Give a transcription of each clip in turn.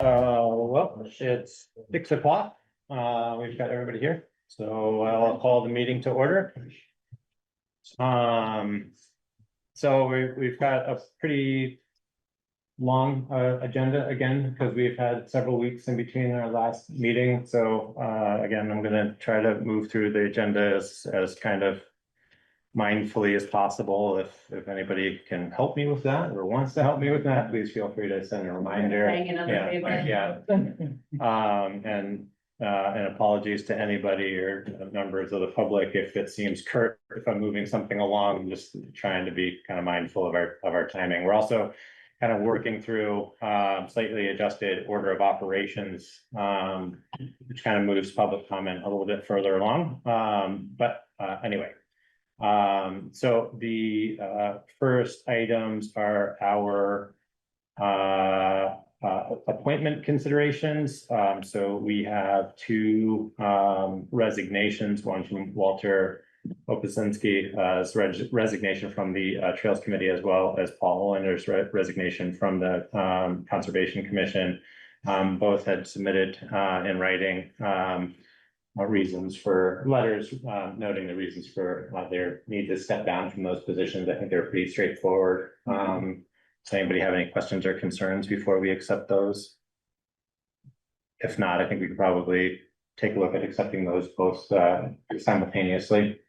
Well, it's 6 o'clock. We've got everybody here, so I'll call the meeting to order. So we've got a pretty long agenda again, because we've had several weeks in between our last meeting. So again, I'm gonna try to move through the agenda as kind of mindfully as possible. If anybody can help me with that or wants to help me with that, please feel free to send a reminder. Yeah. And apologies to anybody or members of the public if it seems curt, if I'm moving something along. I'm just trying to be kind of mindful of our timing. We're also kind of working through slightly adjusted order of operations, which kind of moves public comment a little bit further along. But anyway. So the first items are our appointment considerations. So we have two resignations, one from Walter Opasinski's resignation from the Trails Committee, as well as Paul Olander's resignation from the Conservation Commission. Both had submitted in writing reasons for letters, noting the reasons for their need to step down from those positions. I think they're pretty straightforward. Does anybody have any questions or concerns before we accept those? If not, I think we could probably take a look at accepting those both simultaneously.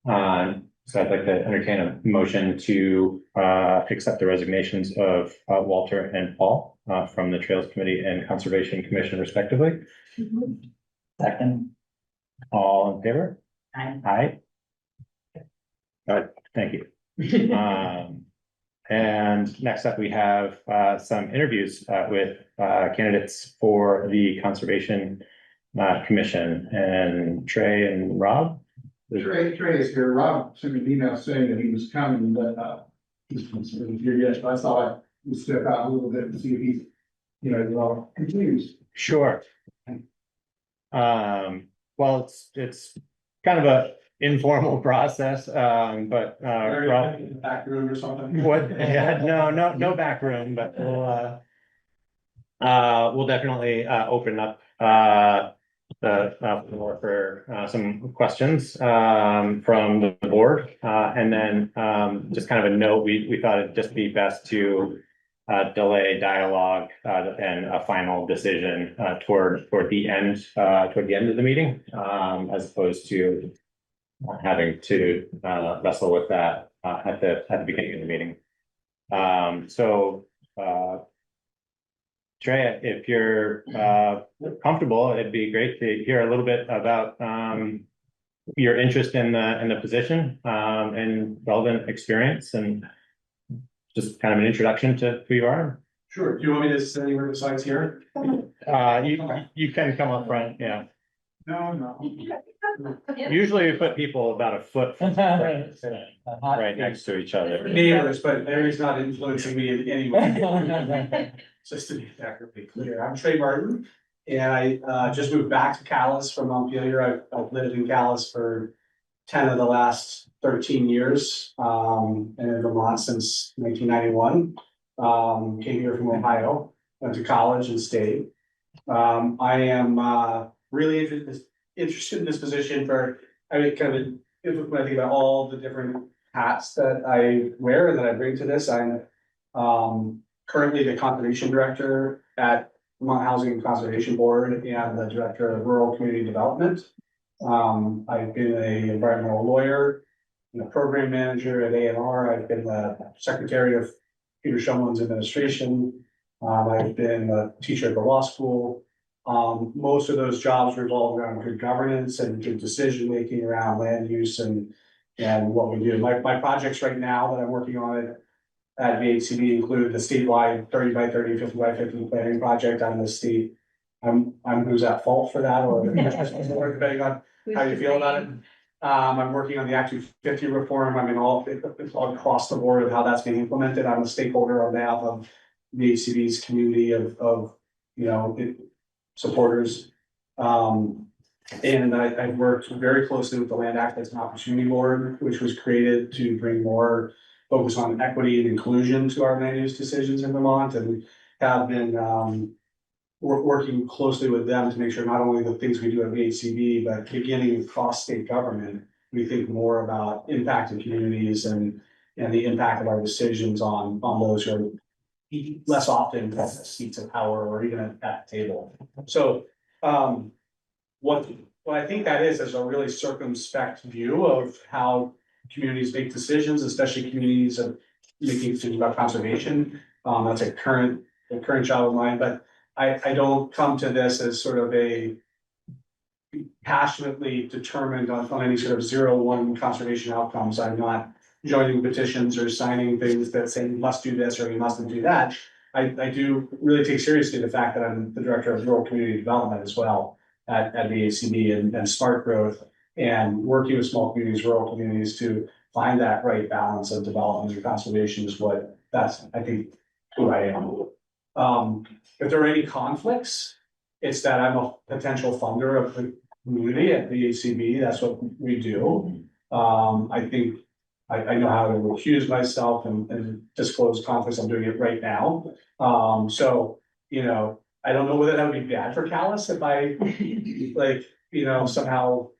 So I'd like to entertain a motion to accept the resignations of Walter and Paul from the Trails Committee and Conservation Commission respectively. Second. All in favor? Aye. Aye. All right, thank you. And next up, we have some interviews with candidates for the Conservation Commission, and Trey and Rob. Trey is here. Rob sent me an email saying that he was coming, but he's here yet. So I thought I would step out a little bit and see if he's, well, continues. Sure. Well, it's kind of a informal process, but Rob, in the back room or something. what? Yeah, no back room, but we'll definitely open up the floor for some questions from the board, and then just kind of a note. We thought it'd just be best to delay dialogue and a final decision toward the end of the meeting, as opposed to having to wrestle with that at the beginning of the meeting. So Trey, if you're comfortable, it'd be great to hear a little bit about your interest in the position and relevant experience, and just kind of an introduction to who you are. Sure. Do you want me to sit anywhere besides here? You can come up front, yeah. No. Usually we put people about a foot right next to each other. Neighbors, but Mary's not influencing me in any way. Just to be accurately clear, I'm Trey Martin, and I just moved back to Calais from Montpelier. I've lived in Calais for 10 of the last 13 years, and in Vermont since 1991. Came here from Ohio, went to college and stayed. I am really interested in this position for, when I think about all the different hats that I wear and that I bring to this. I'm currently the conservation director at Vermont Housing and Conservation Board and the director of rural community development. I've been an environmental lawyer and a program manager at A&R. I've been the secretary of Peter Shumlin's administration. I've been a teacher at the law school. Most of those jobs revolve around good governance and good decision making around land use and what we do. My projects right now that I'm working on at VHCB include the statewide 30 by 30, 50 by 50 planning project on the state. I'm who's at fault for that, or depending on how you feel about it. I'm working on the Act 250 reform. I mean, it's all across the board of how that's being implemented. I'm a stakeholder on behalf of VHCB's community of supporters. And I've worked very closely with the Land Access and Opportunity Board, which was created to bring more focus on equity and inclusion to our land use decisions in Vermont, and we have been we're working closely with them to make sure not only the things we do at VHCB, but beginning across state government, we think more about impacting communities and the impact of our decisions on those who are less often at seats of power or even at the table. So, what I think that is a really circumspect view of how communities make decisions, especially communities of making decisions about conservation. That's a current job of mine, but I don't come to this as sort of a passionately determined on any sort of 0-1 conservation outcomes. I'm not joining petitions or signing things that say you must do this or you mustn't do that. I do really take seriously the fact that I'm the director of rural community development as well at VACB and smart growth, and working with small communities, rural communities to find that right balance of development and conservation is that's, I think, who I am. If there are any conflicts, it's that I'm a potential funder of the community at VACB. That's what we do. I think I know how to recuse myself and disclose conflicts. I'm doing it right now. So, I don't know whether that would be bad for Calais if I like, somehow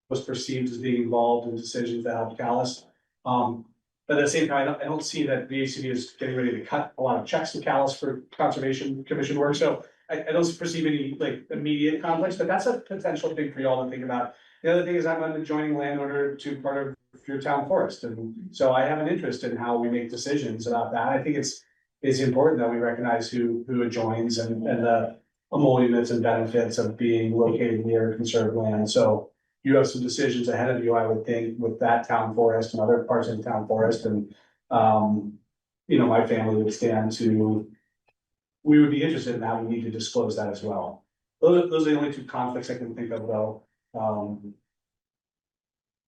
was perceived as being involved in decisions that help Calais. But at the same time, I don't see that VACB is getting ready to cut a lot of checks to Calais for conservation commission work. So I don't perceive any like immediate conflicts, but that's a potential thing for y'all to think about. The other thing is I'm an adjoining landowner to part of your town forest. And so I have an interest in how we make decisions about that. I think it's important that we recognize who adjoins and the emoluments and benefits of being located near conserved land. So you have some decisions ahead of you, I would think, with that town forest and other parts of the town forest. And, my family would we would be interested in that. We need to disclose that as well. Those are the only two conflicts I can think of, though. Other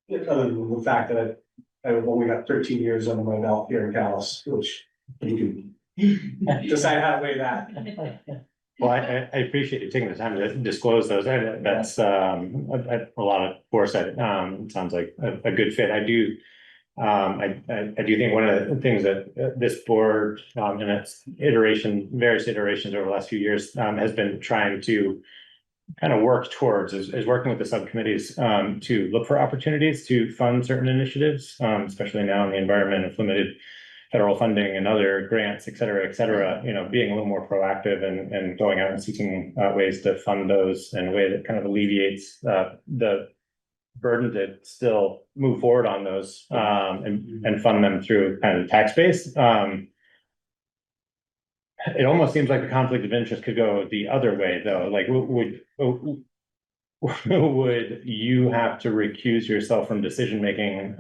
than the fact that I've only got 13 years under my belt here in Calais, which you can decide how to weigh that. Well, I appreciate you taking the time to disclose those. That's a lot of foresight. It sounds like a good fit. I do think one of the things that this board in its various iterations over the last few years has been trying to kind of work towards is working with the subcommittees to look for opportunities to fund certain initiatives, especially now in the environment of limited federal funding and other grants, et cetera, being a little more proactive and going out and seeking ways to fund those in a way that kind of alleviates the burden to still move forward on those and fund them through kind of tax base. It almost seems like the conflict of interest could go the other way, though. Like, would you have to recuse yourself from decision making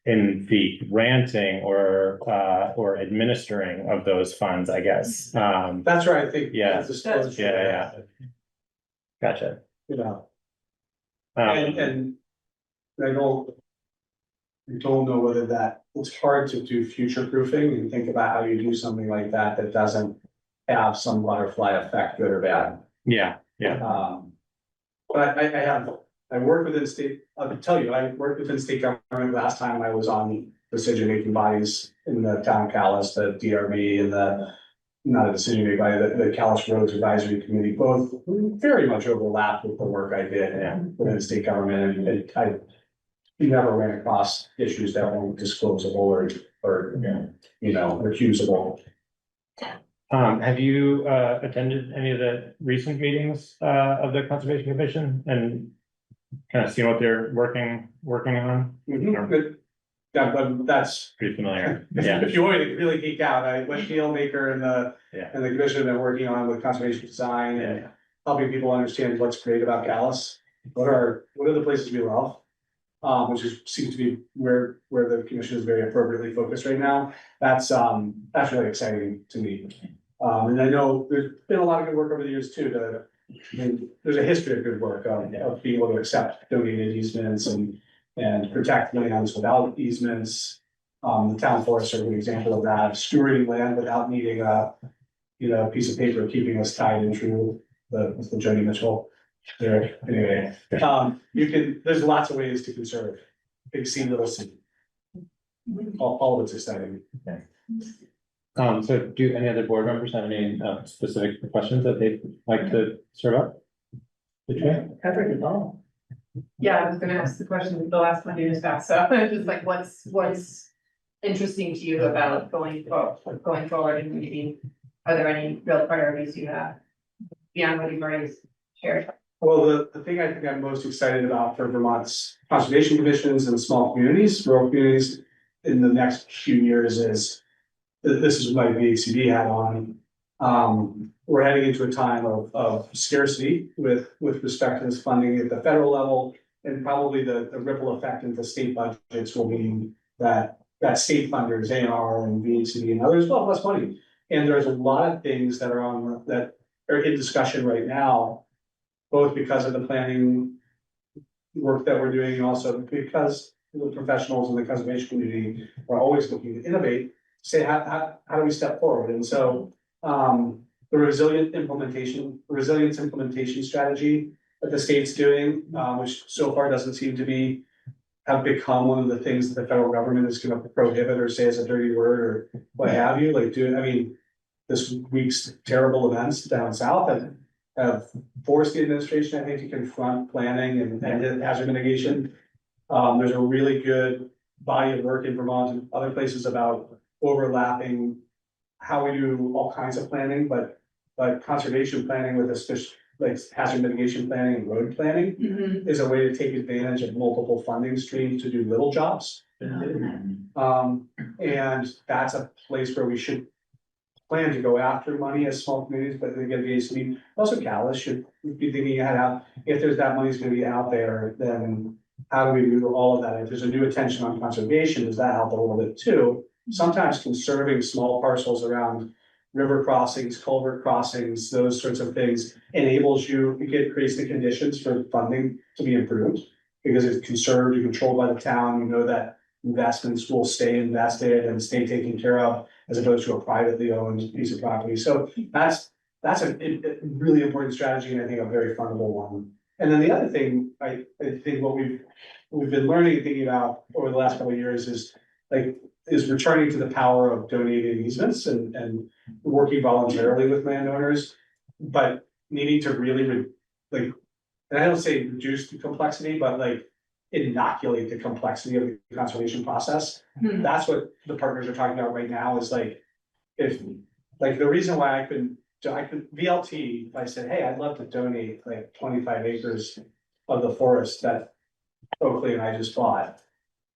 in the granting or administering of those funds? I guess. That's right. I think. Yeah. Yeah. Gotcha. And I don't know whether it's hard to do future proofing and think about how you do something like that doesn't have some butterfly effect, good or bad. Yeah. But I work within state, I'll tell you, I worked within state government last time I was on decision-making bodies in the town of Calais, the DRB and not a decision-making body, the Calais Roads Advisory Committee, both very much overlapped with the work I did within state government. And I never ran across issues that weren't disclosable or recusable. Have you attended any of the recent meetings of the Conservation Commission and kind of seen what they're working on? Mm-hmm. Yeah, but that's pretty familiar. If you want to really geek out, what Dealmaker and the commission have been working on with conservation design and helping people understand what's great about Calais. What are the places we love? Which seems to be where the commission is very appropriately focused right now. That's really exciting to me. And I know there's been a lot of good work over the years too. There's a history of good work of being able to accept donated easements and protect lands without easements. The town forests are a good example of that. Stewarding land without needing a piece of paper keeping us tied and true. The Joni Mitchell. There. Anyway, there's lots of ways to conserve. Big C, little c. All of it's exciting. Okay. So do any other board members have any specific questions that they'd like to serve up? Covered it all. Yeah, I was gonna ask the question, the last one you just asked, so just like, what's interesting to you about going forward and maybe, are there any real priorities you have beyond what you've already shared? Well, the thing I think I'm most excited about for Vermont's conservation commissions and small communities, rural communities in the next few years is, this is my VHCD hat on. We're heading into a time of scarcity with respect to this funding at the federal level. And probably the ripple effect into state budgets will mean that state funders, ANR and VHCD and others will have less money. And there's a lot of things that are in discussion right now, both because of the planning work that we're doing and also because the professionals in the conservation community are always looking to innovate, say, how do we step forward? And so, the resilience implementation strategy that the state's doing, which so far doesn't seem to have become one of the things that the federal government is gonna prohibit or say is a dirty word or what have you, this week's terrible events down south have forced the administration, I think, to confront planning and hazard mitigation. There's a really good body of work in Vermont and other places about overlapping how we do all kinds of planning, but conservation planning with like hazard mitigation planning and road planning is a way to take advantage of multiple funding streams to do little jobs. And that's a place where we should plan to go after money as small communities, but again, VHC, also Calais should be thinking ahead, if there's that money's gonna be out there, then how do we do all of that? If there's a new attention on conservation, does that help a little bit too? Sometimes conserving small parcels around river crossings, culvert crossings, those sorts of things enables you, creates the conditions for funding to be improved. Because it's conserved, you're controlled by the town, you know that investments will stay invested and stay taken care of, as opposed to a privately owned piece of property. So that's a really important strategy, and I think a very fundable one. And then the other thing, I think what we've been learning and thinking about over the last couple of years is returning to the power of donating easements and working voluntarily with landowners, but needing to really and I don't say reduce the complexity, but inoculate the complexity of the conservation process. That's what the partners are talking about right now is if the reason why I could VLT, if I said, hey, I'd love to donate 25 acres of the forest that Oakley and I just bought.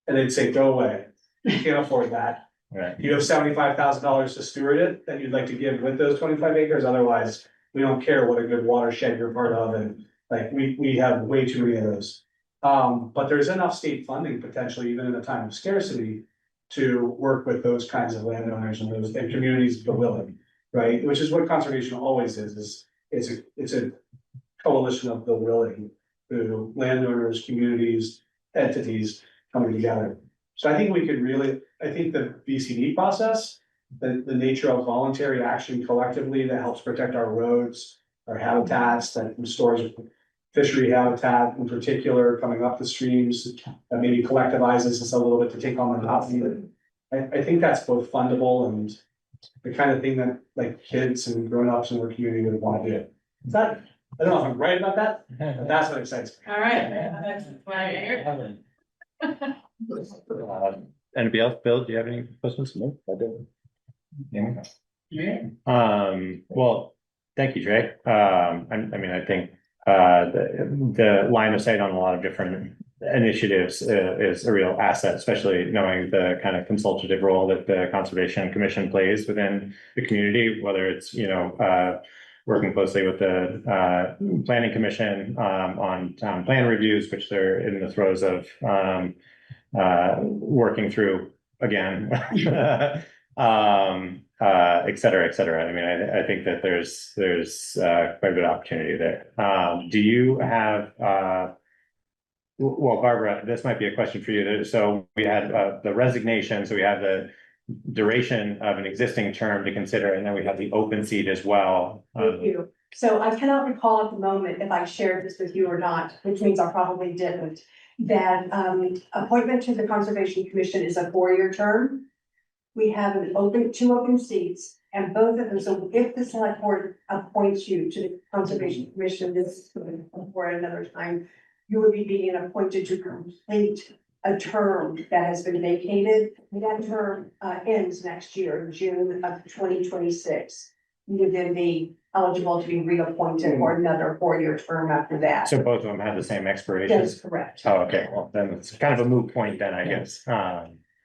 And they'd say, go away, you can't afford that. Right. You have $75,000 to steward it that you'd like to give with those 25 acres, otherwise we don't care what a good watershed you're part of, and we have way too many of those. But there's enough state funding potentially, even in a time of scarcity, to work with those kinds of landowners and communities that are willing, right? Which is what conservation always is it's a coalition of the willing, through landowners, communities, entities coming together. So I think we could I think the VCD process, the nature of voluntary action collectively that helps protect our roads, our habitats, that restores fishery habitat in particular, coming up the streams, that maybe collectivizes us a little bit to take on the top. I think that's both fundable and the kind of thing that kids and grown-ups in our community would want to do. Is that, I don't know if I'm right about that, but that's what excites me. All right, that's why I hear. Anybody else? Bill, do you have any questions? No, I don't. Yeah. Well, thank you, Trey. I think the line of sight on a lot of different initiatives is a real asset, especially knowing the kind of consultative role that the Conservation Commission plays within the community, whether it's, working closely with the Planning Commission on town plan reviews, which they're in the throes of working through again, et cetera, et cetera. I mean, I think that there's quite a bit of opportunity there. Do you have, well, Barbara, this might be a question for you. So we had the resignation, so we have the duration of an existing term to consider, and then we have the open seat as well. Thank you. So I cannot recall at the moment if I shared this with you or not, which means I probably didn't. That appointment to the Conservation Commission is a 4-year term, we have two open seats, and both of them, so if the select board appoints you to the conservation commission, this is for another time, you would be being appointed to complete a term that has been vacated. That term ends next year, in June of 2026. You would then be eligible to be reappointed for another 4-year term after that. So both of them have the same expiration? That's correct. Oh, okay, well, then it's kind of a moot point then, I guess.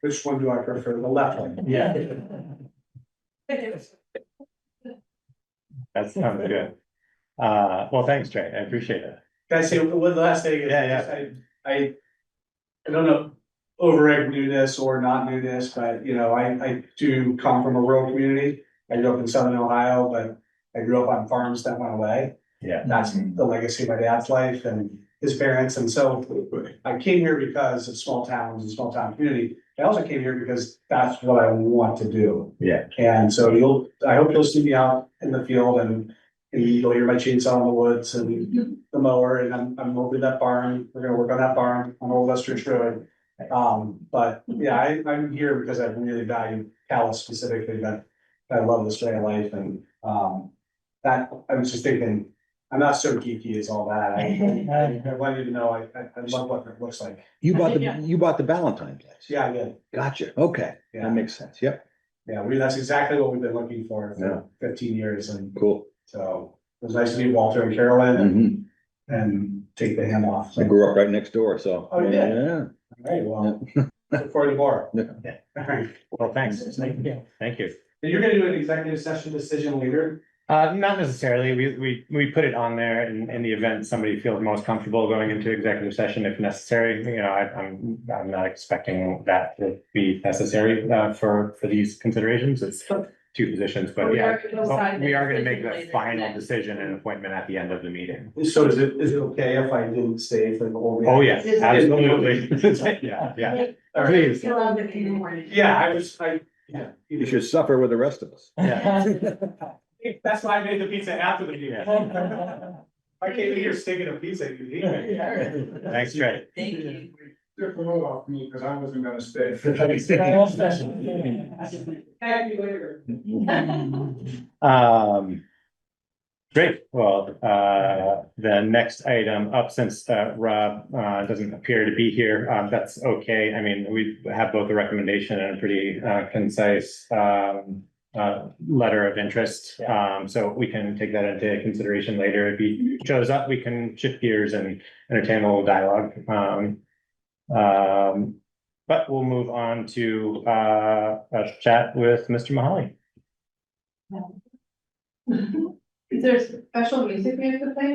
Which one do I prefer? The left one? Yeah. That sounds good. Well, thanks, Trey, I appreciate it. Can I say one last thing? Yeah, I don't know, overegg newness or not newness, but you know, I do come from a rural community. I grew up in southern Ohio, but I grew up on farms that went away. Yeah. That's the legacy of my dad's life and his parents, and so I came here because of small towns and small town community. I also came here because that's what I want to do. Yeah. And so I hope you'll see me out in the field and you'll hear my chainsaw in the woods and the mower, and I'm over that barn. We're gonna work on that barn on Old Westridge Road. But yeah, I'm here because I really value Calais specifically, that I love this way of life, and that I was just thinking, I'm not so geeky as all that. I want you to know I love what it looks like. You bought Yeah. you bought the Valentine place. Yeah, I did. Gotcha. Okay. Yeah. That makes sense. Yep. Yeah, that's exactly what we've been looking for Yeah. 15 years, and Cool. so it was nice to meet Walter and Carolyn Mhm. and take the hand off. I grew up right next door, so. Oh, you did? Yeah. All right, well, look forward to more. Yeah. All right. Well, thanks. Thank you. Thank you. And you're gonna do an executive session decision later? Not necessarily. We put it on there in the event somebody feels most comfortable going into executive session if necessary. You know, I'm not expecting that to be necessary for these considerations. It's two positions, but yeah. But we are gonna make the final decision and appointment at the end of the meeting. So is it okay if I didn't stay for the whole? Oh, yeah, Is it- absolutely. Yeah, yeah. All right. Please. Still on the in the morning. Yeah, yeah. You should suffer with the rest of us. Yeah. That's why I made the pizza after the meeting. I came in here sticking a pizza, you eat it. Thanks, Trey. Thank you. Took the load off me because I wasn't gonna stay. Thank you later. Great, well, the next item up, since Rob doesn't appear to be here, that's okay. I mean, we have both a recommendation and a pretty concise letter of interest. So we can take that into consideration later. If he shows up, we can shift gears and entertain a little dialogue. But we'll move on to a chat with Mr. Mahaly. Is there special music we have to play?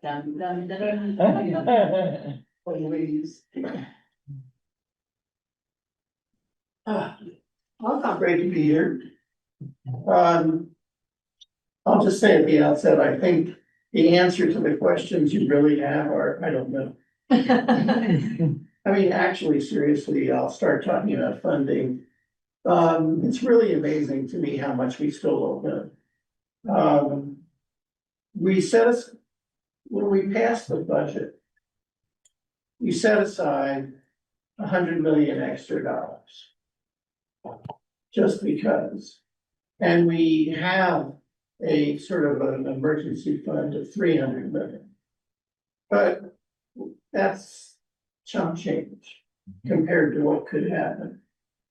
Dum, dum, dum, dum. Please. Well, it's great to be here. I'll just say at the outset, I think the answer to the questions you really have are, I don't know. I mean, actually, seriously, I'll start talking about funding. It's really amazing to me how much we still don't know. When we passed the budget, we set aside $100 million extra dollars. Just because. And we have a sort of an emergency fund of 300 million. But that's chump change compared to what could happen.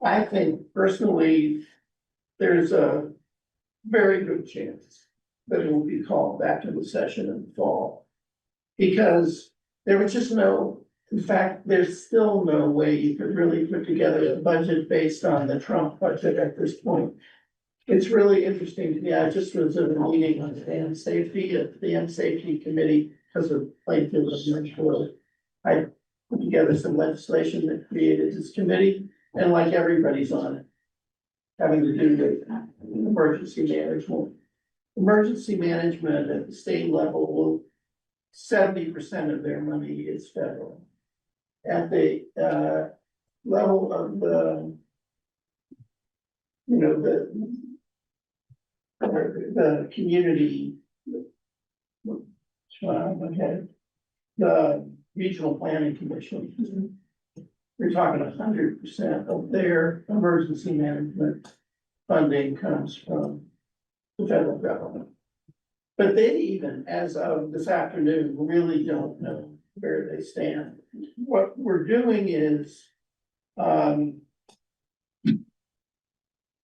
I think personally, there's a very good chance that it will be called back to the session in the fall. Because there was just in fact, there's still no way you could really put together a budget based on the Trump budget at this point. It's really interesting to me. I just was at a meeting on dam safety at the dam safety committee because of Plainfield and I put together some legislation that created this committee, and like everybody's on it, having to do with emergency management. Emergency management at the state level will 70% of their money is federal. At the level of the community, the regional planning commission, we're talking 100% of their emergency management funding comes from the federal government. But they even, as of this afternoon, really don't know where they stand. What we're doing is,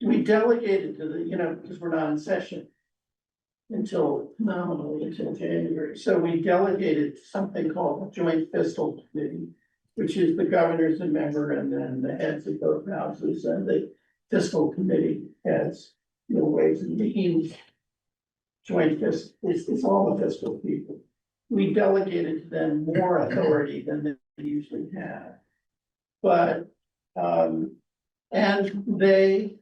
we delegated to the, because we're not in session nominally until January. So we delegated to something called the Joint Fiscal Committee, which is the governor's a member and then the heads of both houses, and the fiscal committee has, ways and means. Joint fiscal, it's all the fiscal people. We delegated to them more authority than they usually have. But, and they,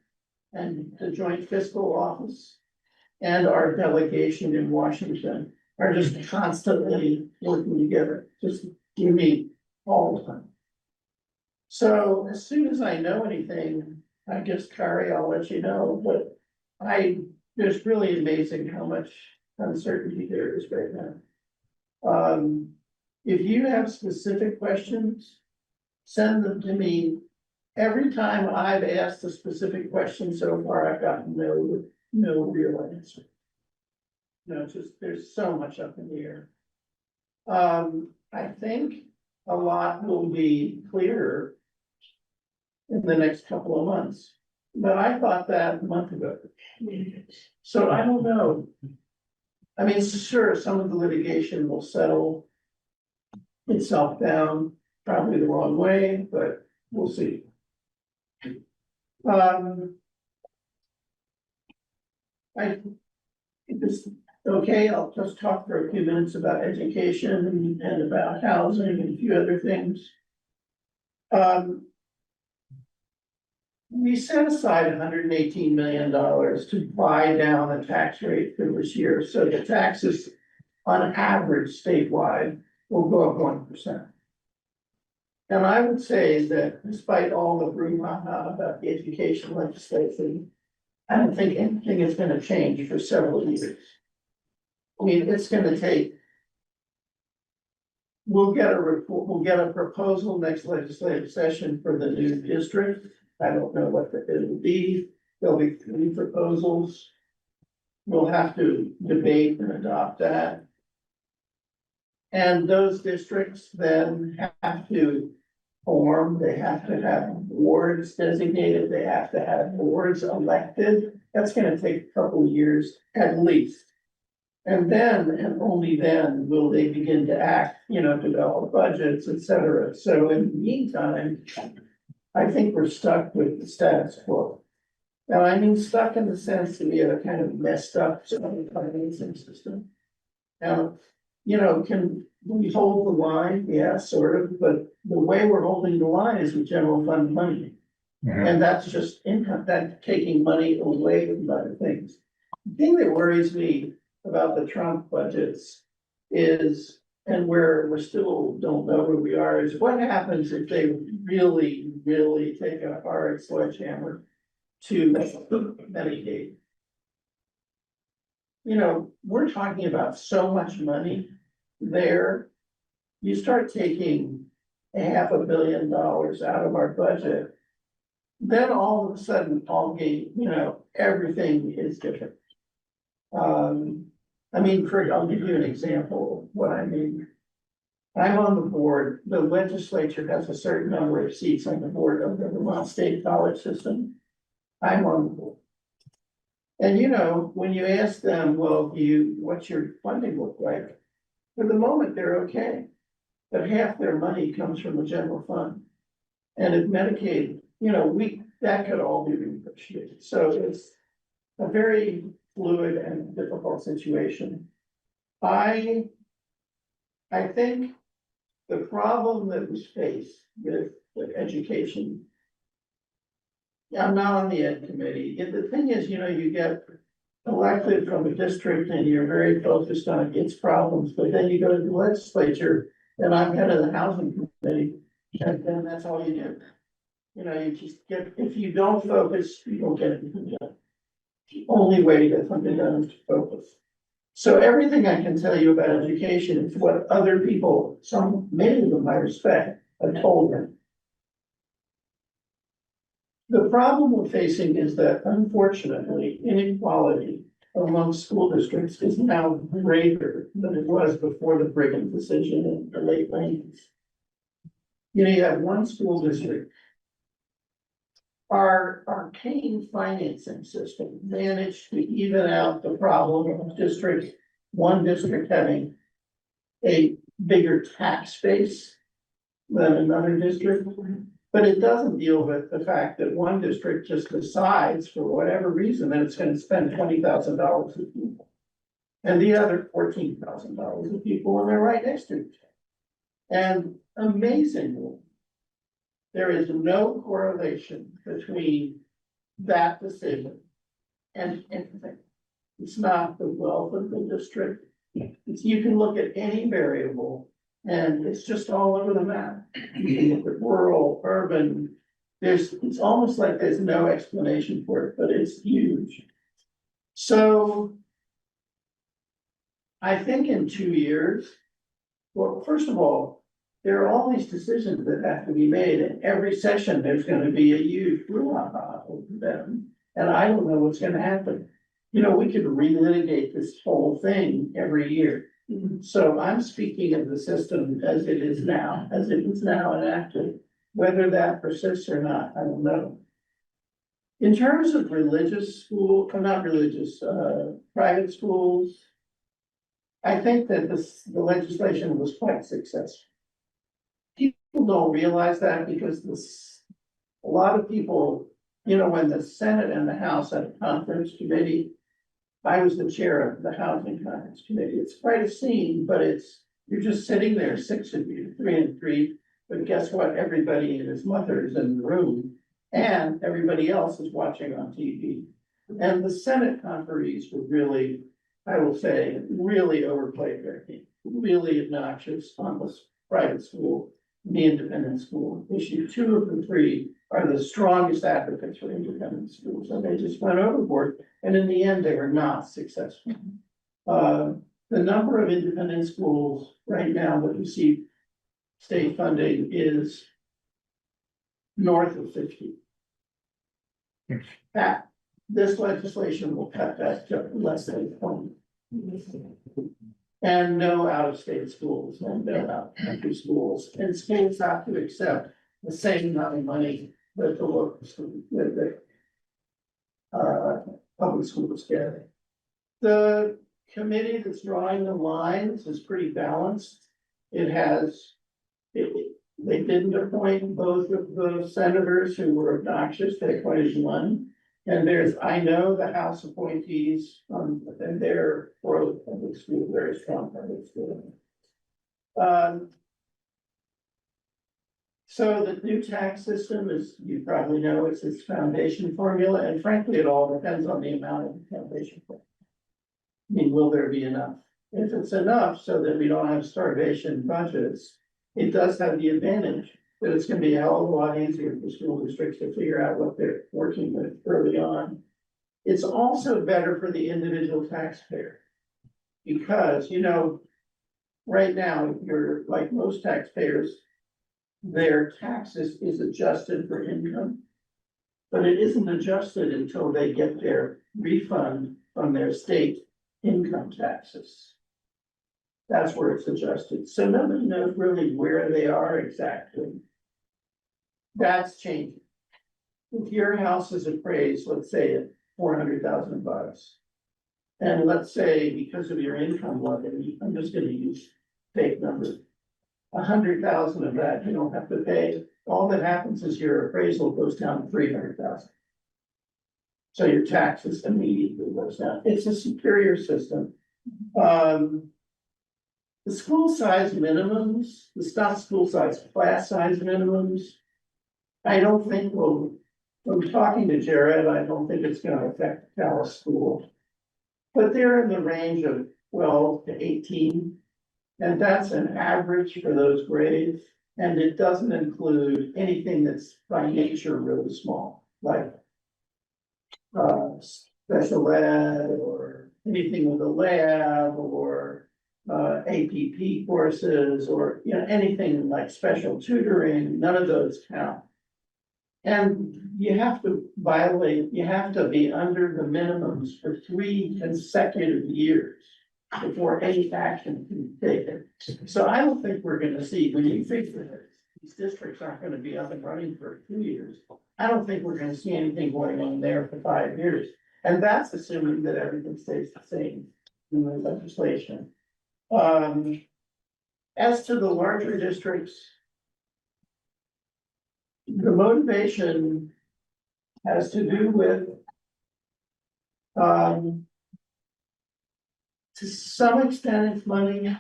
and the Joint Fiscal Office and our delegation in Washington are just constantly working together, just you meet all the time. So as soon as I know anything, I guess, Kari, I'll let you know, but it's really amazing how much uncertainty there is right now. If you have specific questions, send them to me. Every time I've asked a specific question so far, I've gotten no real answer. There's so much up in the air. I think a lot will be clearer in the next couple of months, but I thought that a month ago. So I don't know. I mean, sure, some of the litigation will settle itself down, probably the wrong way, but we'll see. Okay, I'll just talk for a few minutes about education and about housing and a few other things. We set aside $118 million to buy down the tax rate for this year, so the taxes on average statewide will go up 1%. And I would say that despite all the brouhaha about the education legislation, I don't think anything is gonna change for several years. I mean, it's gonna take. We'll get a proposal next legislative session for the new district. I don't know what it'll be. There'll be 3 proposals. We'll have to debate and adopt that. And those districts then have to form, they have to have boards designated, they have to have boards elected. That's gonna take a couple of years at least. And then, and only then, will they begin to act, develop budgets, et cetera. So in the meantime, I think we're stuck with the status quo. Now, I mean, stuck in the sense that we have a kind of messed up financing system. Now, can we hold the line? Yeah, sort of, but the way we're holding the line is with general fund money. And that's just income, that's taking money away from other things. The thing that worries me about the Trump budgets is, and where we're still don't know where we are, is what happens if they really, really take a hard sledgehammer to Medicaid. We're talking about so much money there. You start taking $500 million out of our budget, then all of a sudden, everything is different. I'll give you an example of what I mean. I'm on the board, the legislature has a certain number of seats on the board of the Vermont State College System. I'm on the board. And when you ask them, well, what's your funding look like? For the moment, they're okay. But half their money comes from the general fund. And if Medicaid, that could all be renegotiated. So it's a very fluid and difficult situation. I think the problem that was faced with education. I'm not on the ed committee. The thing is, you get elected from a district and you're very focused on its problems, but then you go to the legislature and I'm head of the housing committee, and then that's all you do. You just get, if you don't focus, you don't get anything done. The only way to get something done is to focus. So everything I can tell you about education is what other people, many of them I respect, have told me. The problem we're facing is that unfortunately inequality among school districts is now greater than it was before the Brigham decision in the late nineties. You know, you have one school district. Our arcane financing system managed to even out the problem of one district having a bigger tax base than another district. But it doesn't deal with the fact that one district just decides for whatever reason that it's gonna spend $20,000 a people. And the other $14,000 a people, and they're right next to each other. And amazingly, there is no correlation between that decision and anything. It's not the wealth of the district. You can look at any variable and it's just all over the map. You can look at rural, urban, it's almost like there's no explanation for it, but it's huge. So I think in 2 years, well, first of all, there are all these decisions that have to be made, and every session, there's gonna be a huge brouhaha over them. And I don't know what's gonna happen. You know, we could relitigate this whole thing every year. So I'm speaking of the system as it is now enacted. Whether that persists or not, I don't know. In terms of religious school, or not religious, private schools. I think that the legislation was quite successful. People don't realize that because a lot of people, you know, when the Senate and the House had a conference committee. I was the chair of the Housing Conference Committee. It's quite a scene, but you're just sitting there, 6 of you, 3 and 3. But guess what? Everybody and his mother is in the room and everybody else is watching on TV. And the Senate conferees were really, I will say, really overplayed their game, really obnoxious on the private school, the independent school issue. 2 of the 3 are the strongest advocates for independent schools, and they just went overboard. And in the end, they were not successful. The number of independent schools right now that receive state funding is north of 50. This legislation will cut that to less than 20. And no out-of-state schools, and no out-of-country schools, and schools have to accept the same amount of money that the local school, that the public schools get. The committee that's drawing the lines is pretty balanced. They didn't appoint both of the senators who were obnoxious, they appointed one. And I know the House appointees, and they're for the public school, very strong public school. So the new tax system is, you probably know, it's its foundation formula, and frankly, it all depends on the amount of the foundation formula. I mean, will there be enough? If it's enough so that we don't have starvation budgets, it does have the advantage that it's gonna be a hell of a lot easier for school districts to figure out what they're working with early on. It's also better for the individual taxpayer. Because, you know, right now, you're like most taxpayers, their taxes is adjusted for income. But it isn't adjusted until they get their refund from their state income taxes. That's where it's adjusted, so nobody knows really where they are exactly. That's changing. If your house is appraised, let's say at $400,000. And let's say because of your income level, I'm just gonna use fake numbers. 100,000 of that you don't have to pay. All that happens is your appraisal goes down to 300,000. So your taxes immediately goes down. It's a superior system. The school size minimums, the stop school size, class size minimums. I don't think from talking to Jared, I don't think it's gonna affect the Calais school. But they're in the range of 12 to 18. And that's an average for those grades. And it doesn't include anything that's by nature really small, like special ed or anything with a lab or APP courses or, you know, anything like special tutoring, none of those count. And you have to you have to be under the minimums for 3 consecutive years before any action can be taken. So I don't think we're gonna see, when you figure that these districts aren't gonna be up and running for 2 years, I don't think we're gonna see anything going on there for 5 years. And that's assuming that everything stays the same in the legislation. As to the larger districts, the motivation has to do with to some extent it's money.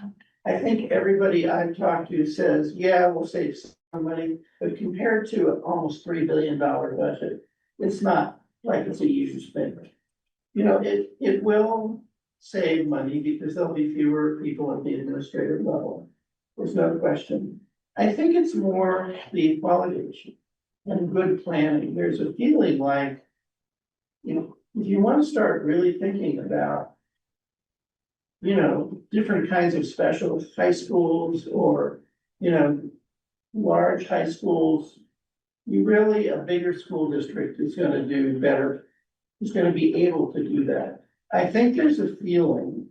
I think everybody I've talked to says, yeah, we'll save some money, but compared to an almost $3 billion budget, it's not like it's a huge thing. You know, it will save money because there'll be fewer people at the administrative level. There's no question. I think it's more the quality and good planning. There's a feeling like, you know, if you want to start really thinking about, you know, different kinds of special high schools or, you know, large high schools, a bigger school district is gonna do better, is gonna be able to do that. I think there's a feeling,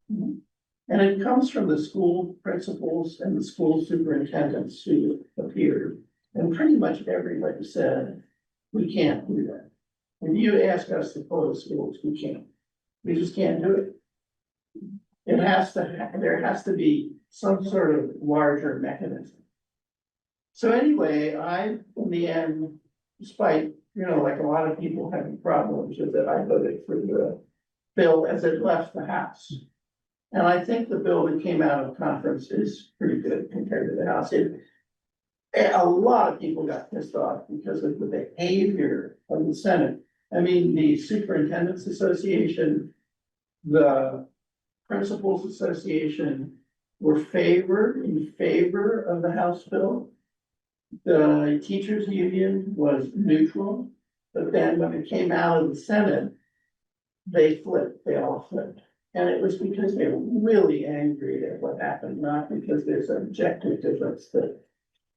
and it comes from the school principals and the school superintendents who appeared, and pretty much everybody said, we can't do that. If you ask us to close schools, we can't. We just can't do it. There has to be some sort of larger mechanism. So anyway, in the end, despite, you know, like a lot of people having problems with it, I voted for the bill as it left the House. And I think the bill that came out of conference is pretty good compared to the House. A lot of people got pissed off because of the behavior of the Senate. I mean, the Superintendent's Association, the Principals Association were in favor of the House bill. The teachers union was neutral, but then when it came out of the Senate, they all flipped. And it was because they were really angry at what happened, not because there's an objective difference that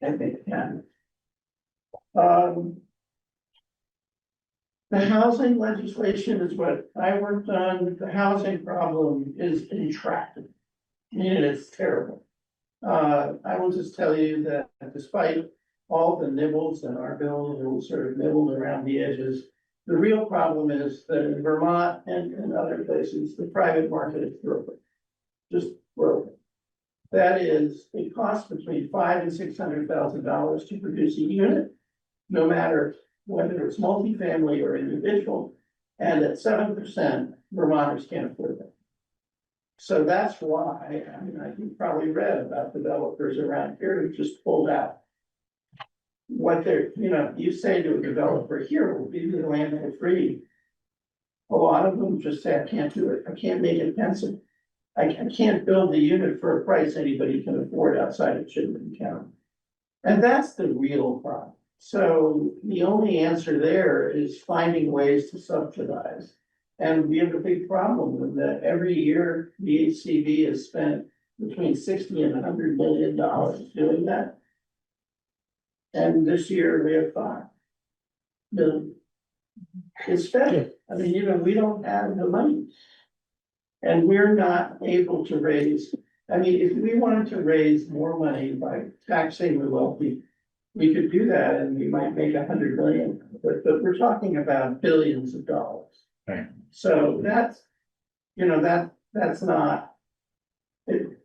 I think happened. The housing legislation is what I worked on. The housing problem is intractable. I mean, it's terrible. I will just tell you that despite all the nibbles in our bill, that was sort of nibbled around the edges, the real problem is that in Vermont and in other places, the private market is broken. Just broken. That is, it costs between $500,000 and $600,000 to produce a unit, no matter whether it's multifamily or individual, and at 7%, Vermonters can't afford that. So that's why, I mean, you've probably read about developers around here who just pulled out. What they're, you know, you say to a developer, here, we'll give you the land for free. A lot of them just say, I can't do it, I can't make it pencil. I can't build the unit for a price anybody can afford outside of Chittenden County. And that's the real problem. So the only answer there is finding ways to subsidize. And we have a big problem with that. Every year, the HCB has spent between 60 and $100 million doing that. And this year we have $5 million. It's spent. I mean, you know, we don't have the money. And we're not able to raise, I mean, if we wanted to raise more money by taxing the wealthy, we could do that and we might make 100 million, but we're talking about billions of dollars. Right. So that's, you know, that's not it.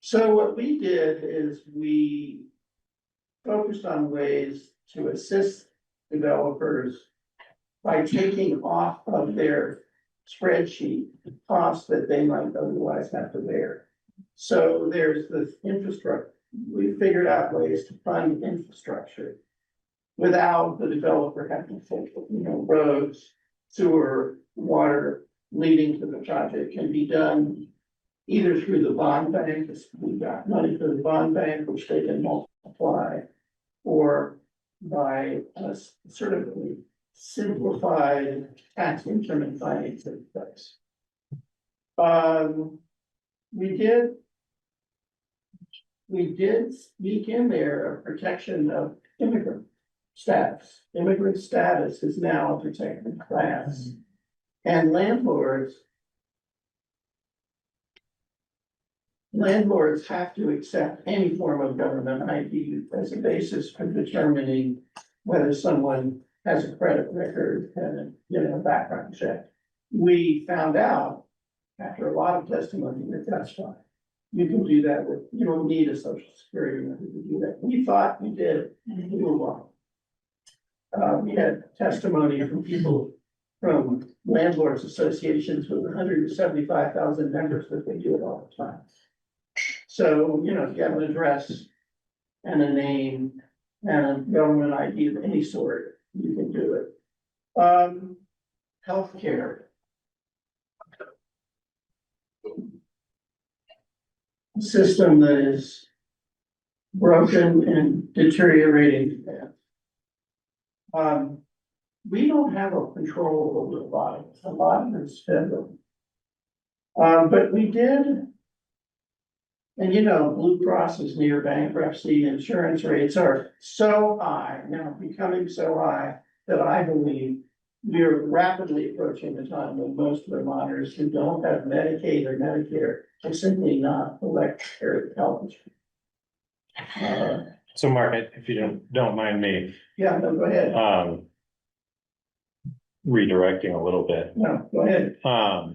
So what we did is we focused on ways to assist developers by taking off of their spreadsheet costs that they might otherwise have to bear. So there's this infrastructure. We figured out ways to fund infrastructure without the developer having to take, you know, roads, sewer, water leading to the project can be done either through the bond bank, because we got money for the bond bank, which they can multiply, or by a sort of a simplified tax increment financing place. We did sneak in there a protection of immigrants. status. Immigrant status is now a protected class. And landlords have to accept any form of government ID as a basis for determining whether someone has a credit record and, a background check. We found out after a lot of testimony that that's fine. You can do that with, you don't need a social security number to do that. We thought we did, we were wrong. We had testimony from people from landlords associations with 175,000 members that they do it all the time. So, if you have an address and a name and a government ID of any sort, you can do it. Healthcare. A system that is broken and deteriorating. We don't have a control over a lot of it's federal. But we did. And Blue Cross is near bankruptcy, insurance rates are so high, now becoming so high that I believe we're rapidly approaching the time when most Vermonters who don't have Medicaid or Medicare are simply not elect their health insurance. So Mark, if you don't mind me, Yeah, no, go ahead. Redirecting a little bit. No, go ahead. I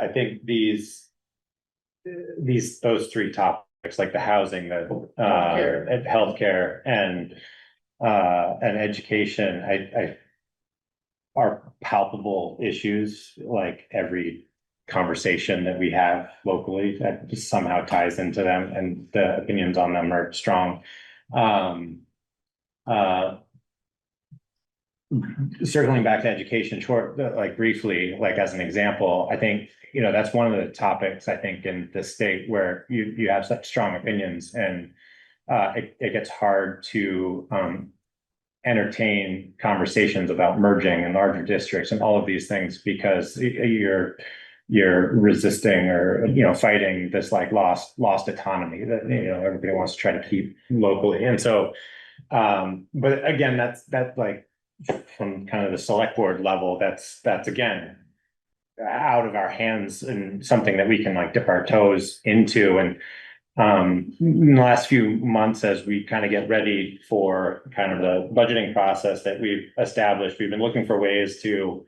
think those three topics, like the housing, the healthcare and education, I are palpable issues, like every conversation that we have locally that just somehow ties into them, and the opinions on them are strong. Circling back to education briefly, as an example, I think, that's one of the topics, I think, in the state where you have such strong opinions, and it gets hard to entertain conversations about merging and larger districts and all of these things, because you're resisting or, fighting this lost autonomy that, everybody wants to try to keep locally. And so, but again, that's from kind of the select board level, that's again out of our hands and something that we can dip our toes into. And in the last few months, as we kind of get ready for kind of the budgeting process that we've established, we've been looking for ways to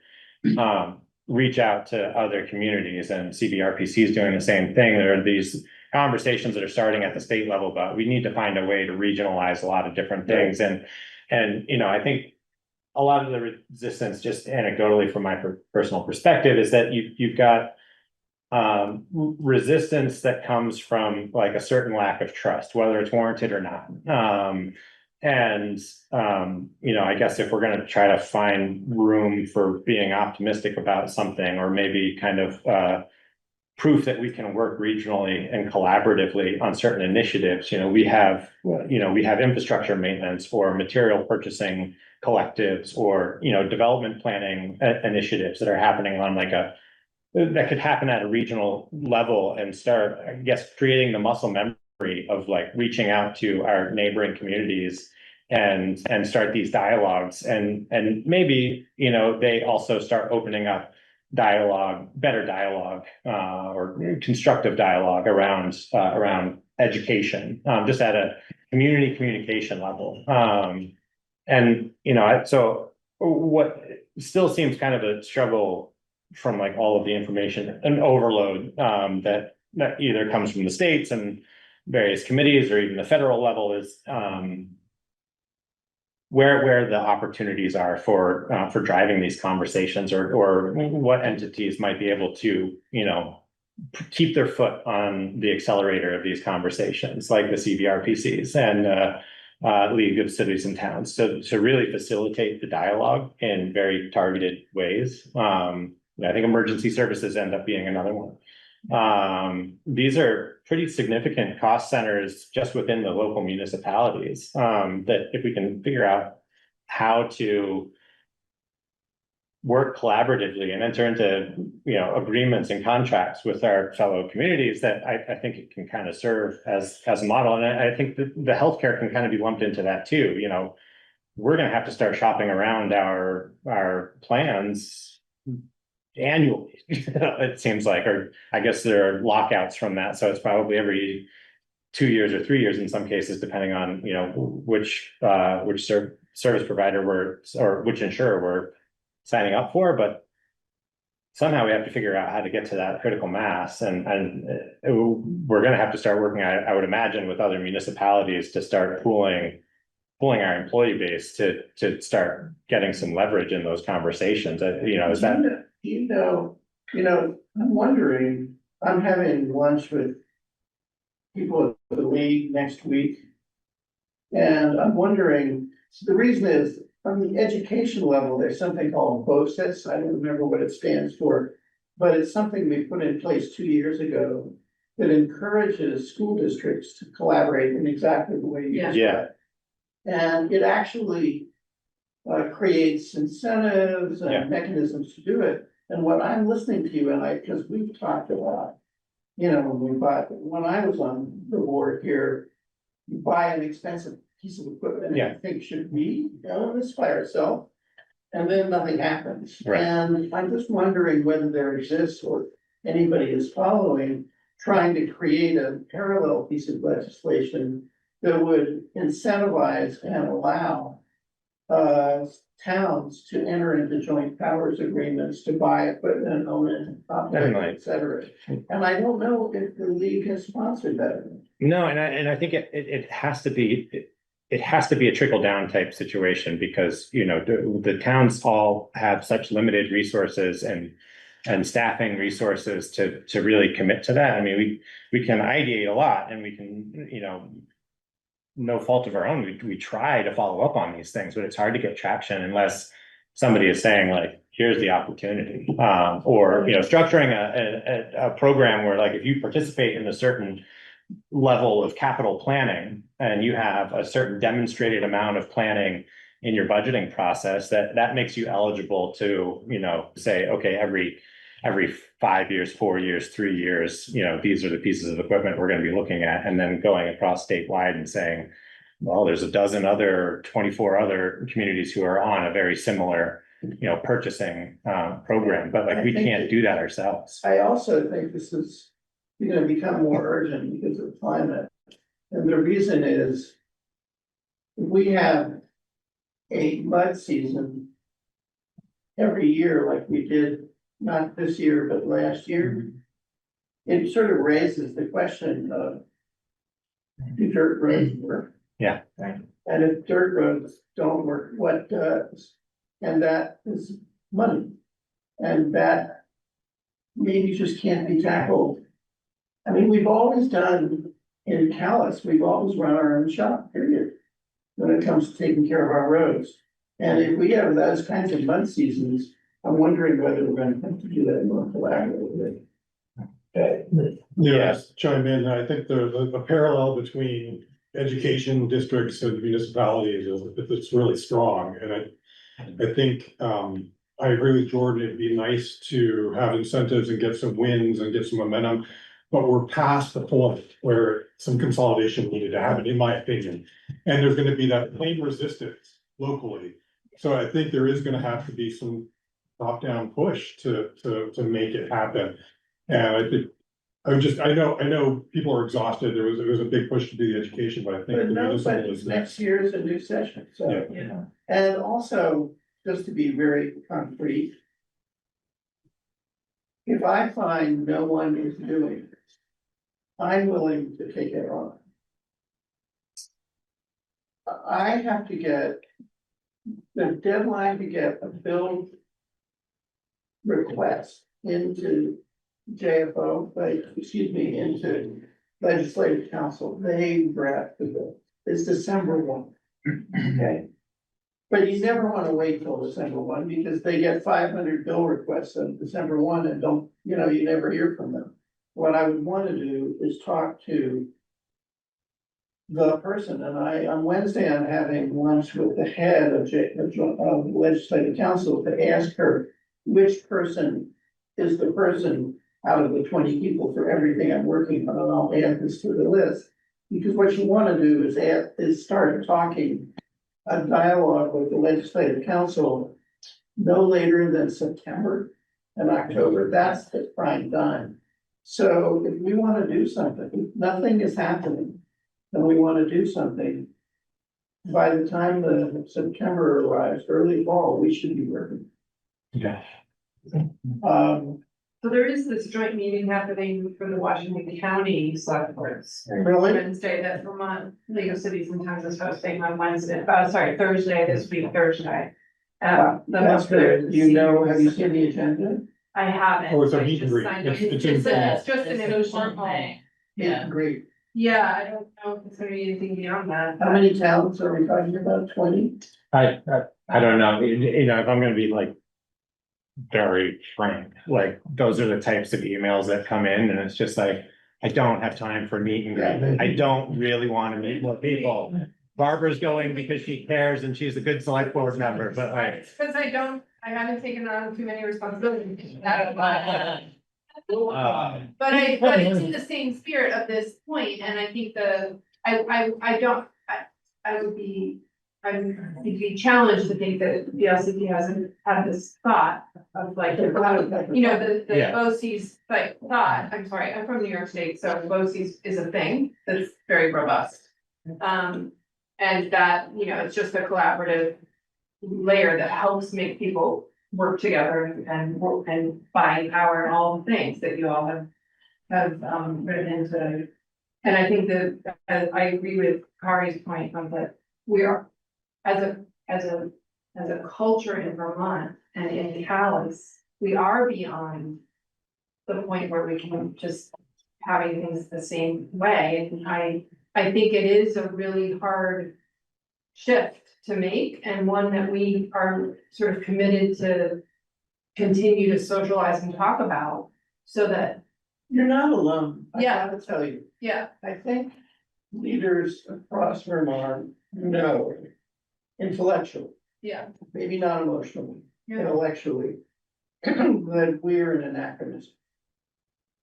reach out to other communities, and CVRPC is doing the same thing. There are these conversations that are starting at the state level, but we need to find a way to regionalize a lot of different things. And I think a lot of the resistance, just anecdotally from my personal perspective, is that you've got resistance that comes from a certain lack of trust, whether it's warranted or not. I guess if we're going to try to find room for being optimistic about something, or maybe kind of proof that we can work regionally and collaboratively on certain initiatives, we have infrastructure maintenance or material purchasing collectives, or development planning initiatives that are happening on that could happen at a regional level, and start, I guess, creating the muscle memory of reaching out to our neighboring communities and start these dialogues, and maybe they also start opening up better dialogue, or constructive dialogue around education, just at a community communication level. So what still seems kind of a struggle from all of the information and overload that either comes from the states and various committees, or even the federal level, is where the opportunities are for driving these conversations, or what entities might be able to keep their foot on the accelerator of these conversations, like the CVRPCs and League of Cities and Towns, to really facilitate the dialogue in very targeted ways. I think emergency services end up being another one. These are pretty significant cost centers just within the local municipalities, that if we can figure out how to work collaboratively and enter into, agreements and contracts with our fellow communities, that I think it can kind of serve as a model. And I think that the healthcare can kind of be lumped into that too, we're gonna have to start shopping around our plans annually, it seems like, or I guess there are lockouts from that, so it's probably every 2 years or 3 years in some cases, depending on, which service provider or which insurer we're signing up for, but somehow we have to figure out how to get to that critical mass, and we're gonna have to start working, I would imagine, with other municipalities to start pooling our employee base to start getting some leverage in those conversations, is that? I'm wondering, I'm having lunch with people at the league next week. And I'm wondering, so the reason is, on the education level, there's something called BOCES, I don't remember what it stands for. But it's something we put in place 2 years ago that encourages school districts to collaborate in exactly the way you Yeah. described. And it actually creates incentives Yeah. and mechanisms to do it. And what I'm listening to you, because we've talked a lot, when I was on the board here, you buy an expensive piece of equipment and Yeah. you think, should we go and aspire itself? And then nothing happens. Right. And I'm just wondering whether there exists, or anybody is following, trying to create a parallel piece of legislation that would incentivize and allow towns to enter into joint powers agreements to buy equipment, own it, operate, Definitely. et cetera. And I don't know if the league has sponsored that. No, and I think it has to be, it has to be a trickle down type situation, because, the towns all have such limited resources and staffing resources to really commit to that. I mean, we can ideate a lot, and we can, no fault of our own, we try to follow up on these things, but it's hard to get traction unless somebody is saying, like, here's the opportunity. Or, structuring a program where, like, if you participate in a certain level of capital planning and you have a certain demonstrated amount of planning in your budgeting process, that makes you eligible to, say, okay, every 5 years, 4 years, 3 years, these are the pieces of equipment we're going to be looking at, and then going across statewide and saying, well, there's 24 other communities who are on a very similar, purchasing program, but like, we can't do that ourselves. I also think this is gonna become more urgent because of climate. And the reason is, if we have a mud season every year like we did, not this year, but last year, it sort of raises the question of, do dirt roads work? Yeah. And if dirt roads don't work, what does? And that is money. And that maybe just can't be tackled. I mean, we've always done in Calais, we've always run our own shop, period, when it comes to taking care of our roads. And if we have those kinds of mud seasons, I'm wondering whether we're gonna have to do that more collaboratively. Yes, chime in. I think the parallel between education districts and municipalities it's really strong, and I think, I agree with Jordan, it'd be nice to have incentives and get some wins and get some momentum. But we're past the point where some consolidation needed to happen, in my opinion. And there's gonna be that plain resistance locally. So I think there is gonna have to be some top-down push to make it happen. And I think, I know people are exhausted. There was a big push to do the education, but I think. But the no, municipal but is next year is a new session, so. Yeah. And also, just to be very concrete. If I find no one is doing this, I'm willing to take it on. I have to get the deadline to get a bill request into into legislative council. They draft the bill. It's December 1. Okay. But you never want to wait till December 1 because they get 500 bill requests on December 1 and don't, you never hear from them. What I would want to do is talk to the person, and on Wednesday, I'm having lunch with the head of legislative council to ask her which person is the person out of the 20 people for everything I'm working on, and I'll add this to the list. Because what you wanna do is start talking a dialogue with the legislative council no later than September and October. That's the prime time. So if we wanna do something, if nothing is happening, and we wanna do something, by the time the September arrives, early fall, we should be working. Yeah. So there is this joint meeting happening for the Washington County Select Boards. Really? Wednesday, that Vermont League of Cities and Towns is hosting on Wednesday, Thursday, this week, Thursday. That's good. You know, have you seen the agenda? I haven't. Oh, it's a I meet and just greet. signed up. It's It's just an informal. Yeah, great. Yeah, I don't know if it's gonna be anything beyond that. How many towns are we talking about? 20? I don't know, you know, if I'm gonna be like very frank, like, those are the types of emails that come in, and it's just like, I don't have time for meet and greet. I don't really wanna meet more people. Barbara's going because she cares and she's a good select board member, but like. It's cause I haven't taken on too many responsibilities. But it's in the same spirit of this point, and I think I'd be challenged to think that the LCP hasn't had this thought of like, you know, the Yeah. BOCES like thought, I'm sorry, I'm from New York State, so BOCES is a thing that's very robust. And that, you know, it's just a collaborative layer that helps make people work together and buying power and all the things that you all have written into. And I think that, I agree with Kari's point on that we are, as a culture in Vermont and in Calais, we are beyond the point where we can just having things the same way. And I think it is a really hard shift to make, and one that we are sort of committed to continue to socialize and talk about, so that, You're not alone. Yeah. I gotta tell you, yeah, I think leaders across Vermont know intellectually, yeah, maybe not emotionally, yeah, intellectually, that we're an anachronism.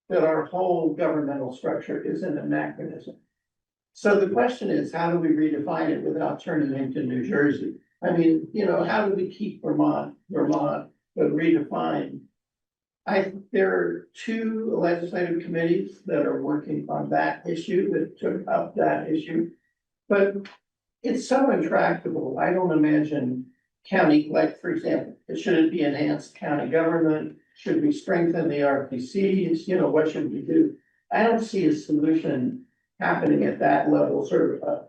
That our whole governmental structure is an anachronism. So the question is, how do we redefine it without turning into New Jersey? I mean, you know, how do we keep Vermont, but redefine? There are 2 legislative committees that are working on that issue, that took up that issue. But it's so intractable. I don't imagine county, like, for example, should it be enhanced county government? Should we strengthen the RPCs? You know, what should we do? I don't see a solution happening at that level, sort of a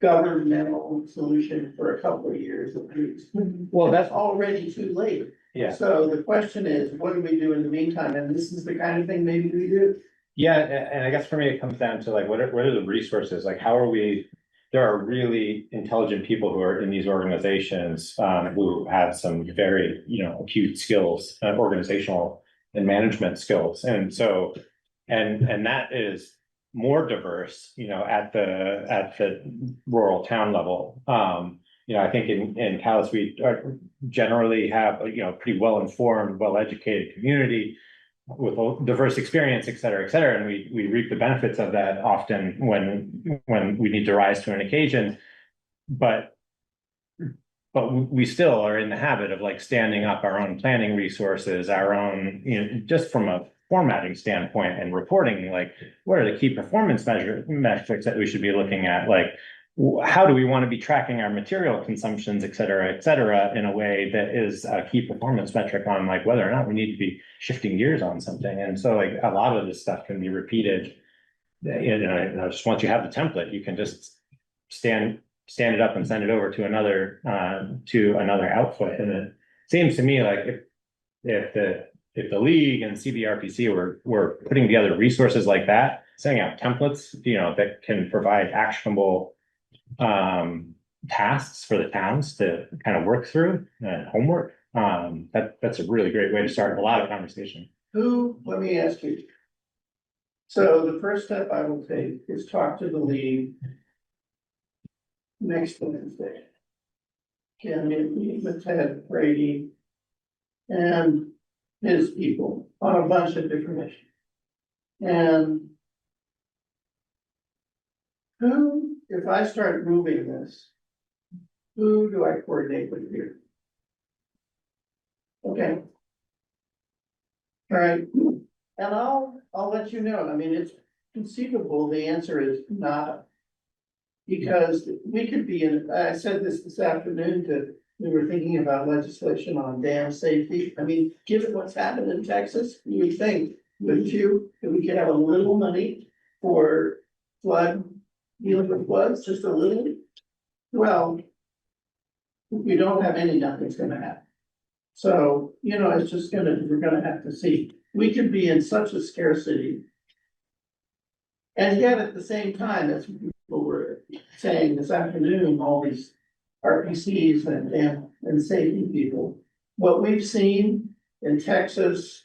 governmental solution for a couple of years at least. Well, That's already too late. Yeah. So the question is, what do we do in the meantime? And this is the kind of thing maybe we do. Yeah, and I guess for me, it comes down to like, what are the resources? Like, how are we? There are really intelligent people who are in these organizations, who have some very, you know, acute skills, organizational and management skills. And so, and that is more diverse, you know, at the rural town level. You know, I think in Calais, we generally have, you know, pretty well-informed, well-educated community with a diverse experience, et cetera, and we reap the benefits of that often when we need to rise to an occasion. But we still are in the habit of like standing up our own planning resources, our own, you know, just from a formatting standpoint and reporting, like, what are the key performance metrics that we should be looking at? Like, how do we want to be tracking our material consumptions, et cetera, in a way that is a key performance metric on like whether or not we need to be shifting gears on something. And so like a lot of this stuff can be repeated. You know, just once you have the template, you can just stand it up and send it over to another output. And it seems to me like if the league and CBRPC were putting together resources like that, sending out templates, you know, that can provide actionable tasks for the towns to kind of work through and homework. That's a really great way to start a lot of conversation. Let me ask you. So the first step I will take is talk to the league next Wednesday. Can meet with Ted Brady and his people on a bunch of different issues. And who, if I start moving this, who do I coordinate with here? Okay. All right, and I'll let you know, I mean, it's conceivable, the answer is not. Because we could be in, I said this afternoon that we were thinking about legislation on dam safety. I mean, given what's happened in Texas, you would think, wouldn't you, that we could have a little money for flood, dealing with floods, just a little? Well, if we don't have any, nothing's gonna happen. So, you know, it's just we're gonna have to see. We could be in such a scarcity. And yet at the same time, as people were saying this afternoon, all these RPCs and safety people, what we've seen in Texas,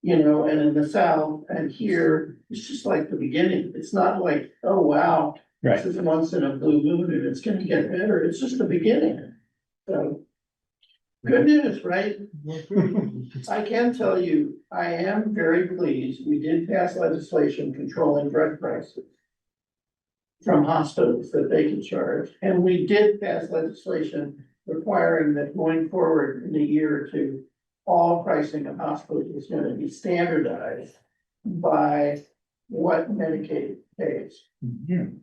you know, and in the South and here, it's just like the beginning. It's not like, oh, wow, Right. this is once in a blue moon and it's gonna get better. It's just the beginning. So good news, right? I can tell you, I am very pleased. We did pass legislation controlling drug prices from hospitals that they can charge. And we did pass legislation requiring that going forward in a year or two, all pricing of hospitals is going to be standardized by what Medicaid pays. Mhm.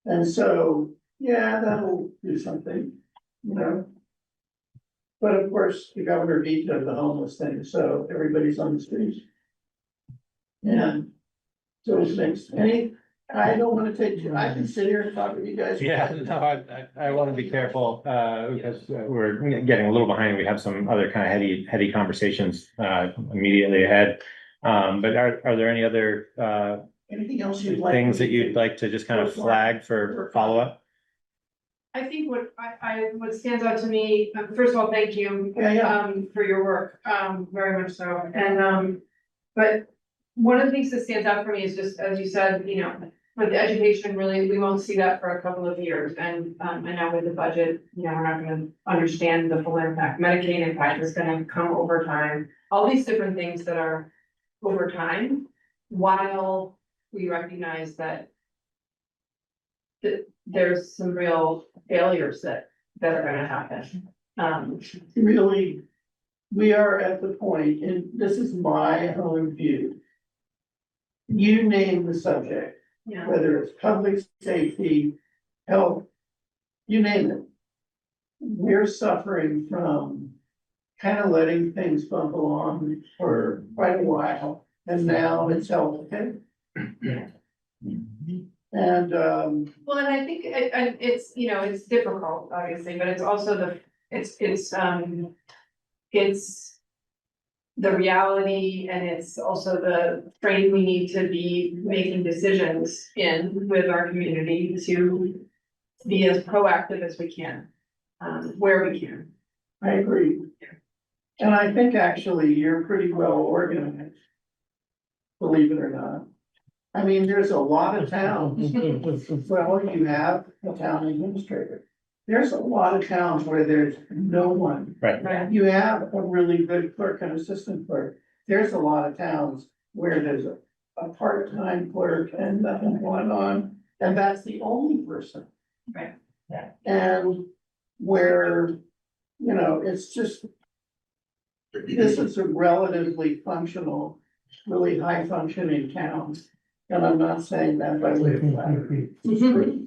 And so, yeah, that'll do something, you know. But of course, the governor vetoed the homeless thing, so everybody's on the streets. And so it's mixed. I don't wanna take, I can sit here and talk with you guys. Yeah, no, I want to be careful, because we're getting a little behind. We have some other kind of heady conversations, immediately ahead. But are there any other, Anything else you'd like? things that you'd like to just kind of flag for follow-up? I think what stands out to me, first of all, thank you. Yeah. For your work, very much so, and, but one of the things that stands out for me is just, as you said, you know, with the education, really, we won't see that for a couple of years, and, I know with the budget, you know, we're not gonna understand the full impact, Medicaid impact is gonna come over time, all these different things that are over time, while we recognize that there's some real failures that are gonna happen. Really, we are at the point, and this is my own view. You name the subject, Yeah. whether it's public safety, health, you name it. We're suffering from kind of letting things bump along for quite a while, and now it's held okay. And, Well, and I think, and it's, you know, it's difficult, obviously, but it's also it's the reality, and it's also the frame we need to be making decisions in with our community to be as proactive as we can, where we can. I agree. And I think actually you're pretty well organized. Believe it or not. I mean, there's a lot of towns, well, you have a town administrator. There's a lot of towns where there's no one. Right. You have a really good clerk and assistant clerk. There's a lot of towns where there's a part-time clerk and nothing going on, and that's the only person. Right. Yeah. And where, you know, it's just. This is a relatively functional, really high functioning town, and I'm not saying that by way of flattery. It's true.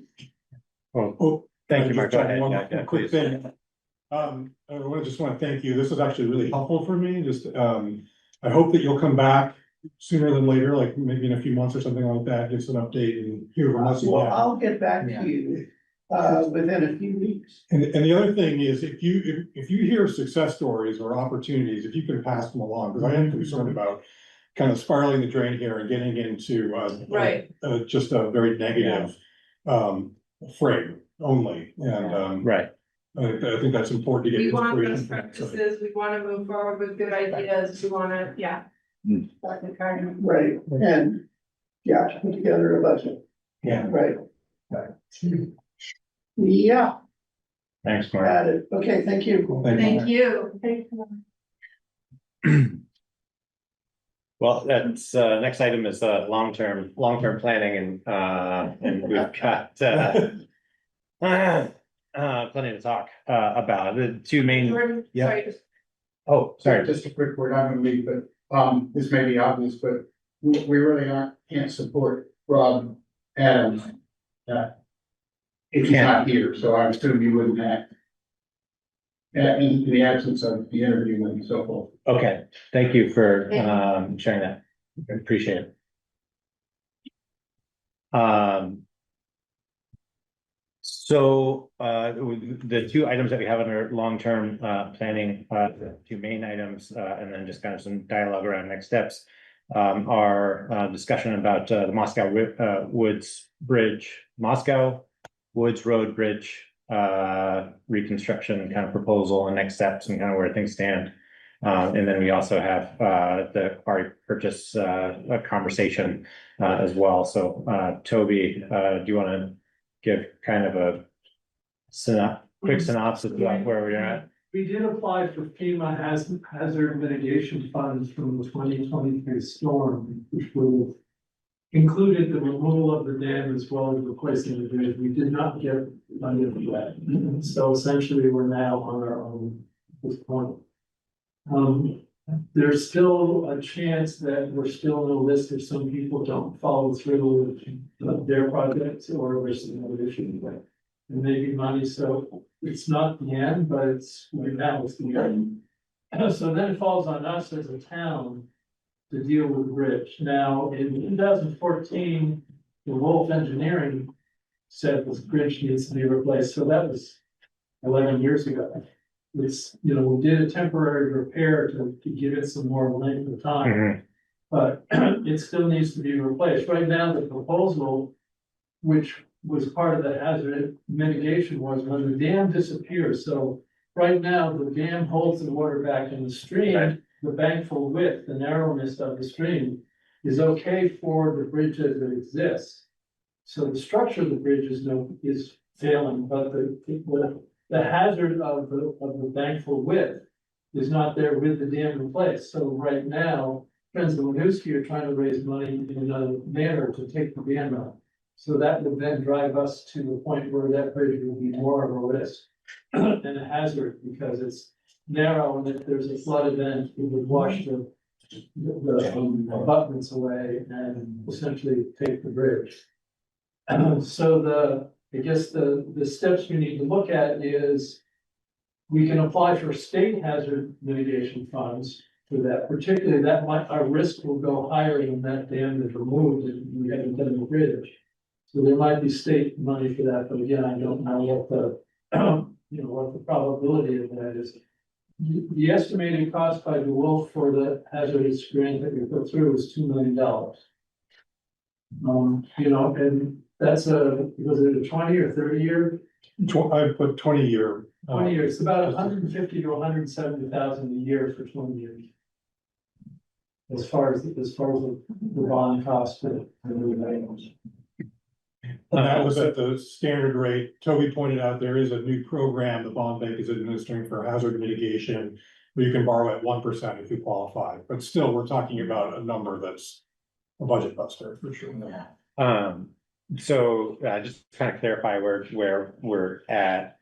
Well, thank you, Mark. Go ahead. One Yeah, yeah, quick please. thing. I just want to thank you. This is actually really helpful for me. Just, I hope that you'll come back sooner than later, like maybe in a few months or something like that, give us an update and hear from us Well, again. I'll get back to you, within a few weeks. And the other thing is, if you hear success stories or opportunities, if you can pass them along, because I am concerned about kind of spiraling the drain here and getting into, Right. just a very negative, frame only, and, Right. I think that's important to get. We want inspiration best from that side. practices, we wanna move forward with good ideas, we wanna, yeah. Hmm. Back in car. Right, and, yeah, put together a budget. Yeah. Right. Yeah, Thanks, Mark. got it. Okay, thank you. Thank you. Well, that's, next item is, long-term planning and we've got, plenty to talk, about. The two main, Jordan, yeah. sorry, just oh, sorry, Just a quick word, I'm gonna leave, but, this may be obvious, but we really can't support Rob Adams. If he's not here, so I assume you wouldn't act. In the absence of the interview and so forth. okay, thank you for, sharing that, I appreciate it. So, the two items that we have under long-term, planning, the two main items, and then just kind of some dialogue around next steps. Are, discussion about, the Moscow Woods Bridge, Moscow Woods Road Bridge, reconstruction kind of proposal and next steps and kind of where things stand. And then we also have, the quarry purchase, conversation, as well. So, Toby, do you want to give kind of a quick synopsis about where we are at? We did apply for FEMA hazard mitigation funds from the 2023 storm, which would have included the removal of the dam as well as replacing the bridge. We did not get money for that. So essentially, we're now on our own at this point. There's still a chance that we're still on a list if some people don't follow through with their projects or there's some other issue with it. And maybe money, so it's not the end, but it's right now it's the end. So then it falls on us as a town to deal with the bridge. Now, in 2014, the Wolf Engineering said this bridge needs to be replaced, so that was 11 years ago. It's, you know, we did a temporary repair to give it some more length of time. But it still needs to be replaced. Right now, the proposal, which was part of the hazard mitigation, was when the dam disappears. So right now, the dam holds the water back in the stream. The bankful width, the narrowness of the stream is okay for the bridge as it exists. So the structure of the bridge is failing, but the hazard of the bankful width is not there with the dam in place. So right now, friends of Winooski are trying to raise money in another manner to take the dam out. So that would then drive us to the point where that bridge will be more of a risk and a hazard because it's narrow, and if there's a flood event, it would wash the abutments away and essentially take the bridge. So I guess the steps we need to look at is we can apply for state hazard mitigation funds for that, particularly our risk will go higher when that dam is removed and we haven't done the bridge. So there might be state money for that, but again, I don't know what what the probability of that is. The estimated cost by the Wolf for the hazardous grant that we put through is $2 million. And that's was it a 20 or 30 year? I put 20-year. 20 years, it's about 150 to 170,000 a year for 20 years. As far as the bond cost for the items. And that was at the standard rate. Toby pointed out there is a new program the bond bank is administering for hazard mitigation. Where you can borrow at 1% if you qualify, but still, we're talking about a number that's a budget buster for sure. So, just to kind of clarify where we're at,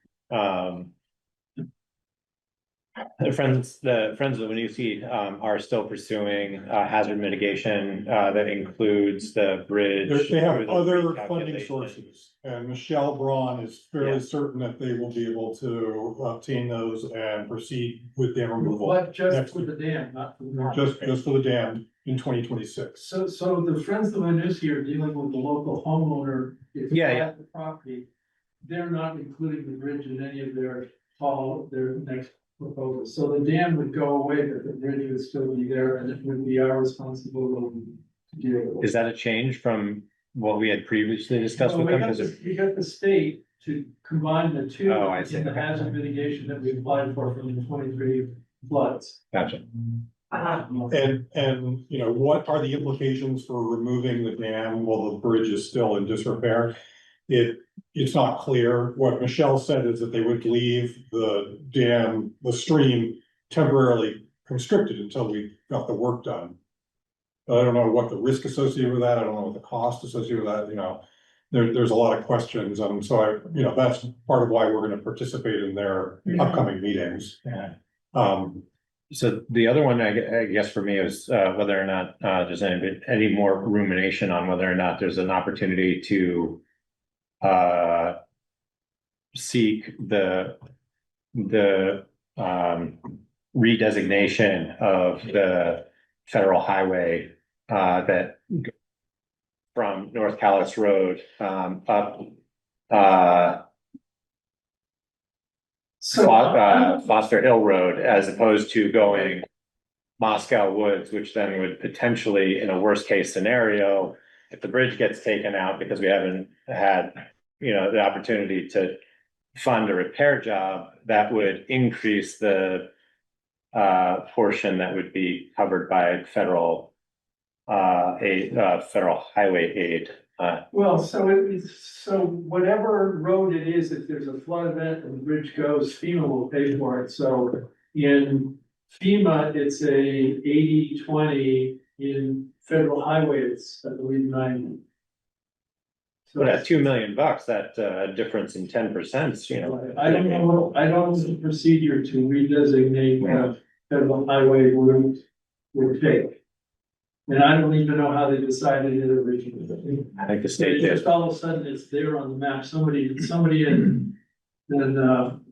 the friends of the Winooski, are still pursuing, hazard mitigation, that includes the bridge. They have through the other funding recalculation. sources, and Michelle Braun is fairly Yeah. certain that they will be able to obtain those and proceed with dam removal. But just Next for the dam, not for the. Just for the dam in 2026. So the Friends of Winooski are dealing with the local homeowner. If Yeah, they yeah. have the property, they're not including the bridge in any of their next proposals. So the dam would go away, but the bridge would still be there, and it would be our responsibility to deal with it. Is that a change from what we had previously discussed Well, with we them? got 'Cause the, we got the state to combine the two Oh, I see. in the hazard mitigation that we applied for from the 23 floods. Gotcha. And, what are the implications for removing the dam while the bridge is still in disrepair? It's not clear. What Michelle said is that they would leave the dam, the stream temporarily constricted until we got the work done. I don't know what the risk associated with that, I don't know what the cost associated with that, you know. There's a lot of questions, and so that's part of why we're gonna participate in their upcoming meetings. Yeah. So the other one, I guess for me is, whether or not, there's any more rumination on whether or not there's an opportunity to, seek the redesignation of the federal highway, that from North Calais Road, up, Foster Hill Road, as opposed to going Moscow Woods, which then would potentially, in a worst case scenario, if the bridge gets taken out because we haven't had, the opportunity to fund a repair job, that would increase the portion that would be covered by federal federal highway aid. Well, so whatever road it is, if there's a flood event and the bridge goes, FEMA will pay for it. So in FEMA, it's a 80-20. In federal highway, it's, I believe, 90. So But at $2 million, that difference in 10%, I don't know the procedure to redesignate federal highway would take. And I don't even know how they decided it originally. I think the state It's did. just all of a sudden it's there on the map. Somebody in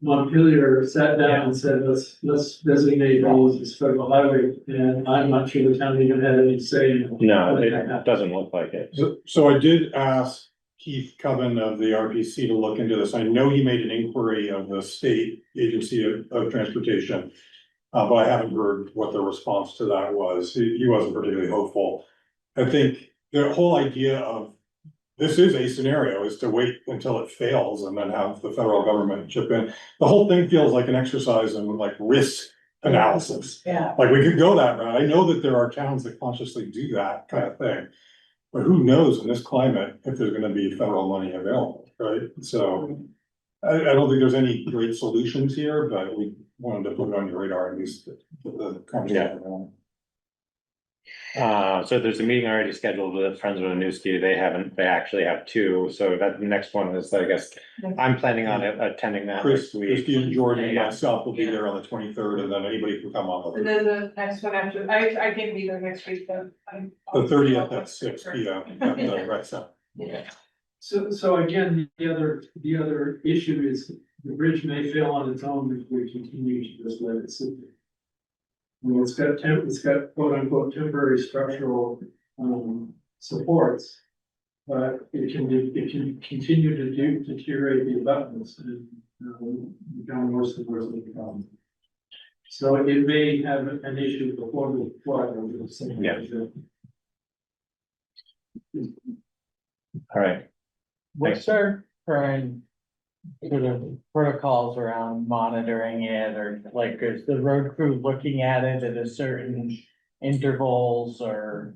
Montpelier sat down and said, let's designate these as federal highway. And I'm not sure the town even had any say in it. No, it doesn't look like it. So I did ask Keith Coven of the RPC to look into this. I know he made an inquiry of the state agency of transportation. But I haven't heard what the response to that was. He wasn't particularly hopeful. I think the whole idea of this is a scenario is to wait until it fails and then have the federal government chip in. The whole thing feels like an exercise in like risk analysis. Yeah. Like we could go that route. I know that there are towns that consciously do that kind of thing. But who knows in this climate if there's gonna be federal money available, right? So I don't think there's any great solutions here, but we wanted to put it on your radar at least. The conversation going. So there's a meeting already scheduled with Friends of Winooski. They actually have two. So that the next one is, I guess, I'm planning on attending that Chris, next week. Christie and Jordan and Yeah. myself will be there on the 23rd, and then anybody can come on And then the next one after, I can be there next week, but I'm. the 30th at 6 p.m. at the rec center. Yeah. So again, the other issue is the bridge may fail on its own if we continue to just let it sit there. Well, it's got quote unquote temporary structural supports. But it can continue to deteriorate the abutments and become worse and worse of a problem. So it may have an issue before the flood. Yeah. All right. What's our current sort of protocols around monitoring it, or like, is the road crew looking at it at a certain intervals, or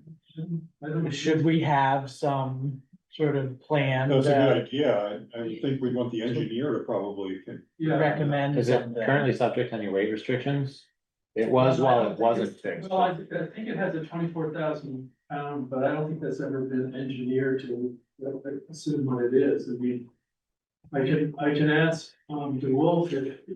should we have some sort of plan That's a to good idea. I think we want the engineer to probably. recommend Is it something? currently subject to any weight restrictions? It was while it wasn't fixed. Well, I think it has a 24,000 pound, but I don't think that's ever been engineered to assume what it is. I mean, I can ask DeWolf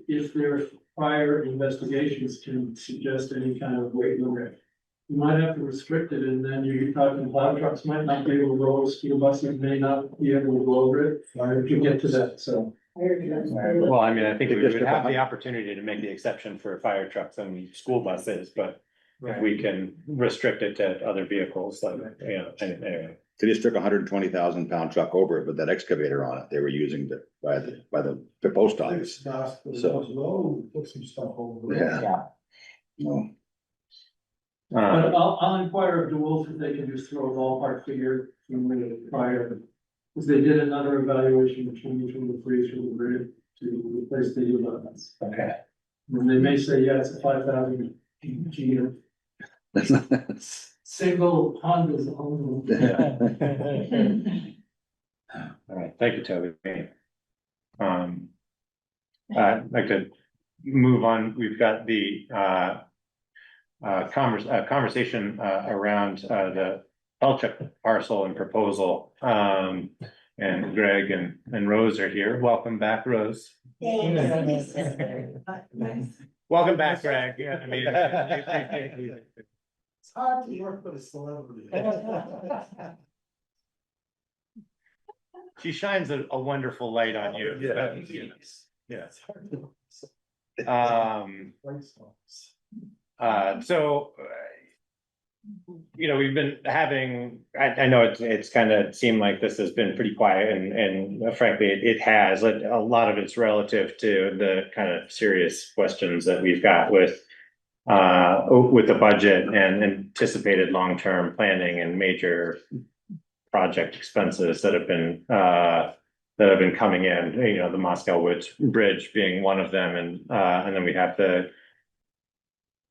if their prior investigations can suggest any kind of weight limit. You might have to restrict it, and then you're talking plow trucks might not be able to roll, school buses may not be able to go over it, if you get to that, so. Well, I mean, I think we would District have the behind- opportunity to make the exception for fire trucks and school buses, but if we can restrict it to other vehicles, like, anyway. They just took a 120,000 pound truck over it with that excavator on it. They were using by the post office. So- Put some stuff over. Yeah. No. But I'll inquire of DeWolf if they can just throw a ballpark figure from the prior. Because they did another evaluation in 2023 through the grid to replace the abutments. Okay. And they may say, yeah, it's a 5,000 G. Single Honda's only. All right, thank you, Toby. I'd like to move on. We've got the conversation, around, the Pelchuk parcel and proposal. And Greg and Rose are here. Welcome back, Rose. Thanks. Welcome back, Greg. Yeah, I mean. It's hard to work with a celebrity. She shines a wonderful light on you. Yes. So, we've been having, I know it's kind of seemed like this has been pretty quiet and frankly, it has. A lot of it's relative to the kind of serious questions that we've got with the budget and anticipated long-term planning and major project expenses that have been coming in, the Moscow Woods Bridge being one of them. And then we have the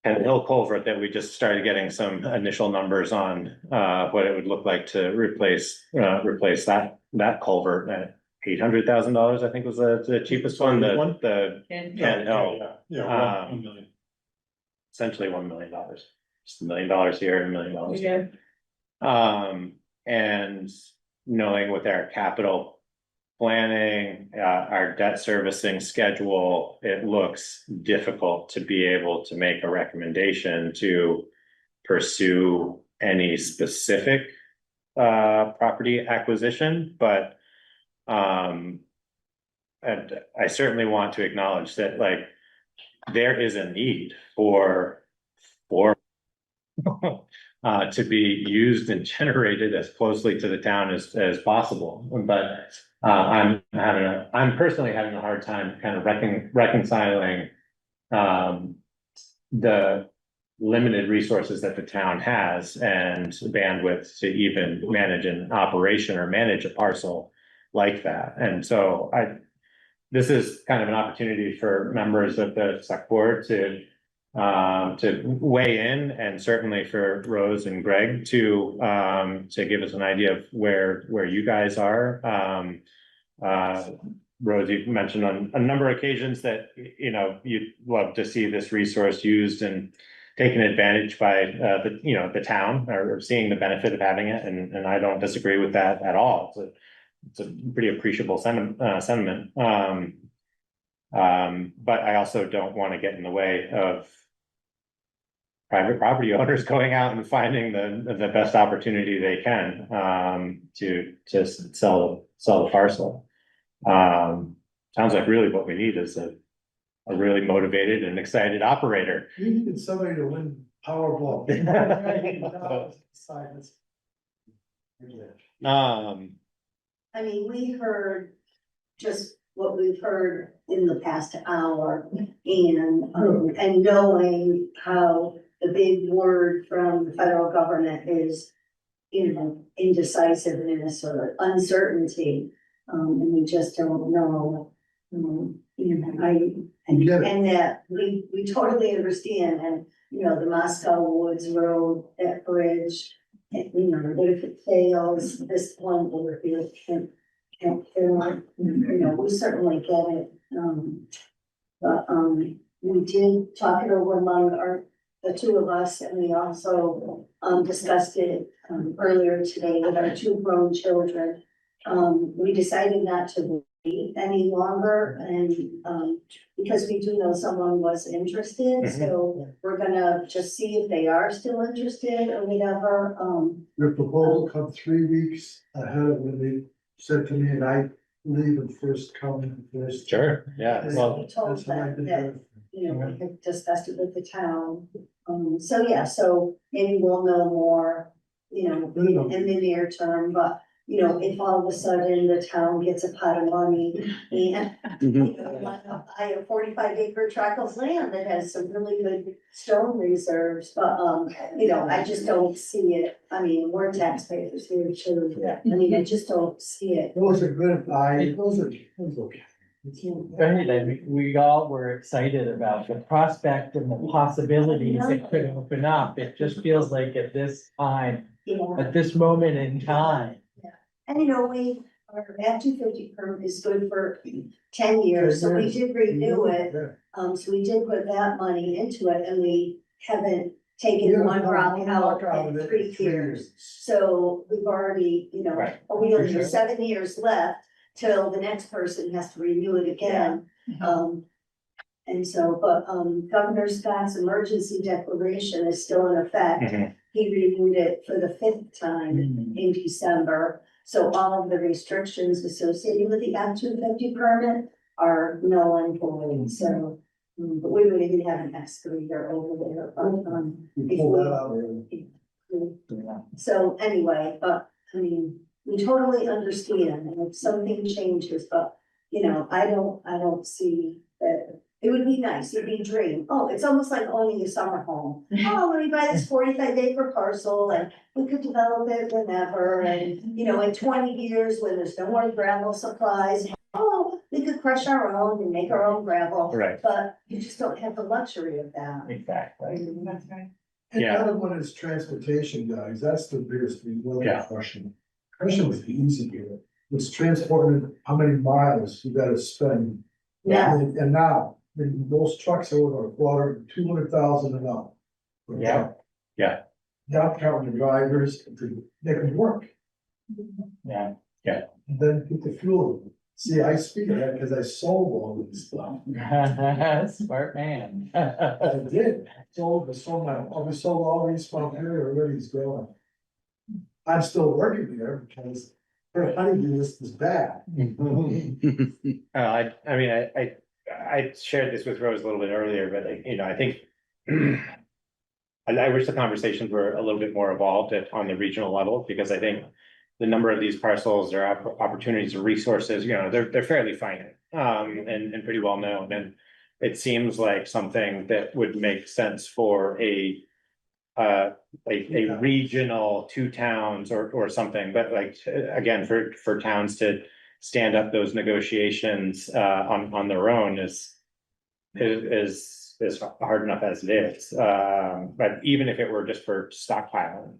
and Hill Culvert that we just started getting some initial numbers on, what it would look like to replace that culvert at $800,000, I think was the cheapest one, the And Ken Hill. Yeah, 1 million. Essentially $1 million, just $1 million here and $1 million there. And knowing with our capital planning, our debt servicing schedule, it looks difficult to be able to make a recommendation to pursue any specific property acquisition, but and I certainly want to acknowledge that there is a need for to be used and generated as closely to the town as possible. But I'm personally having a hard time kind of reconciling the limited resources that the town has and bandwidth to even manage an operation or manage a parcel like that. And so this is kind of an opportunity for members of the select board to weigh in, and certainly for Rose and Greg to give us an idea of where you guys are. Rose, you've mentioned on a number of occasions that you'd love to see this resource used and taken advantage by the town, or seeing the benefit of having it, and I don't disagree with that at all. It's a pretty appreciable sentiment. But I also don't want to get in the way of private property owners going out and finding the best opportunity they can to sell the parcel. Sounds like really what we need is a really motivated and excited operator. You needed somebody to win Powerball. I mean, we heard just what we've heard in the past hour, and knowing how the big word from the federal government is, indecisiveness or uncertainty. And we just don't know, and that we totally understand, and, the Moscow Woods Road, that bridge, what if it fails, this one, or if it can't fail, we certainly get it. But we did talk it over among the two of us, and we also discussed it earlier today with our two grown children. We decided not to wait any longer, and because we do know someone was interested, so we're gonna just see if they are still interested or whatever. Your proposal come 3 weeks ahead of when they said to me, and I believe in first come, first. Sure, yeah. Well, We told That's what I them did. that, we had discussed it with the town. So maybe we'll know more, in the near term, but, if all of a sudden the town gets a pot of money and buy a 45-acre tract of land that has some really good stone reserves, but, I just don't see it. I mean, we're taxpayers here too. Yeah. I mean, I just don't see it. Those are good, those are okay. Right, I mean, we all were excited about the prospect and the possibilities it could open up. It just feels like at this time, Yeah. at this moment in time. And our Act 250 permit is good for 10 years, so we did renew it. So we did put that money into it, and we haven't taken one rock out in 3 years. So we've already, Right. we only For have sure. 7 years left till the next person has to renew it again. And so, but, Governor Scott's emergency declaration is still in effect. Mhm. He renewed it for the 5th time in December. So all of the restrictions associated with the F-250 permit are null and void, so. But we would even have an excavator over there, so anyway, but, I mean, we totally understand, and if something changes, but, I don't see that. It would be nice, it'd be a dream, oh, it's almost like owning a summer home. Oh, let me buy this 45-acre parcel, and we could develop it whenever, and, in 20 years, when there's no more gravel supplies. Oh, we could crush our own and make our own gravel. Right. But you just don't have the luxury of that. Exactly. That's right. And Yeah. the other one is transportation, guys, that's the biggest thing, well, Yeah. crushing. Crushing was the easy here, it's transporting how many miles you gotta spend. Yeah. And now, those trucks are over a quarter, 200,000 and up. Yeah. Yeah. Not counting the drivers, they can work, Yeah. and then put the fuel in. See, I speak of that because I sold all of this stuff. Smart man. I did, sold all these from here, everybody's going. I'm still working there because their honeydew list is bad. I mean, I shared this with Rose a little bit earlier, but I think. I wish the conversations were a little bit more evolved on the regional level, because I think. The number of these parcels, their opportunities or resources, they're fairly finite, and pretty well known, and. It seems like something that would make sense for a regional 2 towns or something, but like, again, for towns to stand up those negotiations, on their own is hard enough as it is. But even if it were just for stockpiling,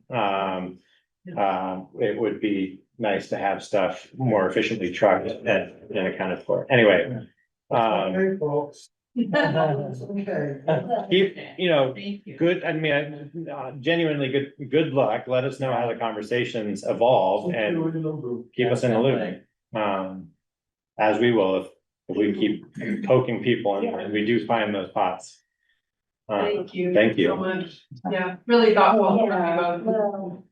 it would be nice to have stuff more efficiently trucked and accounted for. Anyway, Hey, folks, it's okay. keep, Thank you. good, I mean, genuinely good luck. Let us know how the conversations evolve and keep us in the loop. As we will if we keep poking people and we do find those pots. Thank you. Thank you. So much. Yeah, really thoughtful. Yeah, well,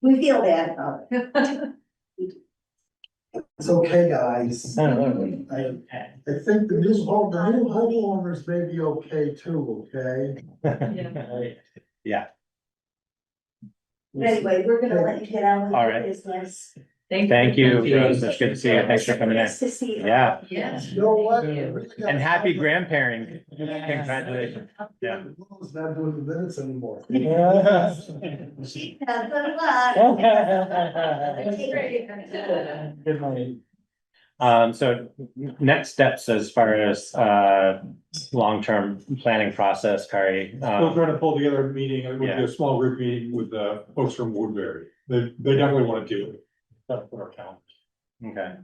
we feel bad about it. It's okay, guys. I think the new homeowners may be okay too, okay? Yeah, Anyway, we're gonna let you get on with All your right. business. thank you, Rose. It's good to see you. Thanks for coming in. Nice to see you. Yeah, Yes. You know what? and happy grandparenting. Congratulations. Yeah. It's not doing the minutes anymore. Yeah, good luck. Good night. So next steps as far as long-term planning process, Kari. Still trying to pull together a meeting, it would be a small group meeting with the folks from Woodbury, they definitely want to do it. That's what our calendar. Okay,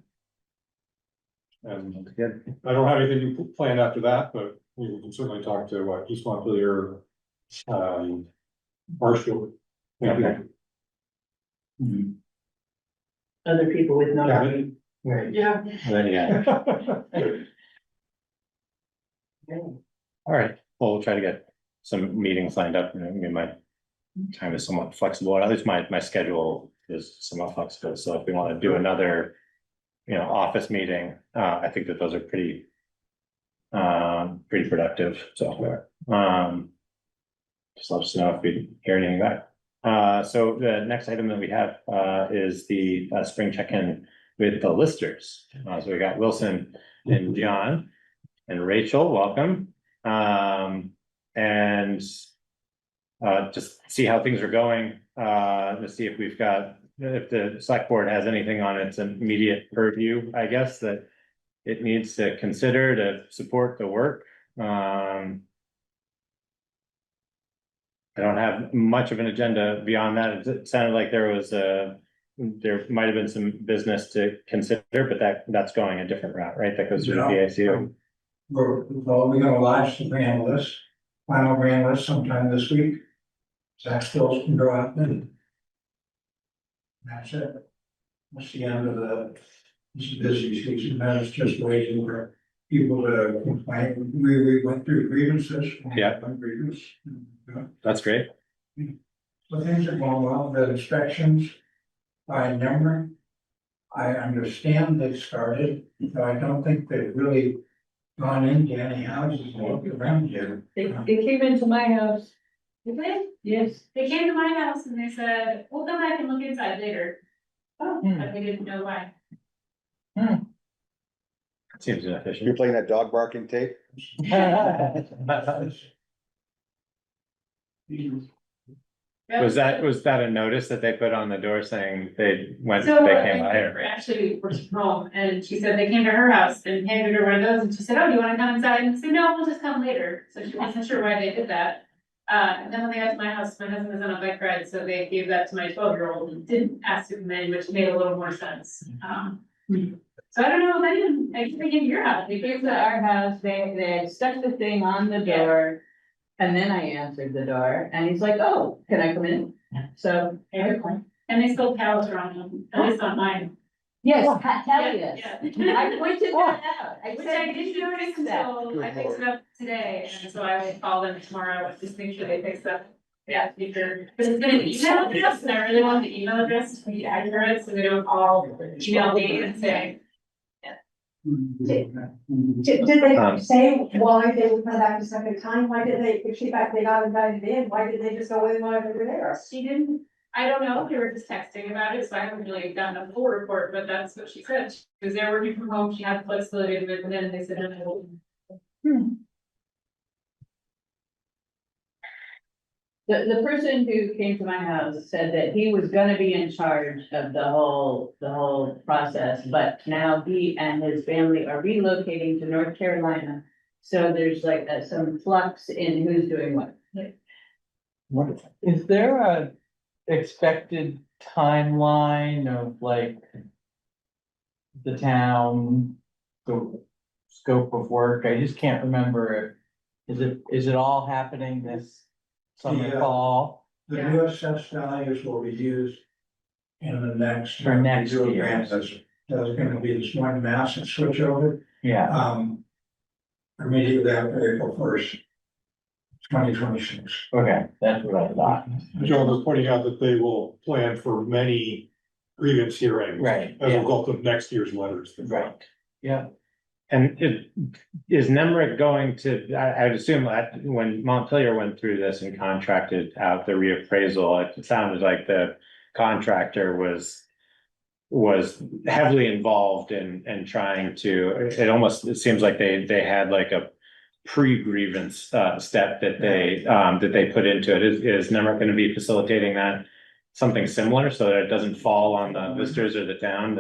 And good. I don't have anything planned after that, but we can certainly talk to East Montpelier, Marshall. Okay. Other people with no. Yeah. Yeah. All right, well, we'll try to get some meetings lined up. I mean, my time is somewhat flexible, at least my schedule is somewhat flexible, so if we want to do another. Office meeting, I think that those are pretty productive, so. Just let us know if we hear anything back. So the next item that we have is the spring check-in with the listers. So we got Wilson and John and Rachel, welcome. And just see how things are going, to see if if the select board has anything on its immediate purview, I guess, that it needs to consider to support the work. I don't have much of an agenda beyond that. It sounded like there might have been some business to consider, but that's going a different route, right? That goes through the PACU. We're gonna launch the panelists, final grand list sometime this week. Zach Stills can go out and. That's it. That's the end of it's a busy season, now it's just waiting for people to complain. We went through grievances. Yeah. Grievance. That's great. So things are going well, the inspections by number. I understand they started, but I don't think they've really gone into any houses and looked around yet. They came into my house. Did they? Yes. They came to my house and they said, we'll come back and look inside later. Oh, but they didn't know why. Seems You're inefficient. playing that dog barking tape? Was that a notice that they put on the door saying they went, they So, came by or? actually works from home, and she said they came to her house and handed her one of those, and she said, oh, do you wanna come inside? And I said, no, we'll just come later, so she wasn't sure why they did that. And then when they got to my house, my husband was on a bike ride, so they gave that to my 12-year-old and didn't ask to come in, which made a little more sense. So I don't know if anyone, I think they came to your house. They came to our house, they had stuck the thing on the door. And then I answered the door and he's like, oh, can I come in? So. And they still cows around them, at least on mine. Yes, Calais, Yeah, yes. yeah. I pointed that out. I Which said, I didn't notice until I fixed it up today, and so I will call them tomorrow, and just make sure they fix up. Yeah, future, but it's been an email address, and I really want the email address to be accurate, so they don't all email me and say. Did they say why they would come back a second time? Why did they, if she got, they got invited in, why did they just go in while they were there? She didn't, I don't know, they were just texting about it, so I haven't really gotten a full report, but that's what she said. She was there working from home, she had flexibility to move in, and they said, no. the person who came to my house said that he was gonna be in charge of the whole process, but now he and his family are relocating to North Carolina. So there's like some flux in who's doing what. Is there a expected timeline of like the town, the scope of work? I just can't remember. Is it all happening this summer, Yeah. fall? The new assessed values will be used in the next. For next review year. grant. There's gonna be this one massive switch over, Yeah, immediately after April 1st, 2026. okay, that's what I thought. John was pointing out that they will plan for many grievance hearings. Right, As a yeah. result of next year's letters. Right, yeah. And is Nemrick going to, I'd assume that when Montpelier went through this and contracted out the reappraisal, it sounded like the contractor was heavily involved in trying to, it seems like they had like a pre-grievance step that they put into it. Is Nemrick going to be facilitating that, something similar, so that it doesn't fall on the visitors or the town,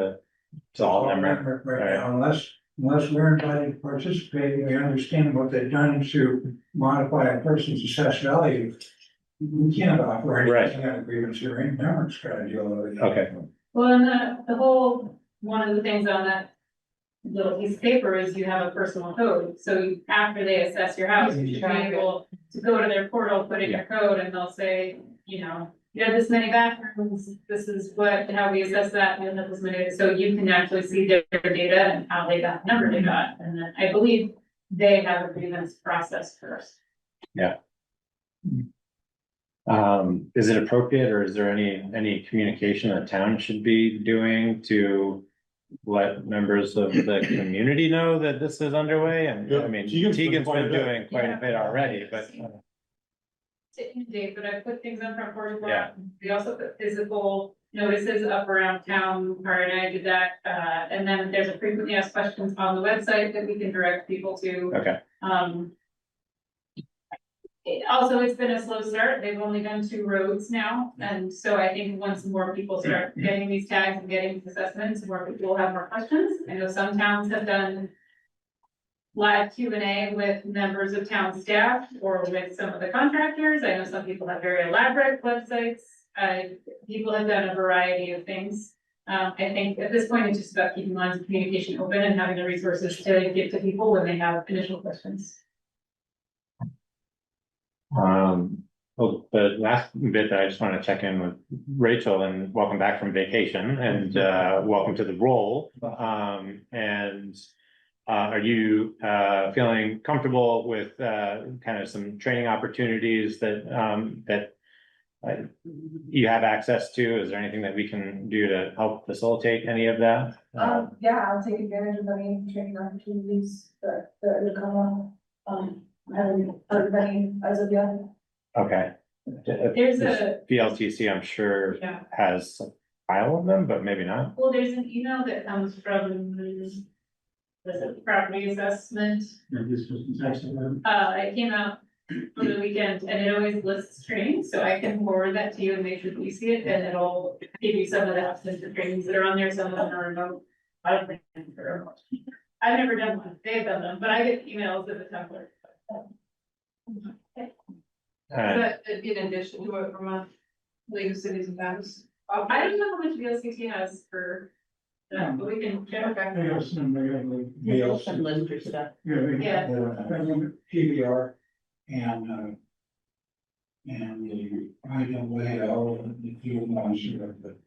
it's all Nemrick? Right now, unless we're invited to participate, we understand what they've done to modify a person's assessed value. We can't offer anything at a grievance hearing, Nemrick's got to deal with it. Okay. Well, and the whole, one of the things on that little piece of paper is you have a personal code, so after they assess your house, you should be able to go to their portal, put in your code, and they'll say, you know, you have this many bathrooms, this is how we assess that, and then this many, so you can actually see their data and how they got the number they got, and then I believe they have a grievance process first. Yeah. Is it appropriate, or is there any communication that town should be doing to let members of the community know that this is underway? And I mean, Tegan's been doing quite a bit already, but. Dave, but I put things on front porch. Yeah. We also put physical notices up around town, Cara and I did that, and then there's a frequently asked questions on the website that we can direct people to. Okay. It's been a slow start, they've only done 2 roads now, and so I think once more people start getting these tags and getting these assessments, more people will have more questions. I know some towns have done live Q&A with members of town staff or with some of the contractors. I know some people have very elaborate websites. People have done a variety of things. I think at this point, it's just about keeping lines of communication open and having the resources to give to people when they have initial questions. Well, the last bit that I just want to check in with Rachel, and welcome back from vacation and welcome to the role. And are you feeling comfortable with kind of some training opportunities that you have access to? Is there anything that we can do to help facilitate any of that? Yeah, I'll take advantage of any training opportunities that will come up. I haven't heard of any as of yet. Okay. There's a- VLTC, I'm sure, Yeah. has a file of them, but maybe not. Well, there's an email that comes from the property assessment. It came out over the weekend and it always lists training, so I can forward that to you and make sure that you see it, and it'll give you some of the absence of trainings that are on there. Some of them are remote. I don't think they're remote. I've never done one. They've done them, but I get emails of the template. But in addition to it from a League of Cities and Towns, I don't know how much VLCT has for that, but we can check. Some lister stuff. Yeah. PBR and the IWAL and the field manager, but.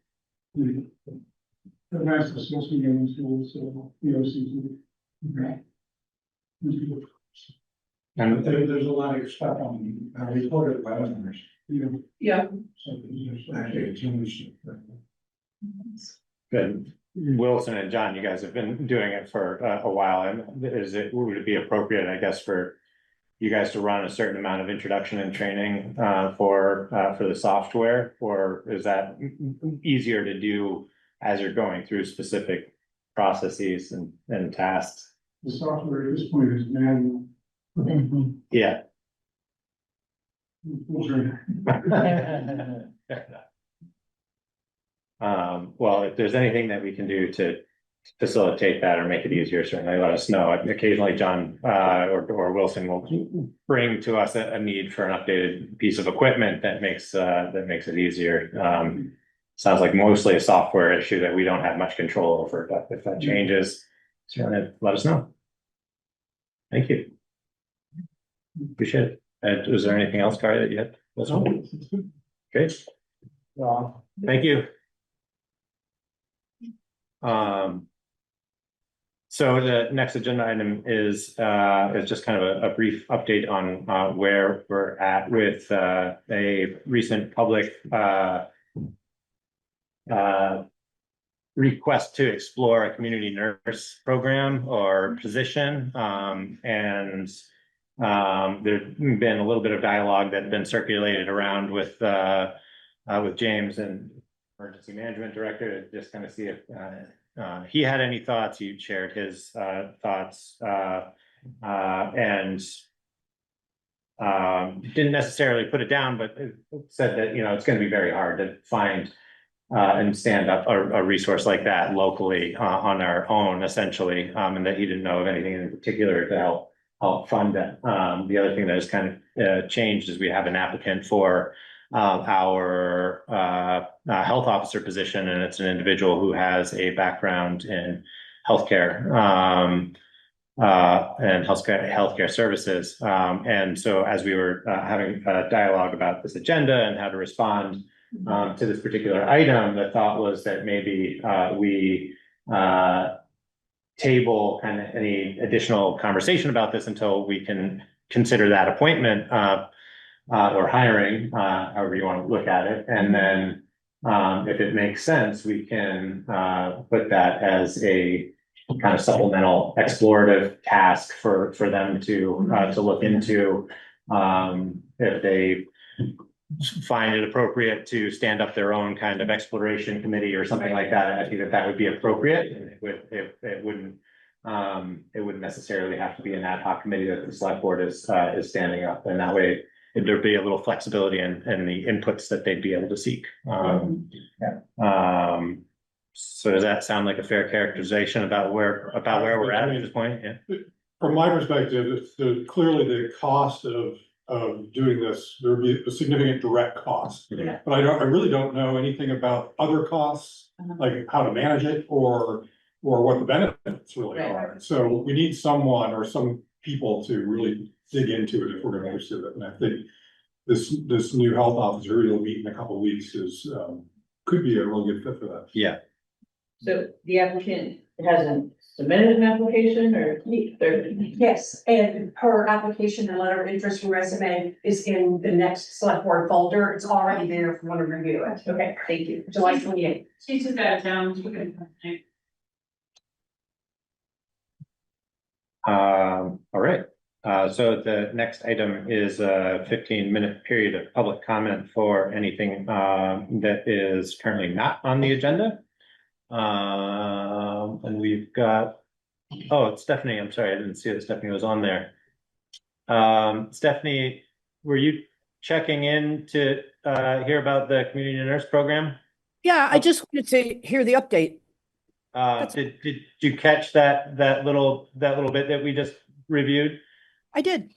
The rest is supposed to be in schools, so, right. And There's a lot of stuff on, reported by others, Yeah. so there's actually a change. good. Wilson and John, you guys have been doing it for a while, and would it be appropriate, I guess, for you guys to run a certain amount of introduction and training for the software, or is that easier to do as you're going through specific processes and tasks? The software at this point is manual. Yeah. Well, if there's anything that we can do to facilitate that or make it easier, certainly let us know. Occasionally, John or Wilson will bring to us a need for an updated piece of equipment that makes it easier. Sounds like mostly a software issue that we don't have much control over, but if that changes, certainly let us know. Thank you. Appreciate it. And was there anything else, Kari, that you had? Great. Thank you. So the next agenda item is just kind of a brief update on where we're at with a recent public request to explore a community nurse program or position. And there's been a little bit of dialogue that's been circulated around with James and Emergency Management Director, just kind of see if he had any thoughts. He shared his thoughts and didn't necessarily put it down, but said that, it's going to be very hard to find and stand up a resource like that locally on our own, essentially, and that he didn't know of anything in particular to help fund it. The other thing that has kind of changed is we have an applicant for our health officer position, and it's an individual who has a background in healthcare and healthcare services. And so as we were having a dialogue about this agenda and how to respond to this particular item, the thought was that maybe we table kind of any additional conversation about this until we can consider that appointment or hiring, however you want to look at it. And then if it makes sense, we can put that as a kind of supplemental explorative task for them to look into. If they find it appropriate to stand up their own kind of exploration committee or something like that, I think that would be appropriate. And it wouldn't necessarily have to be an ad hoc committee that the select board is standing up, and that way there'd be a little flexibility in the inputs that they'd be able to seek. So does that sound like a fair characterization about where we're at this point? Yeah. From my perspective, clearly the cost of doing this, there would be a significant direct cost. Yeah. But I really don't know anything about other costs, like how to manage it or what the benefits really are. So we need someone or some people to really dig into it if we're gonna pursue it. And I think this new health officer who you'll meet in a couple of weeks is, could be a real good fit for that. Yeah. So the applicant hasn't submitted an application or? Yes, and her application and letter of interest and resume is in the next select board folder. It's already there if you want to review it. Okay, thank you. July 28th. She's just out of town. She couldn't. All right. So the next item is a 15-minute period of public comment for anything that is currently not on the agenda. And we've got, oh, it's Stephanie. I'm sorry, I didn't see that Stephanie was on there. Stephanie, were you checking in to hear about the community nurse program? Yeah, I just wanted to hear the update. Did you catch that little bit that we just reviewed? I did.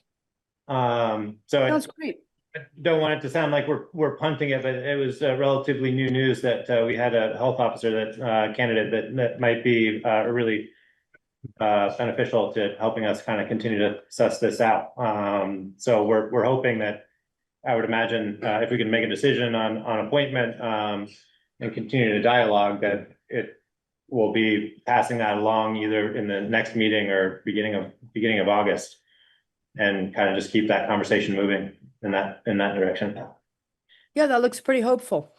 So Sounds great. I don't want it to sound like we're punting it, but it was relatively new news that we had a health officer that candidate that might be really beneficial to helping us kind of continue to suss this out. So we're hoping that, I would imagine, if we can make a decision on appointment and continue to dialogue, that it will be passing that along either in the next meeting or beginning of August, and kind of just keep that conversation moving in that direction. Yeah, that looks pretty hopeful.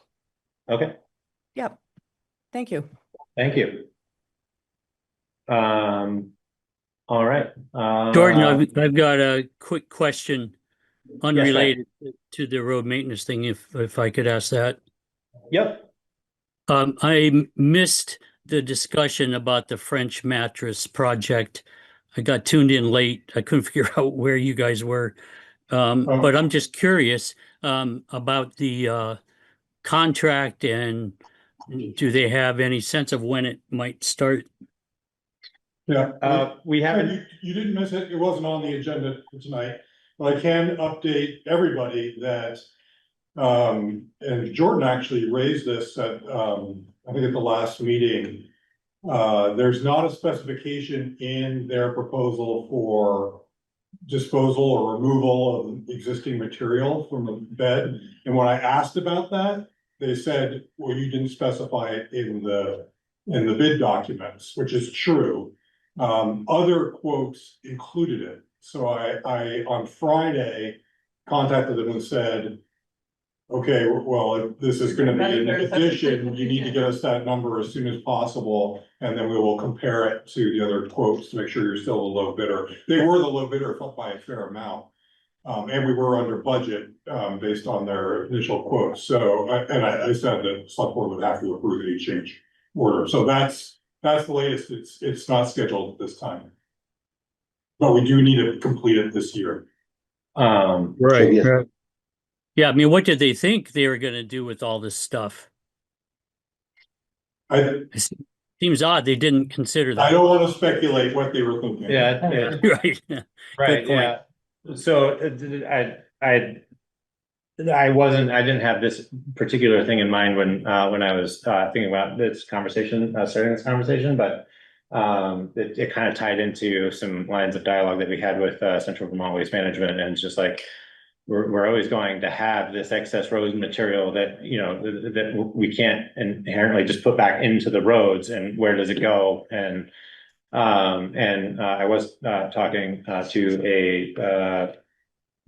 Okay. Yep. Thank you. Thank you. All right. Jordan, I've got a quick question unrelated to the road maintenance thing, if I could ask that. Yep. I missed the discussion about the French mattress project. I got tuned in late. I couldn't figure out where you guys were. But I'm just curious about the contract, and do they have any sense of when it might start? Yeah, we haven't. You didn't miss it. It wasn't on the agenda tonight, but I can update everybody that, and Jordan actually raised this at, I think at the last meeting. There's not a specification in their proposal for disposal or removal of existing material from the bed. And when I asked about that, they said, well, you didn't specify it in the bid documents, which is true. Other quotes included it. So I on Friday contacted them and said, okay, well, if this is gonna be an addition, you need to get us that number as soon as possible. And then we will compare it to the other quotes to make sure you're still the low bidder. They were the low bidder by a fair amount. And we were under budget, based on their initial quotes. So, I said that select board would have to approve any change order. So that's the latest. It's not scheduled at this time. But we do need to complete it this year. Right. Yeah, I mean, what did they think they were gonna do with all this stuff? It seems odd they didn't consider that. I don't want to speculate what they were thinking. Yeah. Right. Right. Yeah. So I didn't have this particular thing in mind when I was thinking about this conversation, starting this conversation, but it kind of tied into some lines of dialogue that we had with Central Vermont Waste Management, and it's just like, we're always going to have this excess road material that, you know, that we can't inherently just put back into the roads, and where does it go? And I was talking to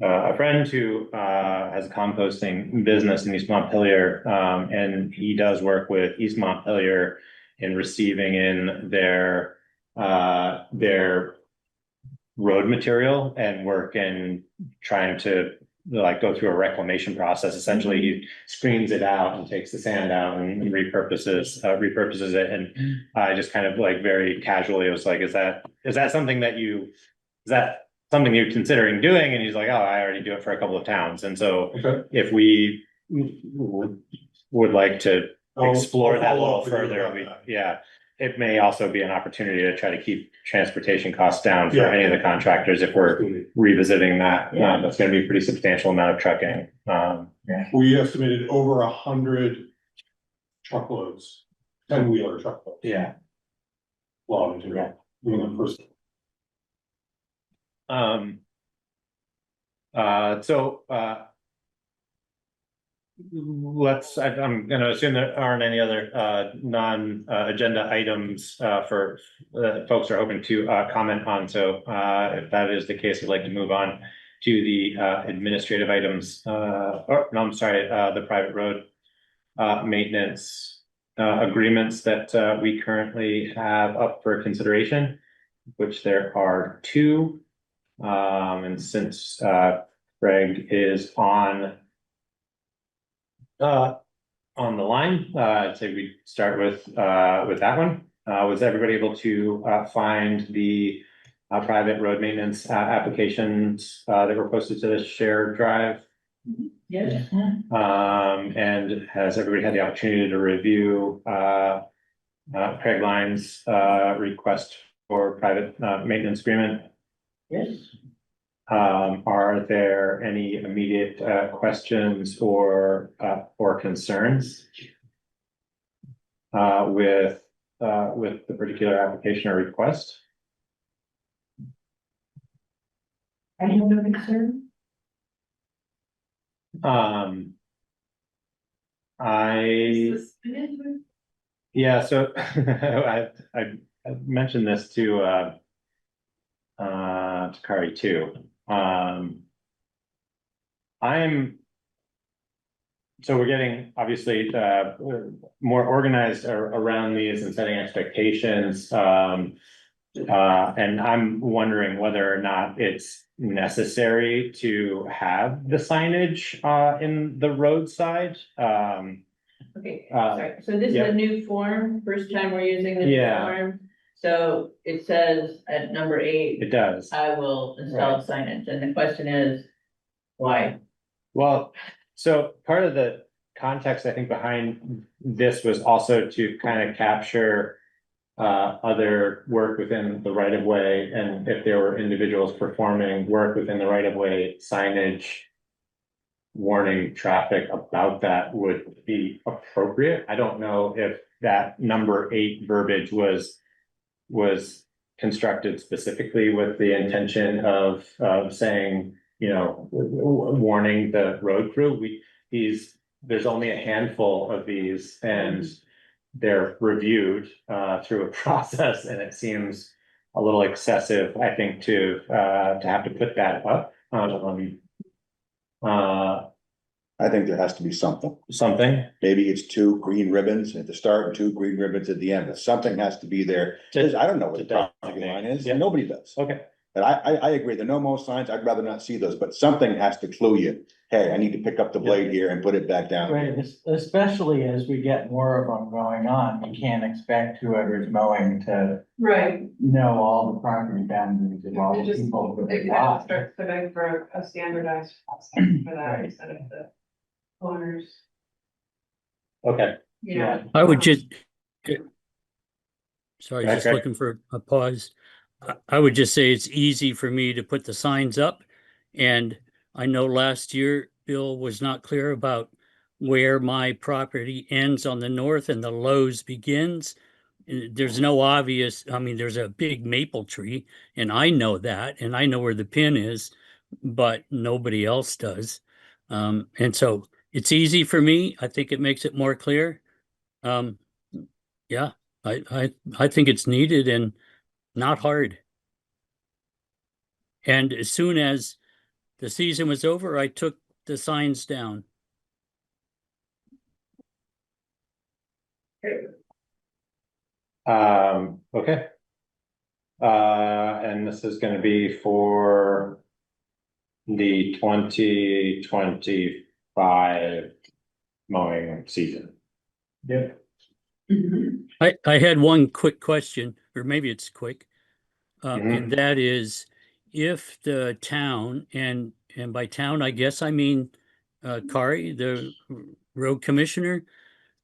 a friend who has a composting business in East Montpelier, and he does work with East Montpelier in receiving in their road material and work in trying to like go through a reclamation process. Essentially, he screens it out and takes the sand out and repurposes it. And I just kind of like very casually was like, is that something that you're considering doing? And he's like, oh, I already do it for a couple of towns. And so if we would like to explore that a little further, it may also be an opportunity to try to keep transportation costs down for any of the contractors if we're revisiting that. That's going to be a pretty substantial amount of trucking. We estimated over 100 truckloads, 10-wheeler truckloads. Yeah. Long material. I'm gonna assume there aren't any other non-agenda items for folks are hoping to comment on. So if that is the case, we'd like to move on to the administrative items. Or no, I'm sorry, the private road maintenance agreements that we currently have up for consideration, which there are two. And since Greg is on the line, I'd say we start with that one. Was everybody able to find the private road maintenance applications that were posted to the shared drive? Yes. And has everybody had the opportunity to review Craig Line's request for private maintenance agreement? Yes. Are there any immediate questions or concerns with the particular application or request? I have no concern. Yeah, so I mentioned this to Kari too. So we're getting obviously more organized around these and setting expectations. And I'm wondering whether or not it's necessary to have the signage in the roadside. Okay, sorry, so this is yeah. a new form, first time we're using this Yeah. form. So it says at number 8, It does. I will install signage, and the question is, why? Well, so part of the context, I think, behind this was also to kind of capture other work within the right of way, and if there were individuals performing work within the right of way, signage warning traffic about that would be appropriate. I don't know if that number 8 verbiage was constructed specifically with the intention of saying, you know, warning the road crew. There's only a handful of these, and they're reviewed through a process, and it seems a little excessive, I think, to have to put that up. I think there has to be something. Something. Maybe it's 2 green ribbons at the start and 2 green ribbons at the end, but something has to be there. I don't know what the property line is, Yeah. nobody does. Okay. But I agree, the no mow signs, I'd rather not see those, but something has to clue you. Hey, I need to pick up the blade here and put it back down. Right, especially as we get more of them going on, you can't expect whoever's mowing to Right. know all the property boundaries of all the It people. kind of starts to beg for a standardized process for that Right. instead of the owners, Okay. you know. I would just. Sorry, Okay. just looking for a pause. I would just say it's easy for me to put the signs up. And I know last year Bill was not clear about where my property ends on the north and the Lowe's begins. There's no obvious, I mean, there's a big maple tree and I know that, and I know where the pin is, but nobody else does. And so it's easy for me. I think it makes it more clear. Yeah, I think it's needed and not hard. And as soon as the season was over, I took the signs down. Okay. And this is gonna be for the 2025 mowing season. Yep. I had one quick question, or maybe it's quick. Mhm. And that is, if the town, and by town, I guess I mean Kari, the road commissioner,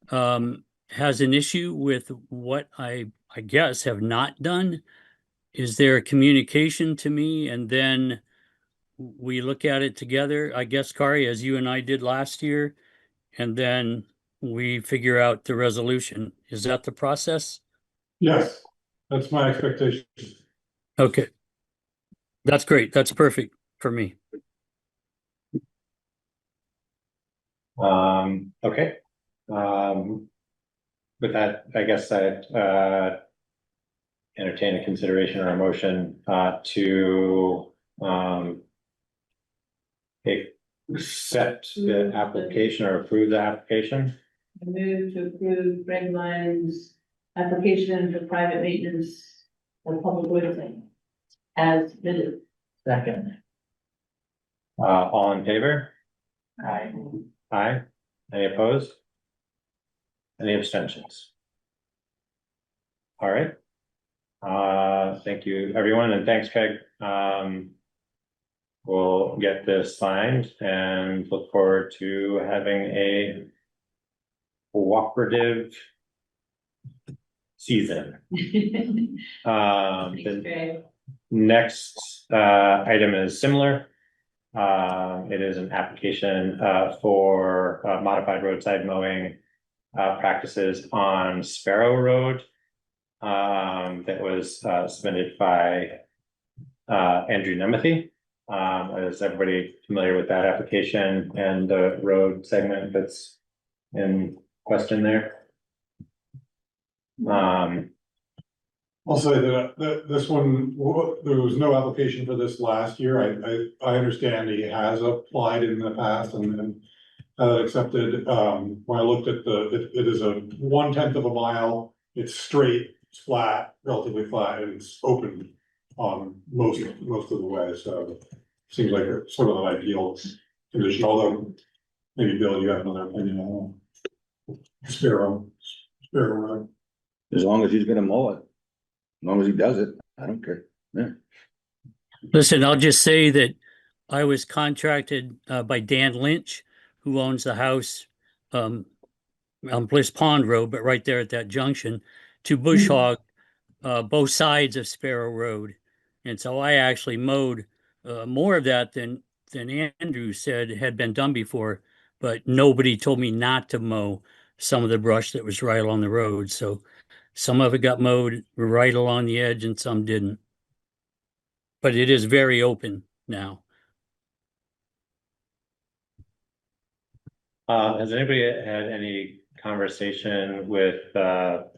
has an issue with what I guess have not done, is there a communication to me and then we look at it together, I guess, Kari, as you and I did last year, and then we figure out the resolution. Is that the process? Yes, that's my expectation. Okay. That's great. That's perfect for me. Okay. With that, I guess I'd, entertain a consideration or a motion, to, accept the application or approve the application. Move to approve Greg Lyons' application for private maintenance of public water thing as submitted. Second. All in favor? Aye. Aye. Any opposed? Any abstentions? All right. Thank you, everyone, and thanks, Craig. We'll get this signed and look forward to having a cooperative season. The next item is similar. It is an application for modified roadside mowing practices on Sparrow Road. That was submitted by Andrew Nemethy. Is everybody familiar with that application and the road segment that's in question there? I'll say that this one, there was no application for this last year. I understand he has applied in the past and accepted. When I looked at it is a 1/10 of a mile. It's straight, it's flat, relatively flat, and it's open most of the way. So seems like a sort of an ideal condition, although maybe Bill, you have another opinion on Sparrow Road. As long as he's gonna mow it, as long as he does it, I don't care. Yeah. Listen, I'll just say that I was contracted by Dan Lynch, who owns the house on Bliss Pond Road, but right there at that junction, to bush hog both sides of Sparrow Road. And so I actually mowed more of that than Andrew said had been done before, but nobody told me not to mow some of the brush that was right along the road. So some of it got mowed right along the edge and some didn't. But it is very open now. Has anybody had any conversation with the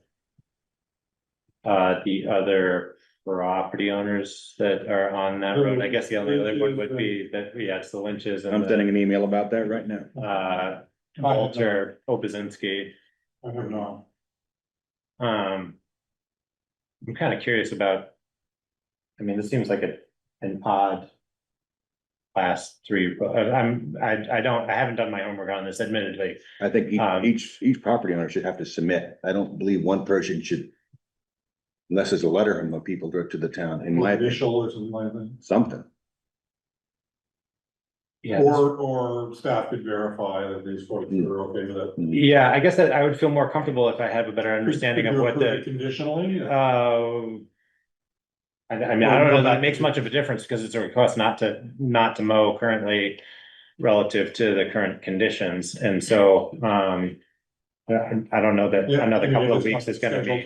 other property owners that are on that road? I guess the only other one would be that, yeah, it's the Lynches and I'm sending an email about that right now. Walter Obazinski. I don't know. I'm kind of curious about, I mean, this seems like an odd class 3, but I haven't done my homework on this admittedly. I think each property owner should have to submit. I don't believe one person should, unless there's a letter from the people to the town, in my opinion, Initial or something like that. something. Yeah. Or staff could verify that these folks are okay with it. Yeah, I guess that I would feel more comfortable if I have a better understanding of what the, Conditionally. I mean, I don't know that makes much of a difference because it's a request not to mow currently relative to the current conditions. And so, I don't know that another couple of weeks is gonna be,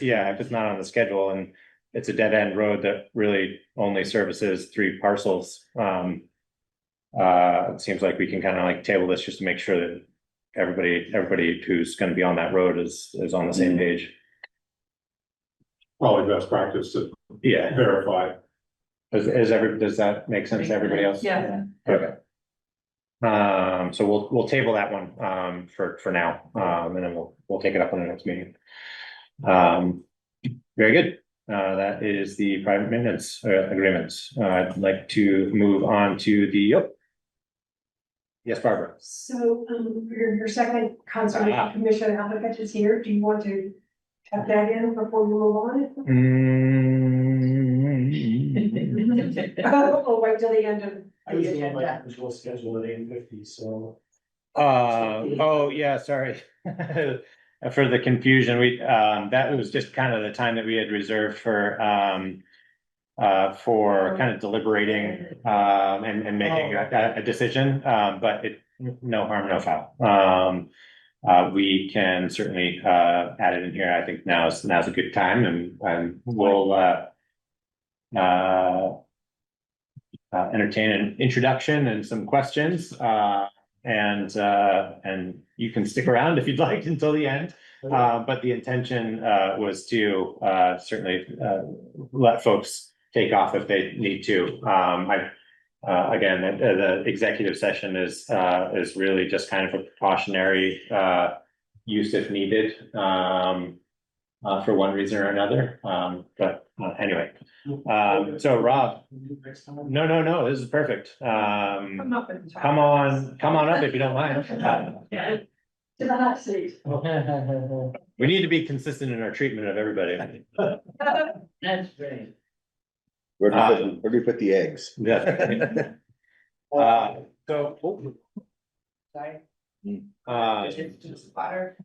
yeah, if it's not on the schedule and it's a dead end road that really only services 3 parcels. It seems like we can kind of like table this just to make sure that everybody who's gonna be on that road is on the same page. Probably best practice to Yeah. verify. Does that make sense to everybody else? Yeah. Okay. So we'll table that one, for now, and then we'll take it up on the next meeting. Very good. That is the private maintenance agreements. I'd like to move on to the, yes, Barbara. So, your second conservation commission applicant is here. Do you want to tap that in before we move on? Oh, wait till the end of I was the on my agenda. usual schedule at 8:50, so. Oh, yeah, sorry. For the confusion, that was just kind of the time that we had reserved for kind of deliberating, and making a decision, but no harm, no foul. We can certainly, add it in here. I think now's a good time and we'll, entertain an introduction and some questions, and you can stick around if you'd like until the end. But the intention, was to, certainly, let folks take off if they need to. Again, the executive session is really just kind of a precautionary, use if needed, for one reason or another. But anyway, so Rob, no, this is perfect. Come up and talk. Come on up if you don't mind. Yeah. To the hot seat. We need to be consistent in our treatment of everybody. That's great. Where do you put the eggs? Yeah. So, Sorry. It's just butter.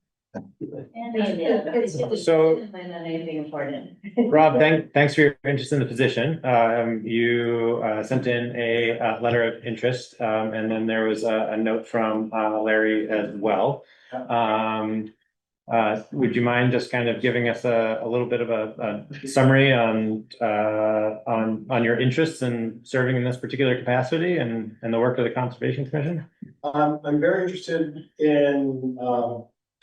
So- anything important. Rob, thanks for your interest in the position. You sent in a letter of interest, and then there was a note from Larry as well. Would you mind just kind of giving us a little bit of a summary on your interests in serving in this particular capacity and the work of the Conservation Commission? I'm very interested in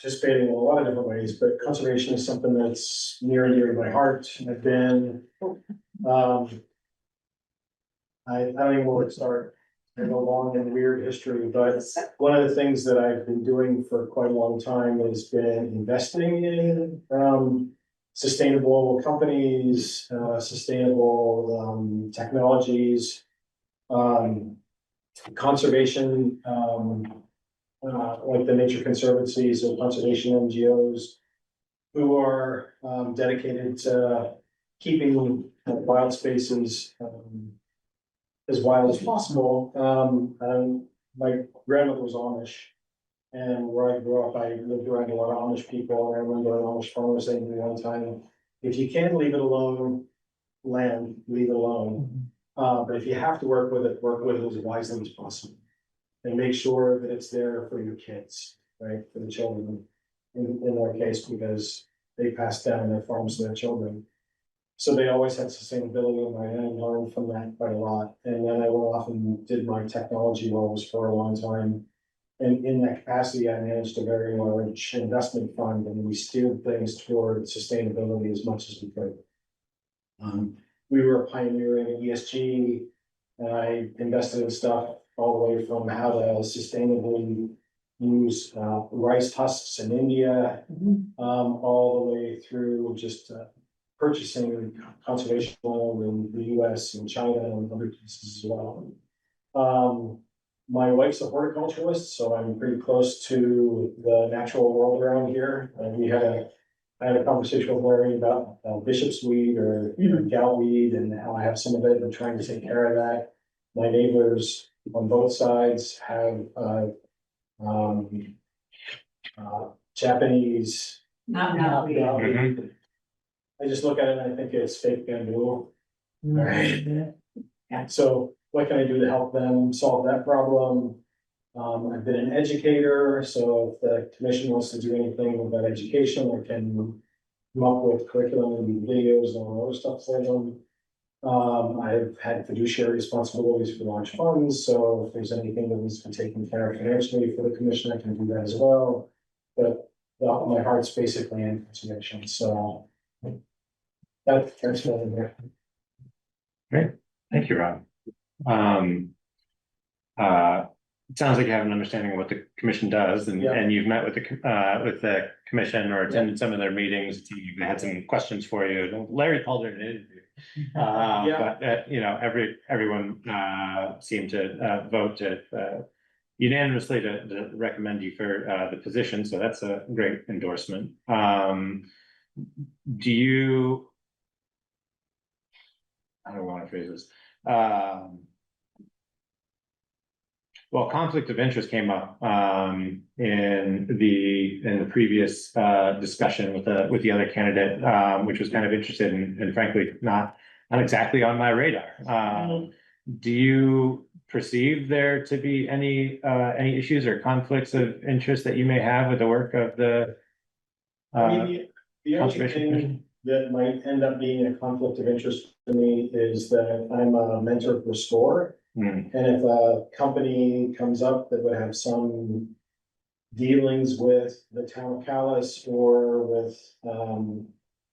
participating in a lot of different ways, but conservation is something that's near and dear to my heart. I've been, I don't even know where to start. I have a long and weird history, but one of the things that I've been doing for quite a long time has been investing in sustainable companies, sustainable technologies, conservation, like the nature conservancies or conservation NGOs who are dedicated to keeping wild spaces as wild as possible. My grandmother was Amish, and where I grew up, I lived around a lot of Amish people, and I remember an Amish farmer saying to me one time, if you can leave it alone, land, leave it alone. But if you have to work with it as wisely as possible. And make sure that it's there for your kids, right, for the children, in their case, because they pass down their farms to their children. So they always had sustainability in mind, and I learned from that quite a lot. And then I went off and did my technology roles for a long time. And in that capacity, I managed a very large investment fund, and we steered things toward sustainability as much as we could. We were a pioneer in ESG, and I invested in stuff all the way from how to sustainably use rice husks in India, all the way through just purchasing conservation oil in the US and China and other places as well. My wife's a horticulturalist, so I'm pretty close to the natural world around here. I had a conversation with Larry about bishop's weed or goutweed and how I have some of it and trying to take care of that. My neighbors on both sides have Japanese. Mhm. I just look at it and I think it's fake bamboo. Right. And so what can I do to help them solve that problem? I've been an educator, so if the commission wants to do anything with that education, I can come up with curriculum and videos and all other stuff for them. I've had fiduciary responsibilities for large funds, so if there's anything that needs to be taken care of financially for the commission, I can do that as well. But my heart's basically in conservation, so that's what I'm here. Great, thank you, Rob. It sounds like you have an understanding of what the commission does, and you've met with the commission or attended some of their meetings. They had some questions for you. Larry called it an interview. But you know, everyone seemed to vote unanimously to recommend you for the position, so that's a great endorsement. Do you? I don't want to phrase this. Well, conflict of interest came up in the previous discussion with the other candidate, which was kind of interested and frankly not exactly on my radar. Do you perceive there to be any issues or conflicts of interest that you may have with the work of the The only Conservation thing Commission? that might end up being a conflict of interest for me is that I'm a mentor for SCORE. Hmm. And if a company comes up that would have some dealings with the town of Calais or with,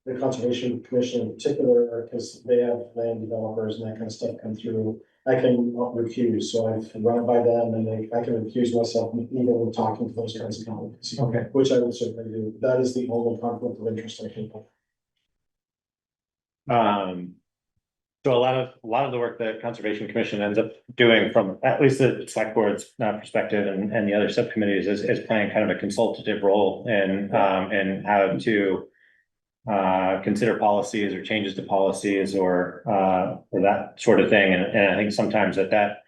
the Conservation Commission in particular, because they have land developers and that kind of stuff come through, I can recuse, so I've run it by them and I can recuse myself even when talking to those kinds of companies. Okay. Which I would certainly do. That is the only conflict of interest I think. So a lot of the work that Conservation Commission ends up doing from at least the select board's perspective and the other subcommittees is playing kind of a consultative role in how to consider policies or changes to policies or that sort of thing. And I think sometimes that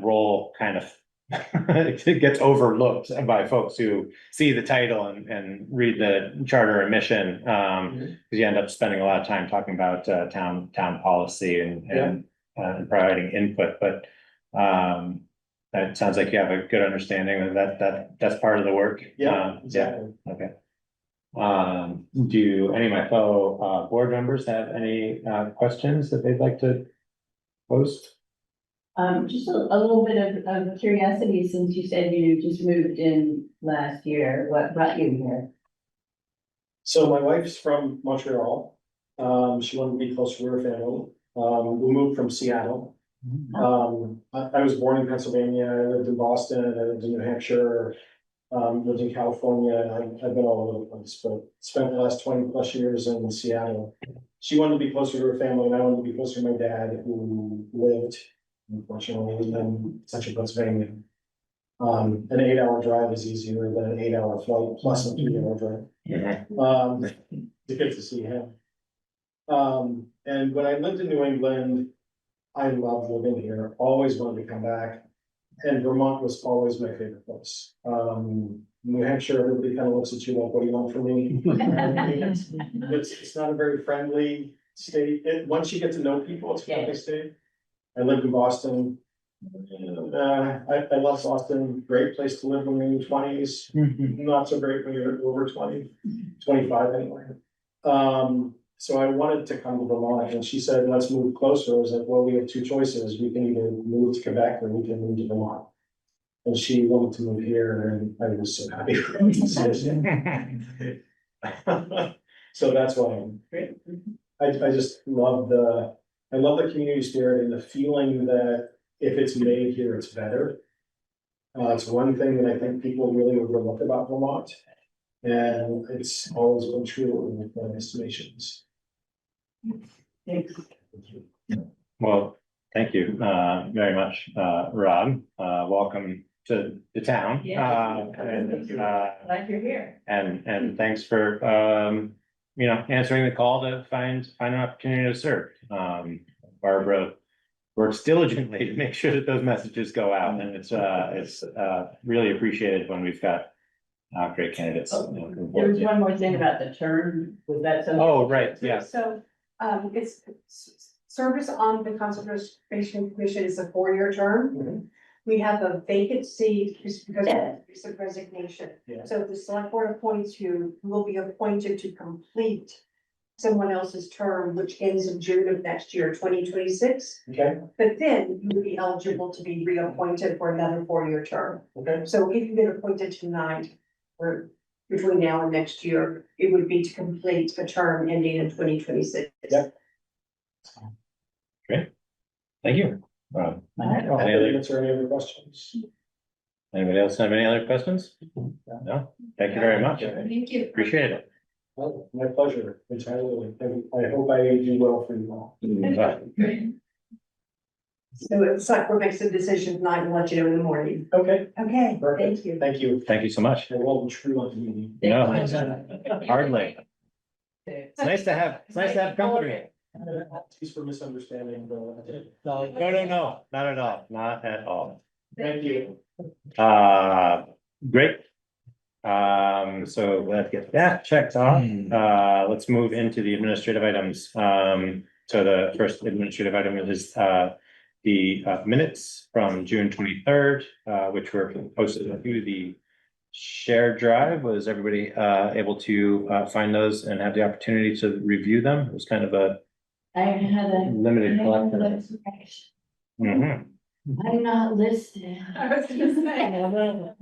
role kind of it gets overlooked by folks who see the title and read the charter and mission. Because you end up spending a lot of time talking about town policy and providing input, but that sounds like you have a good understanding of that's part of the work. Yeah, exactly. Okay. Do any of my fellow board members have any questions that they'd like to post? Just a little bit of curiosity, since you said you just moved in last year, what brought you here? So my wife's from Montreal. She wanted to be closer to her family. We moved from Seattle. I was born in Pennsylvania. I lived in Boston, I lived in New Hampshire, lived in California, and I've been all over the place, but spent the last 20+ years in Seattle. She wanted to be closer to her family, and I wanted to be closer to my dad, who lived, unfortunately, in central Pennsylvania. An 8-hour drive is easier than an 8-hour flight plus a 3-hour drive. To get to see him. And when I lived in New England, I loved living here, always wanted to come back. And Vermont was always my favorite place. New Hampshire, everybody kind of looks at you like, what do you want from me? It's not a very friendly state. Once you get to know people, it's a friendly state. I lived in Boston. I love Boston, great place to live when you're in your 20s, not so great when you're over 20, 25 anyway. So I wanted to come to Vermont, and she said, let's move closer. I was like, well, we have two choices. We can either move to Quebec or we can move to Vermont. And she wanted to move here, and I was so happy for her decision. So that's why I just love the community spirit and the feeling that if it's made here, it's better. It's one thing that I think people really overlook about Vermont. And it's always been true in my estimations. Thanks. Well, thank you very much, Rob. Welcome to the town. Glad you're here. And thanks for answering the call to find an opportunity to serve. Barbara works diligently to make sure that those messages go out, and it's really appreciated when we've got great candidates. There was one more thing about the term, was that something? Oh, right, yeah. So, it's service on the Conservation Commission is a 4-year term. We have a vacancy just because it's a resignation. Yeah. So if the select board appoints you, you will be appointed to complete someone else's term, which ends in June of next year, 2026. Okay. But then you will be eligible to be reappointed for another 4-year term. Okay. So if you get appointed tonight, or between now and next year, it would be to complete a term ending in 2026. Yep. Great. Thank you. Any other questions? Anybody else have any other questions? No? Thank you very much. Thank you. Appreciate it. Oh, my pleasure, entirely. I hope I do well for you all. So if the select board makes a decision tonight, we'll let you know in the morning. Okay. Okay, Perfect. thank you. Thank you. Thank you so much. I won't true on the meeting. No, hardly. It's nice to have company. Excuse for misunderstanding, but. No, not at all, not at all. Thank you. Great. So let's get that checked off. Let's move into the administrative items. So the first administrative item is the minutes from June 23rd, which were posted to the shared drive. Was everybody able to find those and have the opportunity to review them? It was kind of a I had a. Limited I collection. had a correction. Mhm. I'm not listed. I was gonna say.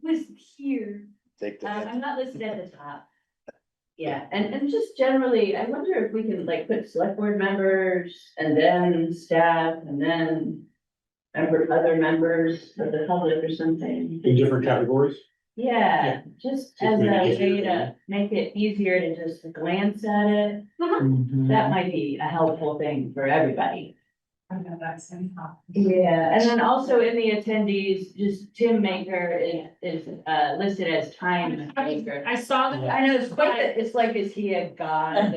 Was here. Take the. I'm not listed at the top. Yeah, and just generally, I wonder if we can like put select board members and then staff and then. Other members of the public or something. In different categories. Yeah, just Just as a make it easier way to make it easier to just glance at it. That might be a helpful thing for everybody. I know that's anyhow. Yeah, and then also in the attendees, just Tim Maker is listed as time maker. I saw that. I know, it's like, is he a god?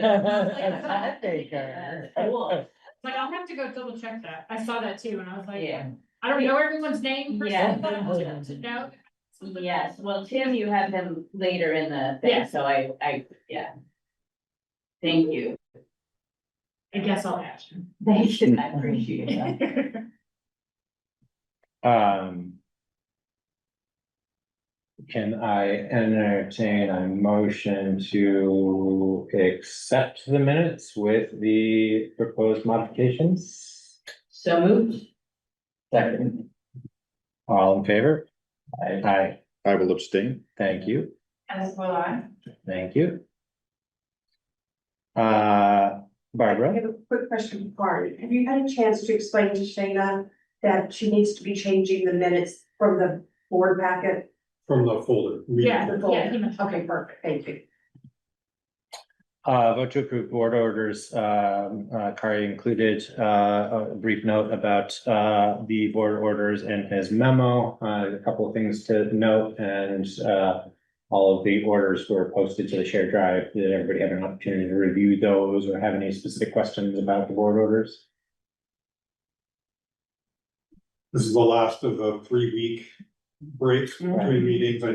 Cool. Like, I'll have to go double check that. I saw that too, and I was like, Yeah. I don't know everyone's name. per se, Yeah. but to know. Yes, well, Tim, you have him later in the thing, Yeah. so yeah. Thank you. I guess I'll ask him. Thank you, I appreciate that. Can I entertain a motion to accept the minutes with the proposed modifications? So moved. Second. All in favor? Aye. I will abstain. Thank you, As will I. thank you. I Barbara? have a quick question for Barney. Have you had a chance to explain to Shayna that she needs to be changing the minutes from the board packet? From the folder. Yeah. The folder? Yeah, he mentioned- Okay, perfect, thank you. Vote to approve board orders, Kari included, a brief note about, the board orders in his memo, a couple of things to note, and, all of the orders were posted to the shared drive. Did everybody have an opportunity to review those or have any specific questions about the board orders? This is the last of the 3-week breaks between meetings. I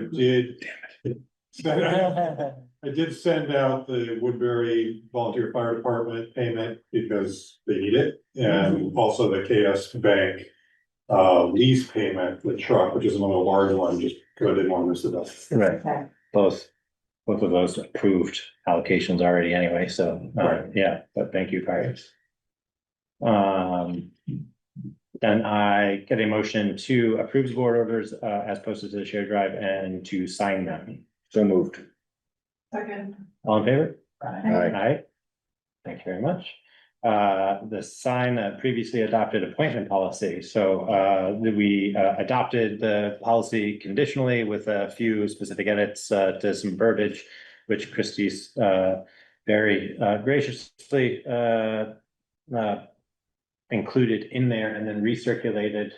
did send out the Woodbury Volunteer Fire Department payment because they need it, and also the KS Bank lease payment, the truck, which is another large one, just because I didn't want to miss it up. Right, Okay. both of those approved allocations already anyway, so, yeah, but thank you, Kari. Then I get a motion to approve the board orders, as posted to the shared drive and to sign them. So moved. Second. All in favor? Aye. Aye. Thank you very much. The sign the previously adopted appointment policy. So, we adopted the policy conditionally with a few specific edits, to some verbiage, which Christie's, very, graciously, included in there and then recirculated.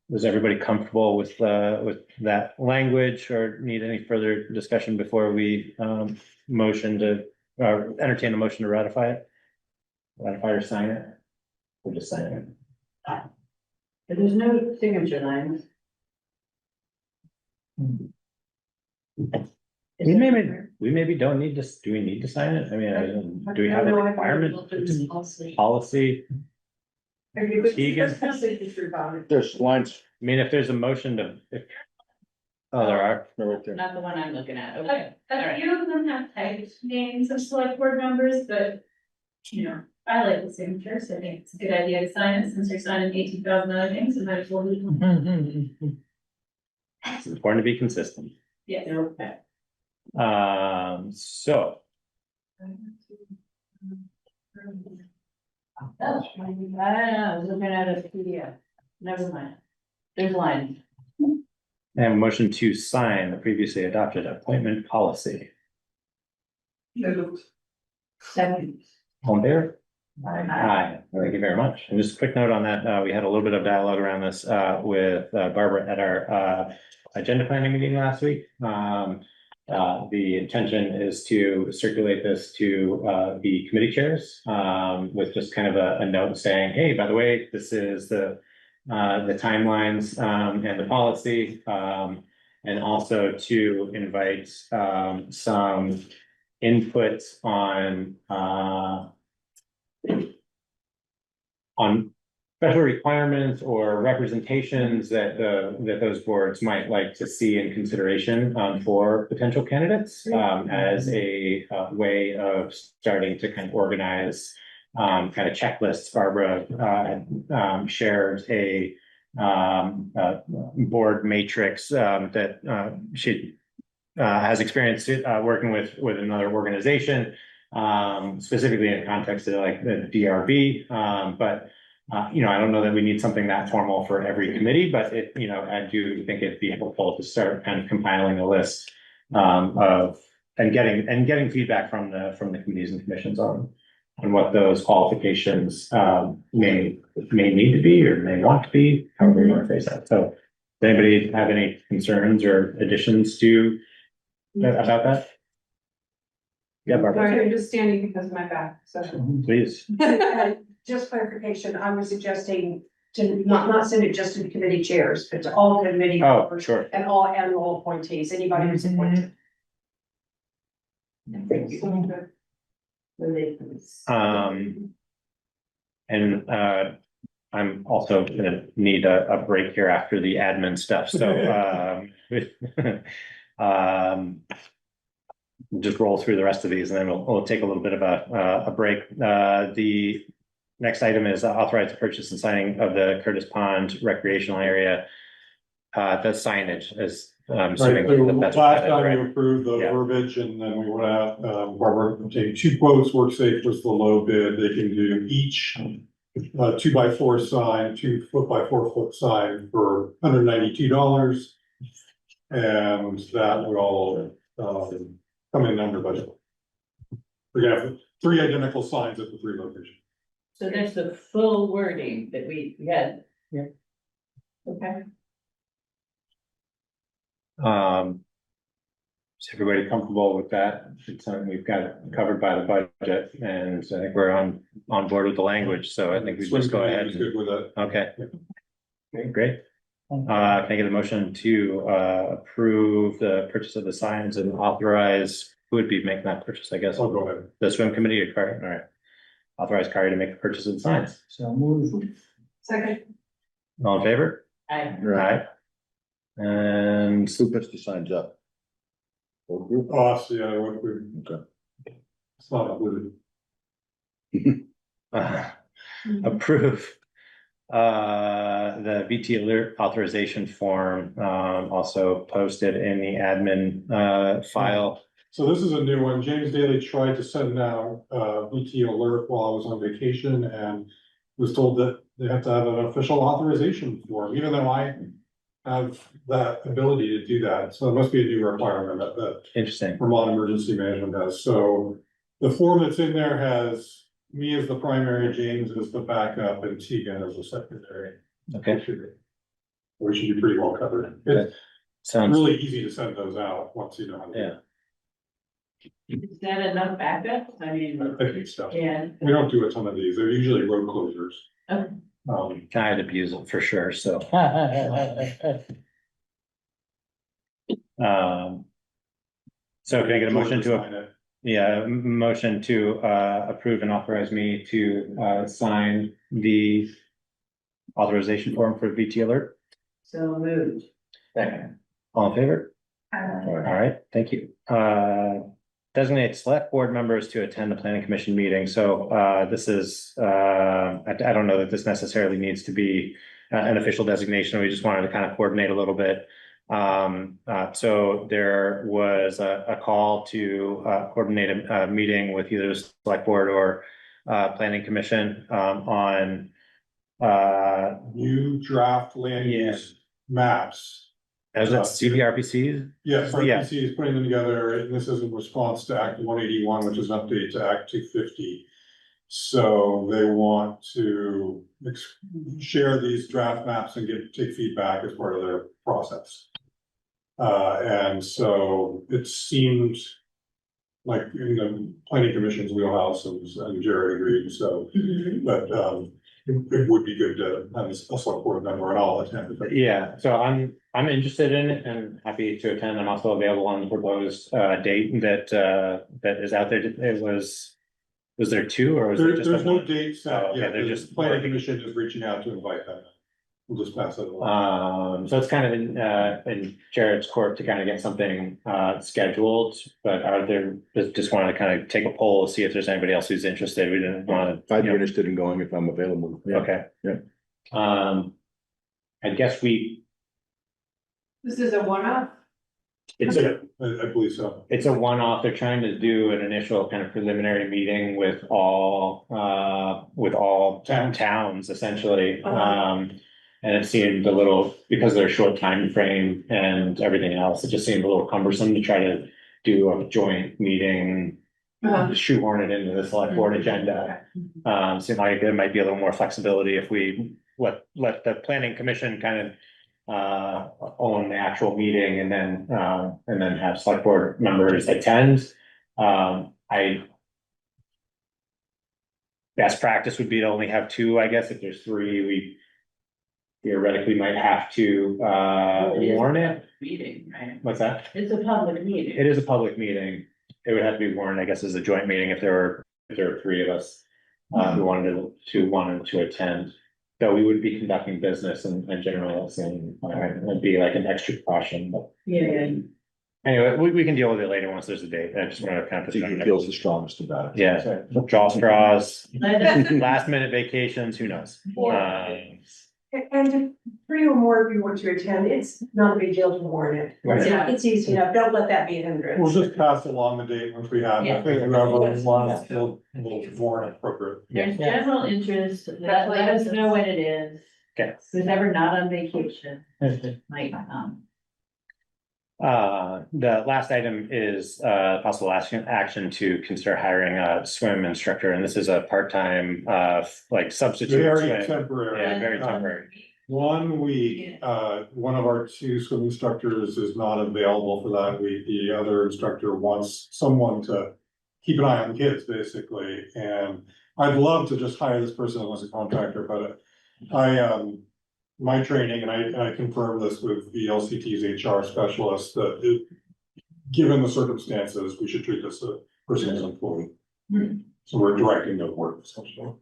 Was everybody comfortable with that language or need any further discussion before we, motion to, entertain a motion to ratify it? Ratify or sign it? We're just signing it. But there's no signature lines. We maybe don't need to, do we need to sign it? I mean, do we have a requirement? Policy? Keegan? There's lines. I mean, if there's a motion to, oh, there are. They're right there. Not the one I'm looking at, okay. A few of them have typed names of select board members, but, you know, I like the signatures. I think it's a good idea to sign it since you're signing 18,000 other things, and might as well leave them. It's important to be consistent. Yeah. Okay. So, Oh, I was looking at a PDF, never mind. There's lines. and a motion to sign the previously adopted appointment policy. Second. On there? Aye, thank you very much. And just a quick note on that, we had a little bit of dialogue around this, with, Barbara at our, agenda planning meeting last week. The intention is to circulate this to, the committee chairs, with just kind of a note saying, hey, by the way, this is the timelines, and the policy, and also to invite, some input on special requirements or representations that those boards might like to see in consideration for potential candidates as a way of starting to kind of organize kind of checklists. Barbara shared a board matrix that she has experience working with another organization, specifically in context of like the DRB, but you know, I don't know that we need something that formal for every committee, but it, you know, I do think it'd be helpful to start kind of compiling a list of and getting feedback from the committees and commissions on what those qualifications may need to be or may want to be, however you want to phrase that. So, does anybody have any concerns or additions to about that? Yeah, Barbara, Sorry, I'm just standing because of my back, so. please. Just clarification, I was suggesting to not send it just to the committee chairs, but to all committee Oh, members sure. and all annual appointees, anybody who's appointed. And I'm also gonna need a break here after the admin stuff, so just roll through the rest of these and then we'll take a little bit of a break. The next item is authorize the purchase and signing of the Curtis Pond recreational area. The signage is, I'm Right, assuming so that's last time right. you approved the Yeah. verbiage and then we went out, Barbara obtained 2 quotes, WorkSafe was the low bid, they can do each 2x4 sign, 2 4x4 sign for $192. And that would all come in under budget. We're gonna have 3 identical signs at the 3 locations. So that's the full wording that we had. Yeah. Okay. Is everybody comfortable with that? It's something we've got covered by the budget, and I think we're on board with the language, so I think we just go ahead. Good with it. Okay. Okay, great. Can I get a motion to approve the purchase of the signs and authorize, who would be making that purchase, I guess? I'll go ahead. The swim committee or Carrie? All right. Authorize Carrie to make the purchase of the signs. So move. Second. All in favor? I, And Who puts the signs up? Whole group? Us, yeah, Okay. it's not included. approve the VT alert authorization form, also posted in the admin file. So this is a new one. James Daly tried to send out VT alert while I was on vacation and was told that they have to have an official authorization form, even though I have that ability to do that. So it must be a new requirement that Interesting. Vermont Emergency Management has. So the form that's in there has me as the primary, James as the backup, and Tegan as the secretary. Okay. We should be pretty well covered. It's Sounds, really easy to send those out once you know how to do it. is that enough backup? I mean, I think so. yeah. We don't do a ton of these. They're usually road closures. Okay. I'd abuse it for sure, so. So can I get a motion to, motion to approve and authorize me to sign the authorization form for VT alert? So moved. Second. All in favor? All right, thank you. Designate select board members to attend the planning commission meeting. So this is, I don't know that this necessarily needs to be an official designation. We just wanted to kind of coordinate a little bit. So there was a call to coordinate a meeting with either the select board or planning commission on New draft land use maps. as a CVRPC. Yes, Yeah. RPC is putting them together, and this is in response to Act 181, which is an update to Act 250. So they want to share these draft maps and take feedback as part of their process. And so it seemed like in the planning commission's wheelhouse, and Jared agreed, so, but it would be good to have a select board member and all attend. Yeah, so I'm interested in it and happy to attend. I'm also available on the proposed date that is out there. It was Was there two or was there just? There's the no one? date Oh, set okay, yet, they're the just planning working. commission is reaching out to invite them. We'll just pass it along. So it's kind of in Jared's court to kind of get something scheduled, but are there, just wanted to kind of take a poll, see if there's anybody else who's interested. We didn't want to. I'd be interested in going if I'm available. Yeah. Okay. Yeah. I guess This is a one-off? it's I believe so. it's a one-off. They're trying to do an initial kind of preliminary meeting with all towns essentially. And it seemed a little, because of their short time frame and everything else, it just seemed a little cumbersome to try to do a joint meeting. Shoehorn it into the select board agenda. Seemed like there might be a little more flexibility if we let the planning commission kind of own the actual meeting and then have select board members attend. Best practice would be to only have two, I guess. If there's three, we theoretically might have to warn it. Meeting, right? What's that? It's a public meeting. It is a public meeting. It would have to be warned, I guess, as a joint meeting if there were three of us who wanted to attend. Though we would be conducting business and general listening, it'd be like an extra precaution, but Yeah. anyway, we can deal with it later once there's a date. I just want to kind I of. think he feels the strongest about it. Yeah, draw straws, Yeah. last minute vacations, who knows? And if three or more of you want to attend, it's not a big deal to warn it. Yeah. It's easy enough. Don't let that be a hindrance. We'll just pass along the date once we have Yeah. it. Whoever wants, we'll warn appropriate. There's general interest, let us know when it is. Okay. Who's ever not on vacation, might come. The last item is possible action to consider hiring a swim instructor, and this is a part-time like substitute. Very swim. temporary. Yeah, very temporary. 1 week, one of our 2 swim instructors is not available for that week. The other instructor wants someone to keep an eye on the kids, basically. And I'd love to just hire this person as a contractor, but my training, and I confirmed this with the LCT's HR specialist, that given the circumstances, we should treat this person as an employee. So we're directing the work essentially.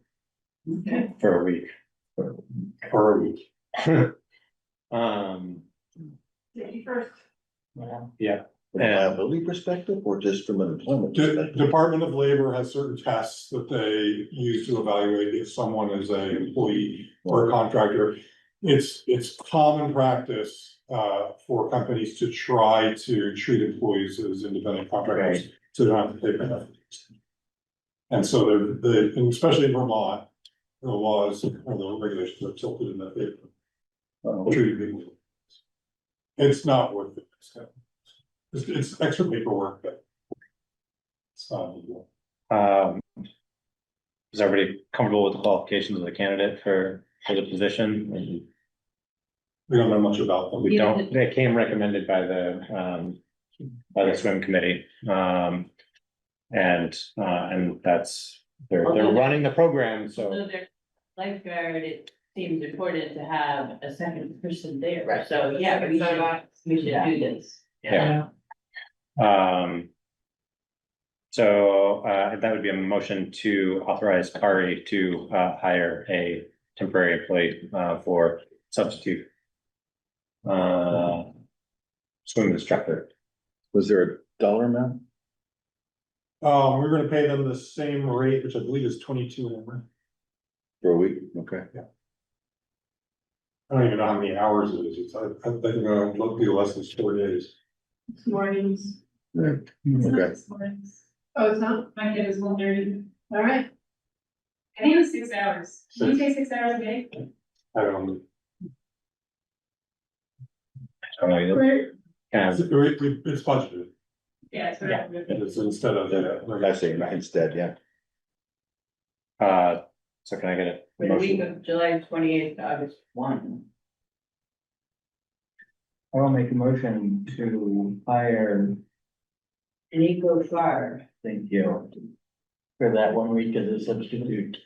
Okay. For a week. For a week. Safety first. Yeah. From a liability perspective or just from an employment perspective? Department of Labor has certain tests that they use to evaluate if someone is an employee or a contractor. It's common practice for companies to try to treat employees as independent contractors, so they don't have to pay benefits. And so and especially in Vermont, the laws or the regulations are tilted in that favor. Treating people. It's not worth it. It's extra paperwork, but it's not. Is everybody comfortable with the qualifications of the candidate for the position? We don't know much about them. We don't, they came recommended by the swim committee. And that's, they're running the program, so. So their lifeguard, it seems important to have a second person there, so yeah, we should do this. Yeah. So that would be a motion to authorize Kari to hire a temporary employee for substitute swim instructor. Was there a dollar amount? We're gonna pay them the same rate, which I believe is 22 an hour. For a week? Okay. I don't even know how many hours it is. I think it'll be less than 4 days. It's mornings. Okay. It's mornings. Oh, it's not? My kid is 1:30. All right. I think it was 6 hours. Did you say 6 hours a day? I don't know. It's budgeted. Yeah, it's whatever. It's instead of. I say instead, yeah. So can I get a For the week motion? of July 28th, August 1. I'll make a motion to hire, Nico Farr. thank you, for that 1 week as a substitute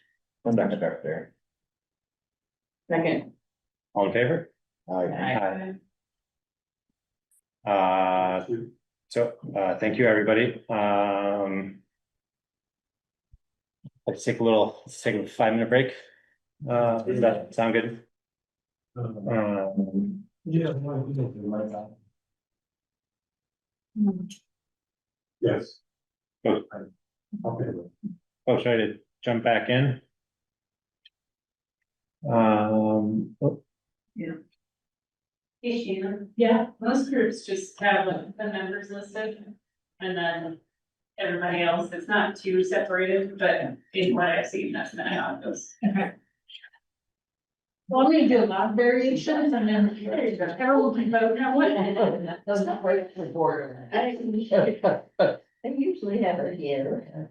conductor. Second. All in favor? Aye. So thank you, everybody. Let's take a 5-minute break. Does that sound good? Yeah. no, we don't do like that. Yes. Oh, Okay. oh, sorry to jump back in. Oh, Yeah, most groups just have the members listed and then everybody else, it's not too separated, but in what I've seen, that's not how it goes. Okay. Well, we do a lot of variations and then everyone can vote now what. Doesn't break the border. I usually have it here.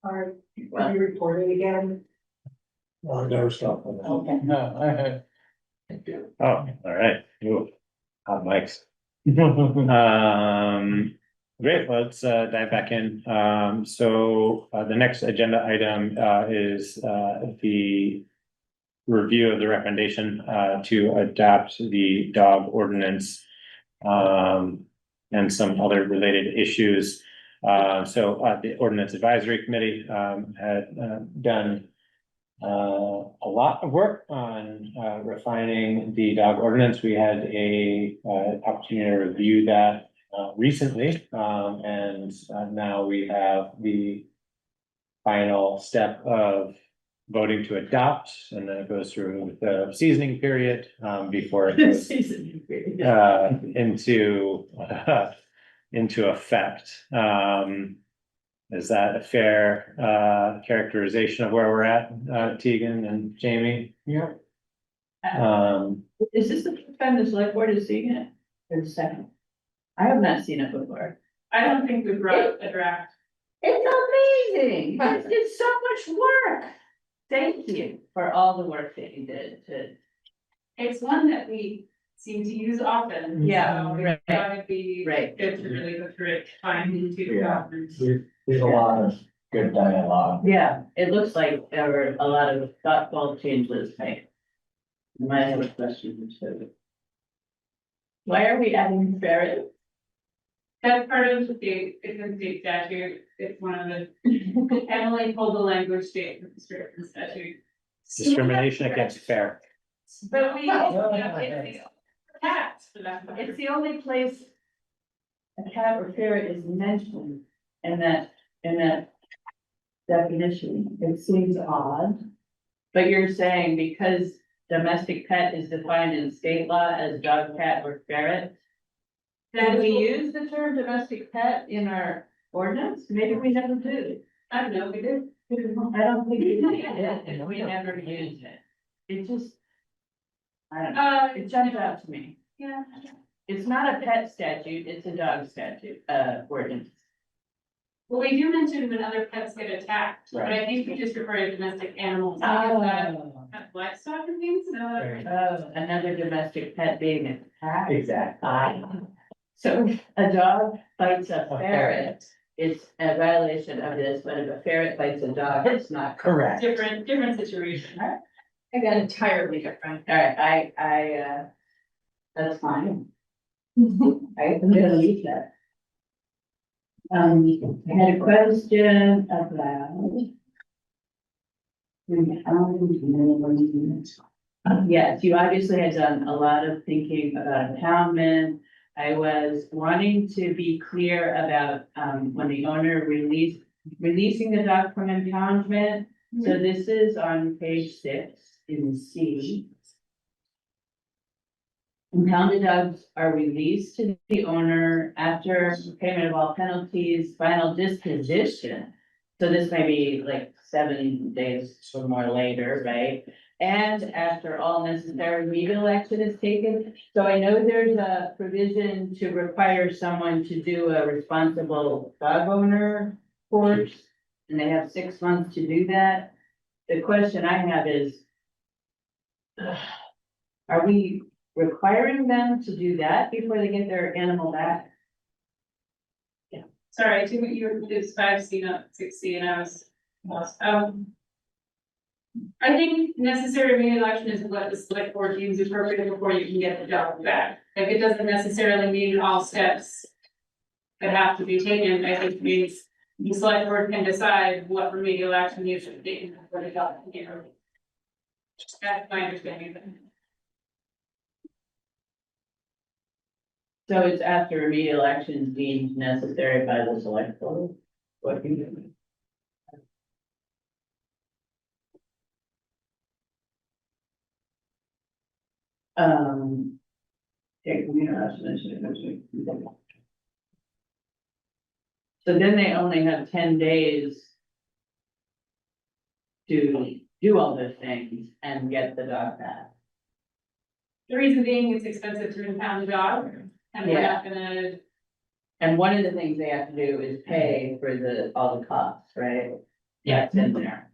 Are you reporting again? Well, I never stop on that. Okay. No, all right. Ooh, hot mics. Great, let's dive back in. So the next agenda item is the review of the recommendation to adopt the dog ordinance and some other related issues. So the Ordinance Advisory Committee had done a lot of work on refining the dog ordinance. We had a opportunity to review that recently, and now we have the final step of voting to adopt, and then it goes through the seasoning period before it goes into effect. Is that a fair characterization of where we're at, Tegan and Jamie? Yeah. Is this the first time the select board is seeing it? Or the second? I have not seen it before. I don't think we brought a draft. It's amazing. It's so much work. Thank you for all the work that you did to. It's one that we seem to use often. Yeah, So right. it would be Right. good to really go through it, find into the Yeah. documents. There's a lot of good dialogue. Yeah, it looks like there were a lot of thoughtful changes made. You might have a question too. Why are we adding ferret? That's part of the state, it's a state statute, it's one of the, Emily pulled the language state from the script and statute. Discrimination against fair. But we, it's the cats for that. matter. It's the only place a cat or ferret is mentioned in that definition. It seems odd. But you're saying because domestic pet is defined in state law as dog, cat, or ferret. Then Did we use the term domestic pet in our ordinance? Maybe we never did. I don't know, we did. I don't think we did. We never used it. It just. I don't know. It jumped out to me. Yeah. It's not a pet statute, it's a dog statute, ordinance. Well, we do mention when other pets get attacked, but I think we just refer to domestic animals. Because that have livestock and things, no? Another domestic pet being attacked. Exactly. So if a dog bites a ferret, it's a violation of this, but if a ferret bites a dog, it's not. Correct. Different situation. I got entirely different. All right, that's fine. I'm gonna leave that. I had a question about. Yes, you obviously had done a lot of thinking about impoundment. I was wanting to be clear about, when the owner releasing the dog from impoundment. So this is on page 6 in C. Impounded dogs are released to the owner after payment of all penalties, final disposition. So this may be like 7 days or more later, right? And after all necessary legal action is taken. So I know there's a provision to require someone to do a responsible dog owner course. And they have 6 months to do that. The question I have is, are we requiring them to do that before they get their animal back? Sorry, I think it's 5C, not 6C, and I was lost. I think necessary immediate action is what the select board deems appropriate before you can get the dog back. Like, it doesn't necessarily mean all steps that have to be taken. I think it means the select board can decide what remedial action you should take for the dog, you know. That's my understanding of it. So it's after remedial actions deemed necessary by the select board? What you do? Okay, we are also mentioning. So then they only have 10 days to do all those things and get the dog back. The reason being it's expensive to impound the dog, and we're not gonna, And one of the things they have to do is pay for all the costs, right? Yeah. That's in there.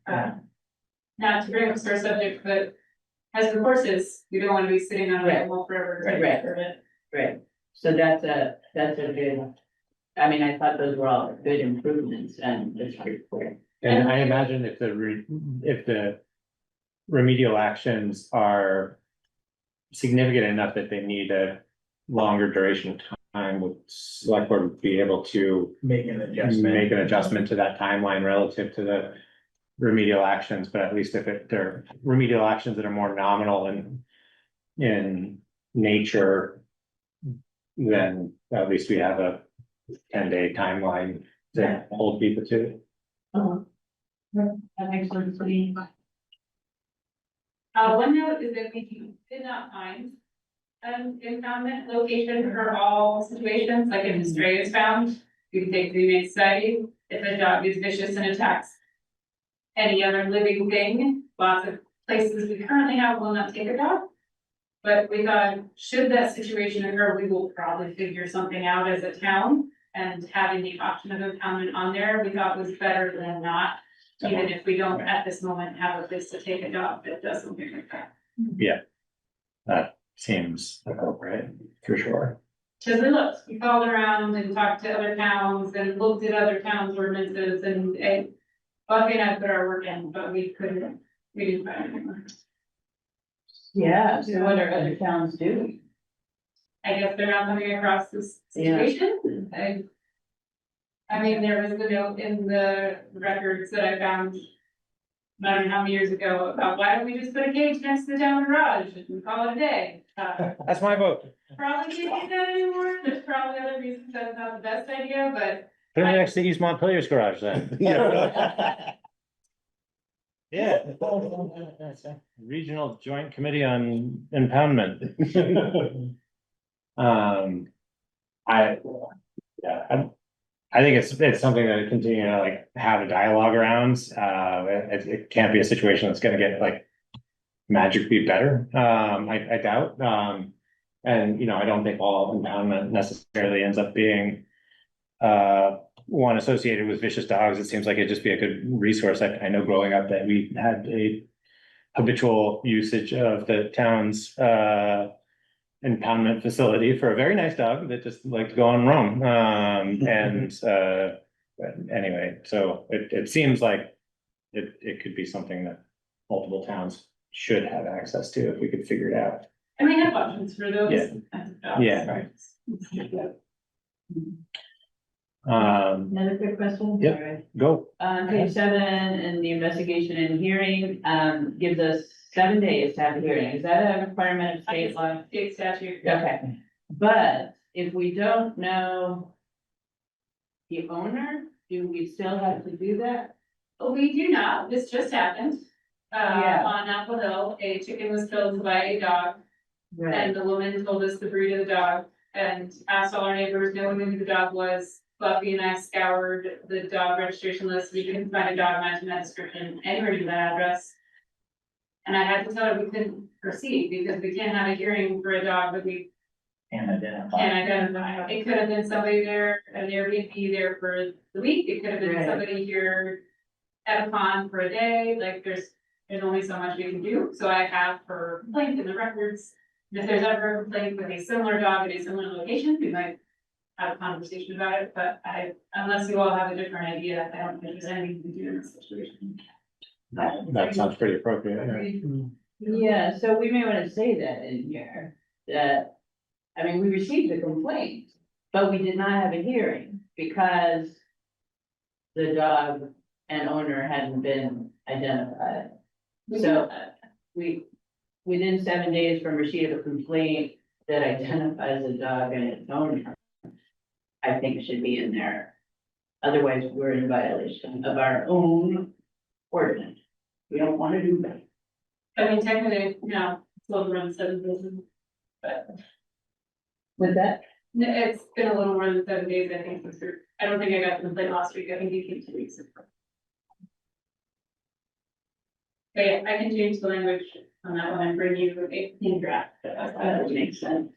not to bring up sore subject, but as with horses, we don't wanna be sitting on a Right. animal forever. Right. Right, so that's a good, I mean, I thought those were all good improvements and it's pretty clear. And I imagine if the remedial actions are significant enough that they need a longer duration of time, would select board would be able to Make an make an adjustment to that timeline relative to the remedial actions, but at least if they're remedial actions that are more nominal in nature, then at least we have a 10-day timeline to hold people to. That makes sense to me. One note is that we did not find an impoundment location for all situations, like if a stray is found, we can take to the Humane Society. If a dog is vicious and attacks any other living thing, lots of places we currently have will not take a dog. But we thought, should that situation occur, we will probably figure something out as a town. And having the option of impoundment on there, we thought was better than not. Even if we don't at this moment have a place to take a dog that does something like that. Yeah. That seems appropriate, for sure. Cause we called around and talked to other towns and looked at other towns' ordinances and Buffy and I put our work in, but we didn't find anything. Yeah, so what are other towns doing? I guess they're not coming across this situation. I mean, there was a note in the records that I found. I don't know how many years ago about why don't we just put a cage next to the town garage and call it a day? That's my vote. Probably can't do that anymore. There's probably other reasons that's not the best idea, but Put it next to East Montpelier's garage then. Yeah. Regional Joint Committee on Impoundment. I think it's something that continue to like have a dialogue around. It can't be a situation that's gonna get like magically better. I doubt. And I don't think all impoundment necessarily ends up being one associated with vicious dogs. It seems like it'd just be a good resource. I know growing up that we had a habitual usage of the town's impoundment facility for a very nice dog that just liked to go on roam. But anyway, so it seems like it could be something that multiple towns should have access to if we could figure it out. and we have options for those. Yeah. kinds of dogs. Yeah, right. Another quick question? Yep. Sorry. Go. Page 7 in the investigation and hearing, gives us 7 days to have a hearing. Is that a requirement of state law? State statute. Okay, but if we don't know the owner, do we still have to do that? We do not, this just happened. Yeah. On Apple Hill, a chicken was killed by a dog, and the woman told us the breed of the dog, and asked all our neighbors, no one knew who the dog was. Buffy and I scoured the dog registration list, we couldn't find a dog matching that description, anywhere near that address. And I had to tell her we couldn't proceed, because we can't have a hearing for a dog that we And identify. can't identify. It could have been somebody there, an Airbnb there for the week, it could have been Right. somebody here at a pond for a day, like there's only so much we can do, so I have her complaint in the records. And if there's ever a complaint with a similar dog at a similar location, we might have a conversation about it, but unless you all have a different idea, I don't think there's anything to do in this situation. That sounds pretty appropriate. Yeah, so we may wanna say that in here, that, I mean, we received the complaint, but we did not have a hearing, because the dog and owner hadn't been identified. So within 7 days from receipt of a complaint that identifies the dog and its owner, I think should be in there. Otherwise, we're in violation of our own ordinance. We don't want to do that. I mean, technically, no, it's a little around 7 days, but With that, it's been a little more than 7 days, I think, since I don't think I got the complaint last week, I think you came 2 weeks ago. But yeah, I can change the language on that one and bring you a clean draft. that would make sense.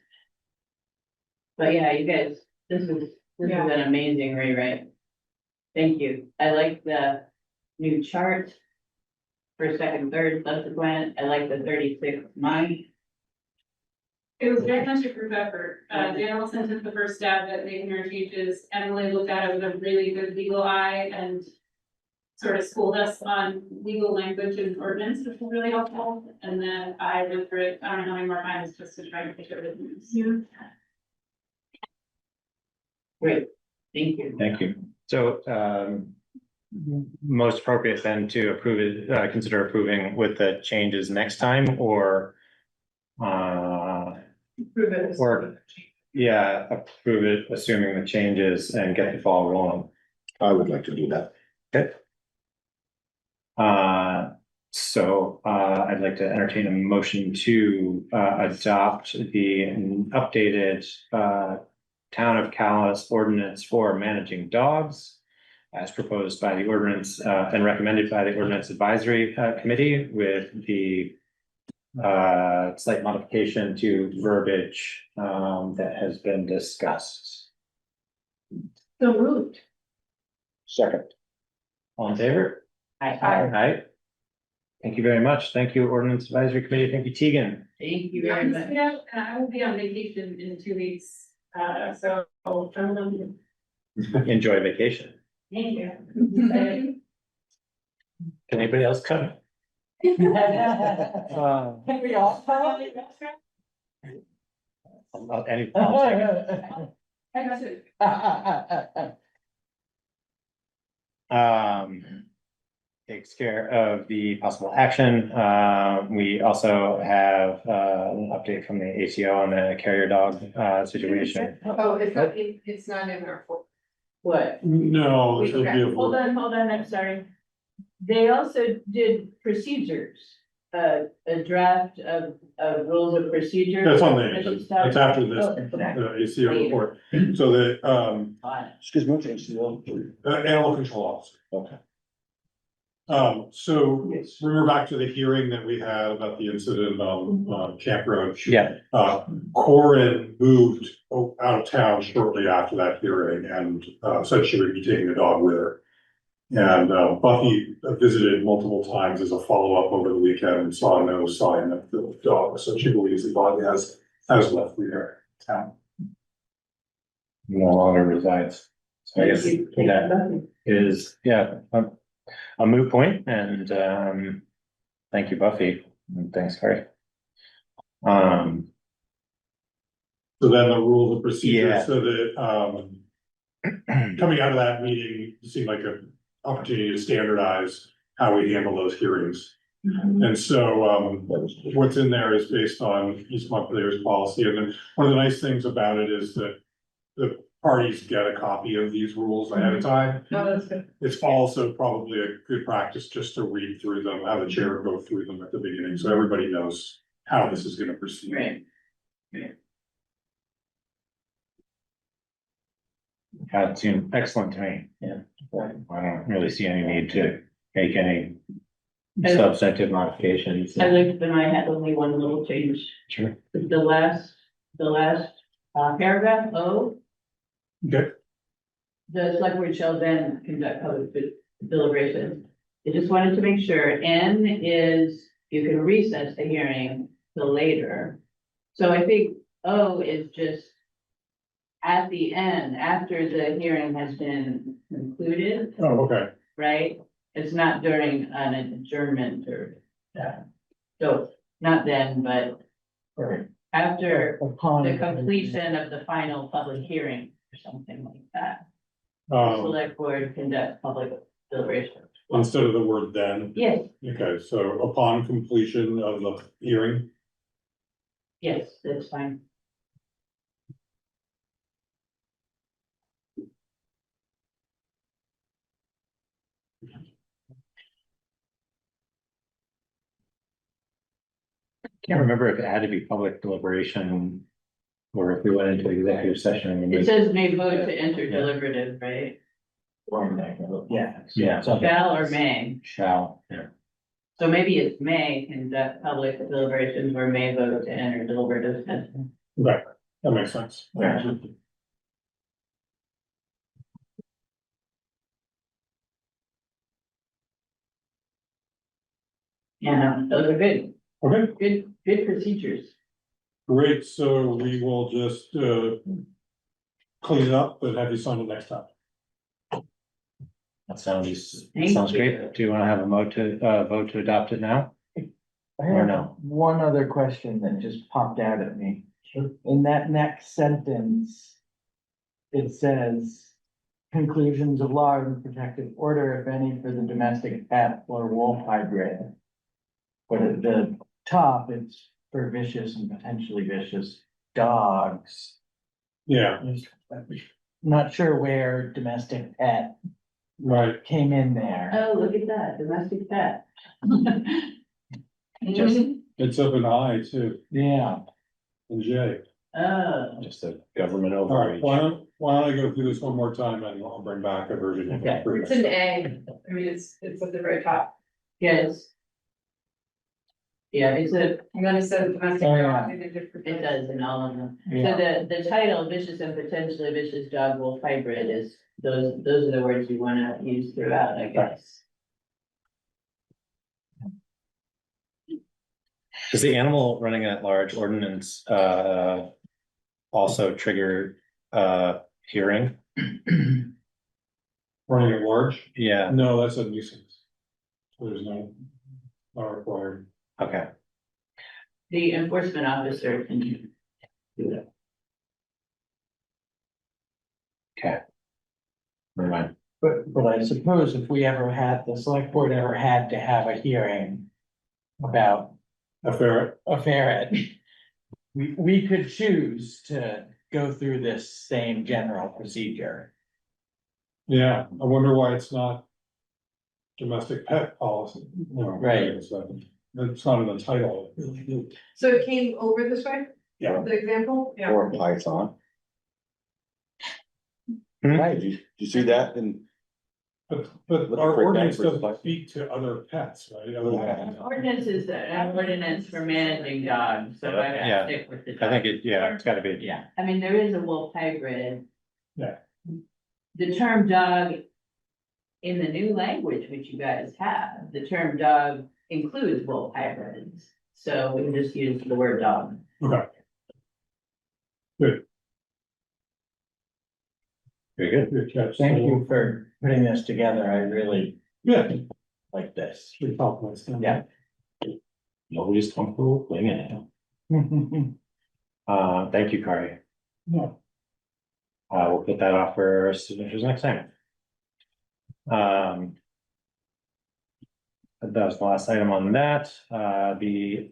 But yeah, you guys, this is an amazing rewrite. Thank you. I like the new chart. For second, third, subsequent. I like the 36 month. It was very much a group effort. Daniel sent us the first stab at making our changes. Emily looked at it with a really good legal eye and sort of schooled us on legal language and ordinance, which was really helpful. And then I went through it, I don't know how many more times, just to try and make sure that it was. Great, thank you. Thank you. So, most appropriate then to approve it, consider approving with the changes next time, or Prove it. or, yeah, approve it assuming the changes and get the ball rolling. I would like to do that. Okay. I'd like to entertain a motion to adopt the updated Town of Calais ordinance for managing dogs as proposed by the ordinance and recommended by the Ordinance Advisory Committee with the slight modification to verbiage that has been discussed. So moved. Second. All in favor? Aye. Aye. Thank you very much. Thank you, Ordinance Advisory Committee. Thank you, Tegan. Thank you very much. And I will be on vacation in 2 weeks, so Enjoy vacation. thank you. Can anybody else come? Can we all come? I got it. Takes care of the possible action. We also have an update from the ACO on the carrier dog situation. Oh, it's not in our form. What? No, this will be a. Hold on, I'm sorry. They also did procedures, a draft of rules of procedure. That's on the, that's after this, ACO report. So the, Excuse me, ACO. animal control officer. Okay. So remember back to the hearing that we had about the incident on Camp Road? Yeah. Corin moved out of town shortly after that hearing and said she would be taking the dog with her. And Buffy visited multiple times as a follow-up over the weekend and saw no sign of the dog, so she believes the dog has left the town. No longer resides. So I guess that is, a moot point, and thank you, Buffy, and thanks, Carrie. So then the rules of procedure, Yeah. so that coming out of that meeting, it seemed like an opportunity to standardize how we handle those hearings. And so what's in there is based on East Montpelier's policy, and then one of the nice things about it is that the parties get a copy of these rules ahead of time. No, that's good. It's also probably a good practice just to read through them, have the chair go through them at the beginning, so everybody knows how this is gonna proceed. Right. It seemed excellent to me, yeah. I don't really see any need to make any substantive modifications. I looked and I had only one little change. Sure. The last paragraph, O. Okay. The select board shall then conduct public deliberations. I just wanted to make sure, N is, you can recess the hearing till later. So I think O is just at the end, after the hearing has been concluded, Oh, okay. right? It's not during an adjournment or, so not then, but after Upon the completion of the final public hearing or something like that. select board conduct public deliberation. instead of the word then. Yes, Okay, so upon completion of the hearing. yes, that's fine. Can't remember if it had to be public deliberation. Or if we went into executive session. and It we- says may vote to enter Yeah. deliberative, right? Yeah. Yeah. Shall or may, Shall, yeah. so maybe it's may conduct public deliberations or may vote to enter deliberative session. Right, that makes sense. Yeah. Yeah, those are good, Okay, good procedures. great, so we will just clean it up, but have you sign it next time. That sounds, Thank sounds you. great. Do you want to have a vote to adopt it now? I Or have no? one other question that just popped out at me. In that next sentence, it says conclusions of law and protective order, if any, for the domestic pet or wolf hybrid. But at the top, it's for vicious and potentially vicious dogs. Yeah, Not sure where domestic pet right, came in there. Oh, look at that, domestic pet. Just- it's up an I too, Yeah, and J. Oh, Just a government All right, overreach. why don't I go through this one more time and I'll bring back a version. of Okay. It's an A, I mean, it's at the very top. yes. Yeah, it's a, And then it says domestic. Oh, dog, yeah. and then different- it does in all of them. So yeah, the title, vicious and potentially vicious dog wolf hybrid is, those are the words you wanna use throughout, I guess. Does the animal running at large ordinance also trigger hearing? Running at large? Yeah, No, that's a nuisance. There's no, not required. okay. The enforcement officer can do that. Okay. Never mind. but I suppose if we ever had, the select board ever had to have a hearing about A ferret, a ferret, we could choose to go through this same general procedure. yeah, I wonder why it's not domestic pet policy. You know, Right. It's not in the title. So it came over this way? Yeah. The example? Yeah. Or Python. Right. Did you see that in? But Look our for ordinance diapers, doesn't speak to other pets, right? Other than- Ordinance is an ordinance for managing dogs, so I Yeah. gotta stick with the. I think dog. it, yeah, it's gotta be. Yeah, I mean, there is a wolf hybrid. Yeah. The term dog in the new language, which you guys have, the term dog includes wolf hybrids. So we can just use the word dog. Okay, Very good. good catch. thank you for putting this together, I really Yeah. like this. Should compliments. Yeah. Nobody's comfortable winging it. Thank you, Kari. Yeah. We'll put that off for signatures next time. That was the last item on that, the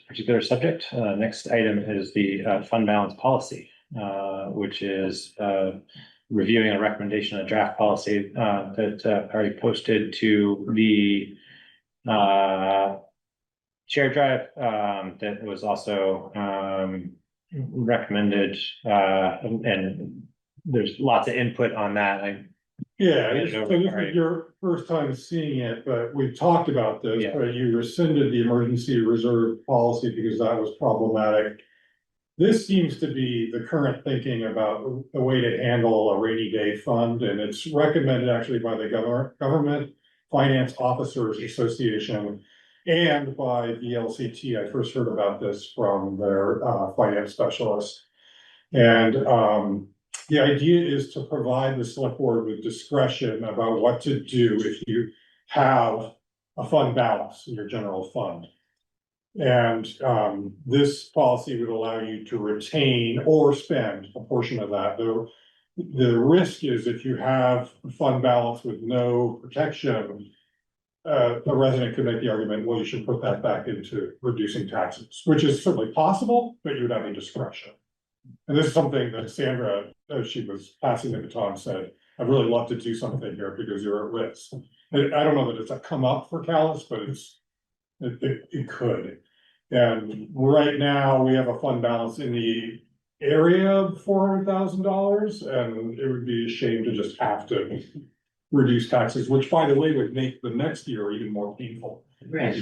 particular subject. Next item is the fund balance policy, which is reviewing a recommendation, a draft policy that Kari posted to the shared drive, that was also recommended, and there's lots of input on that. Yeah, Yeah, so no, this alright. is your first time seeing it, but we've talked about this, Yeah. but you rescinded the emergency reserve policy because that was problematic. This seems to be the current thinking about a way to handle a rainy day fund, and it's recommended actually by the Government Finance Officers Association and by the LCT. I first heard about this from their finance specialist. And the idea is to provide the select board with discretion about what to do if you have a fund balance in your general fund. And this policy would allow you to retain or spend a portion of that. the risk is if you have a fund balance with no protection. A resident could make the argument, well, you should put that back into reducing taxes, which is certainly possible, but you would have a discretion. And this is something that Sandra, as she was passing the baton, said, I'd really love to do something here because you're at risk. And I don't know that it's a come up for Calais, but it could. And right now, we have a fund balance in the area of $400,000, and it would be a shame to just have to reduce taxes, which by the way, would make the next year even more painful. Right.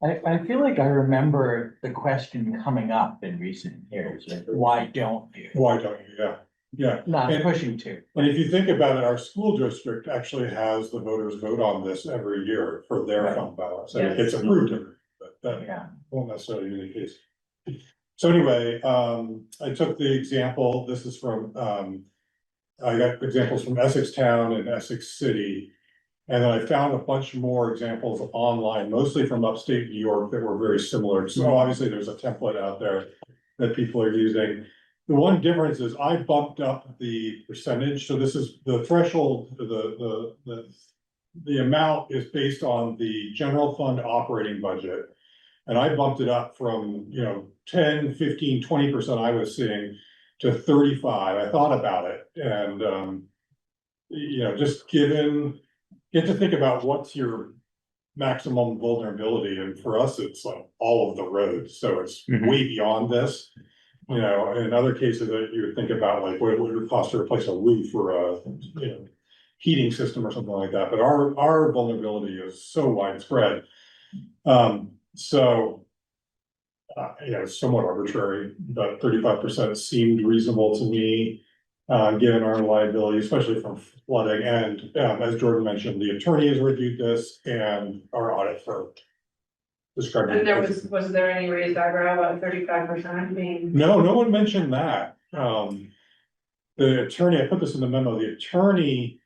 I feel like I remember the question coming up in recent years, like, why don't you? Why don't you? Yeah, yeah. Not And- pushing to. And if you think about it, our school district actually has the voters vote on this every year for their Right. fund balance, and it gets approved every year, but that Yeah. won't necessarily be the case. So anyway, I took the example, this is from, I got examples from Essex Town and Essex City. And then I found a bunch more examples online, mostly from upstate New York, that were very similar. So obviously there's a template out there that people are using. The one difference is I bumped up the percentage, so this is the threshold, the amount is based on the general fund operating budget. And I bumped it up from, 10, 15, 20% I was seeing to 35. I thought about it and, just get to think about what's your maximum vulnerability. And for us, it's like all of the roads. So it's way beyond this. In other cases that you would think about, like what it would cost to replace a roof or a, heating system or something like that. But our vulnerability is so widespread. It's somewhat arbitrary, but 35% seemed reasonable to me. Given our liability, especially from flooding, and as Jordan mentioned, the attorney has reviewed this and our audit firm. Described And it. was there any raised eyebrow about 35% being? No one mentioned that. The attorney, I put this in the memo, the attorney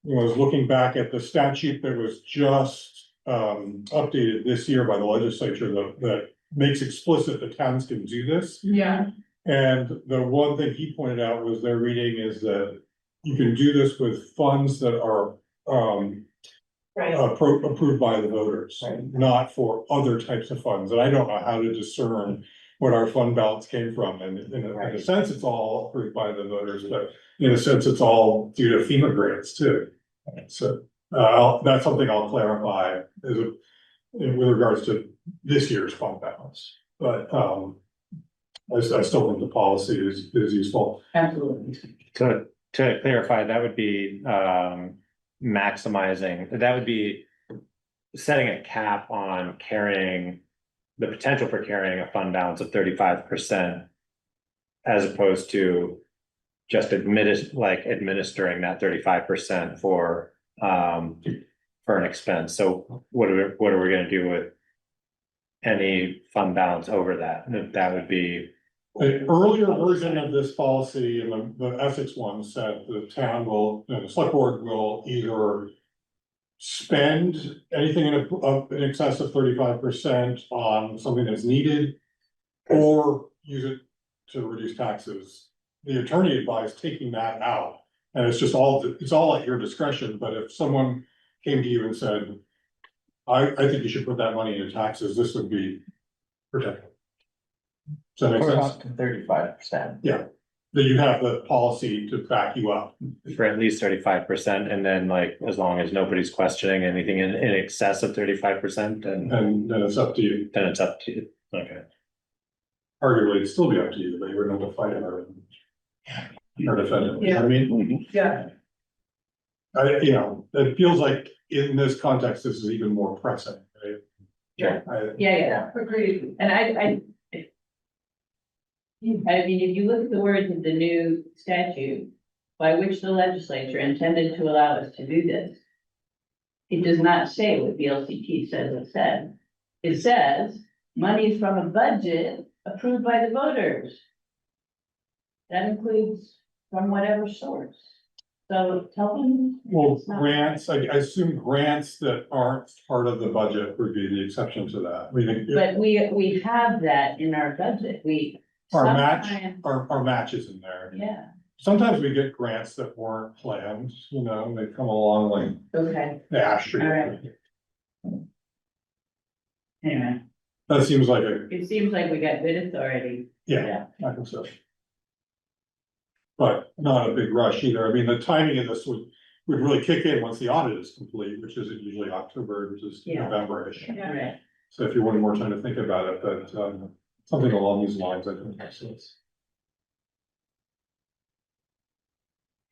was looking back at the statute that was just updated this year by the legislature that makes explicit that towns can do this. Yeah. And the one thing he pointed out was their reading is that you can do this with funds that are Right. approved by the voters, not for other types of funds. And I don't know how to discern what our fund balance came from. And in a sense, it's all approved by the voters, but in a sense, it's all due to FEMA grants too. So that's something I'll clarify with regards to this year's fund balance. But I still think the policy is useful. Absolutely. To clarify, that would be maximizing, that would be setting a cap on carrying the potential for carrying a fund balance of 35%. As opposed to just administering that 35% for an expense. So what are we gonna do with any fund balance over that? That would be. The earlier version of this policy, and the Essex one said the town will, the select board will either spend anything in excess of 35% on something that's needed, or use it to reduce taxes. The attorney advised taking that out, and it's all at your discretion. But if someone came to you and said, I think you should put that money into taxes, this would be protected. Does that make sense? Up to 35%. Yeah, that you have the policy to back you up. For at least 35%, and then as long as nobody's questioning anything in excess of 35%, and then it's up to you. Then it's up to you. Okay. Arguably, it'd still be up to you, but you wouldn't have to fight it or defend it. Yeah. I mean, Yeah. it feels like in this context, this is even more pressing, right? Yeah, agreed. And I mean, if you look at the words of the new statute, by which the legislature intended to allow us to do this, it does not say what the LCT says it said. It says money from a budget approved by the voters. That includes from whatever source. So tell them. Well, it's not- grants, I assume grants that aren't part of the budget would be the exception to that. But we have that in our budget. Our sometimes- match is in there. Yeah, sometimes we get grants that weren't planned, you know, they come along like Okay, Ash. all right. Anyway, That seems like a, it seems like we got good authority. yeah, I think so. But not a big rush either. I mean, the timing of this would really kick in once the audit is complete, which isn't usually October, which is Yeah. November-ish. Right. So if you wanted more time to think about it, but something along these lines, I think makes sense.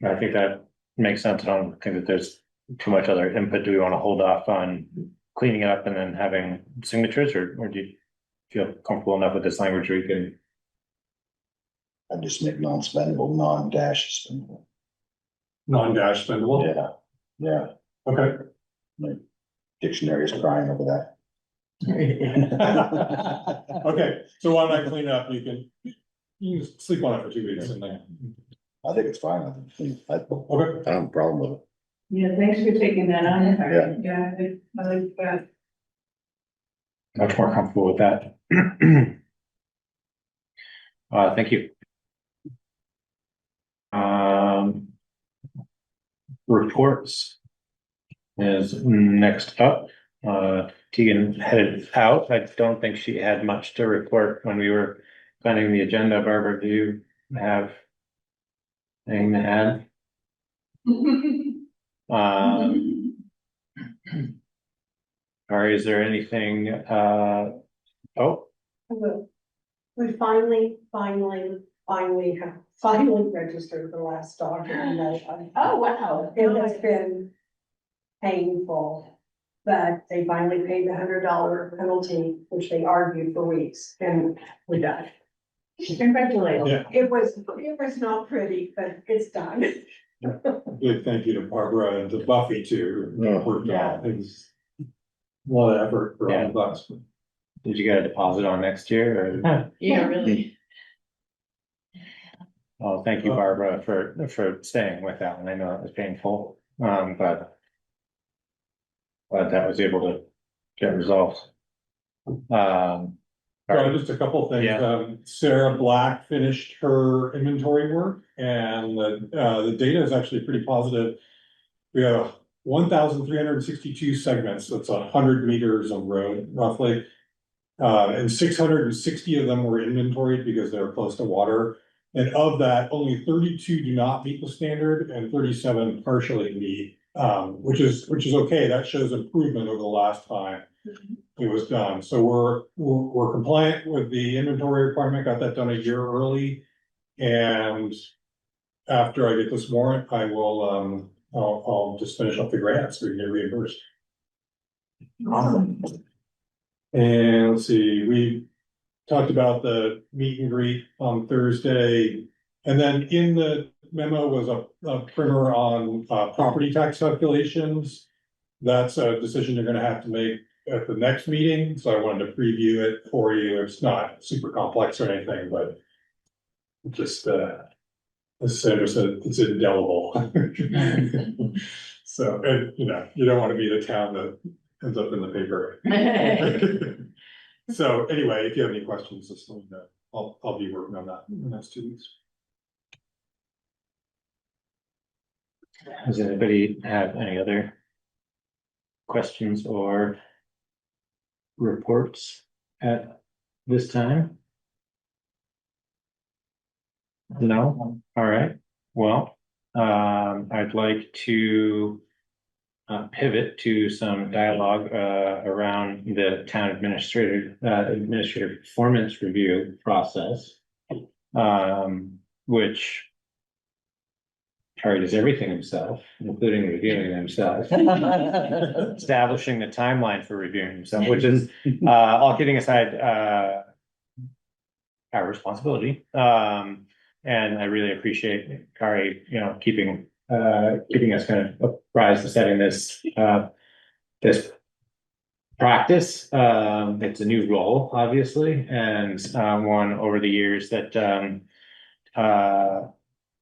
I think that makes sense. I don't think that there's too much other input. Do we want to hold off on cleaning it up and then having signatures, or do you feel comfortable enough with this language where you can? I just make non-spendable, non-dash spendable. Non-dash spendable? Yeah, yeah, Okay. dictionary is crying over that. Okay, so why don't I clean it up? You can sleep on it for 2 weeks and then. I think it's fine. I don't have a problem with it. Yeah, thanks for taking that on. Yeah. Yeah, I like that. Much more comfortable with that. Thank you. Reports is next up. Tegan headed out. I don't think she had much to report when we were planning the agenda. Barbara, do you have anything to add? Or is there anything, oh, We finally registered the last dog. Oh, wow. It has been painful, but they finally paid the $100 penalty, which they argued for weeks, and we're done. Congratulations. Yeah, It was not pretty, but it's done. big thank you to Barbara and to Buffy too. Yeah. Worked on things. A lot of effort for all of us. did you get a deposit on next year or? Yeah, really. Oh, thank you, Barbara, for staying with that one. I know it was painful, but that was able to get resolved. Just a couple things. Yeah. Sarah Black finished her inventory work and the data is actually pretty positive. We have 1,362 segments. That's 100 meters of road roughly. And 660 of them were inventoried because they were close to water. And of that, only 32 do not meet the standard and 37 partially meet, which is okay. That shows improvement over the last time it was done. So we're compliant with the inventory requirement, got that done a year early. And after I get this warrant, I will, I'll just finish up the grants, we can get reimbursed. Awesome. And let's see, we talked about the meet and greet on Thursday. And then in the memo was a primer on property tax calculations. That's a decision you're gonna have to make at the next meeting, so I wanted to preview it for you. It's not super complex or anything, but just as Sandra said, it's indelible. So, and you know, you don't want to be the town that ends up in the paper. So anyway, if you have any questions, just let me know. I'll be working on that in the next 2 weeks. Does anybody have any other questions or reports at this time? No? All right. Well, I'd like to pivot to some dialogue around the town administrative performance review process, which Harry does everything himself, including reviewing himself. Establishing the timeline for reviewing himself, which is, all kidding aside, our responsibility. And I really appreciate Kari, you know, keeping us kind of apprised of setting this this practice. It's a new role, obviously, and one over the years that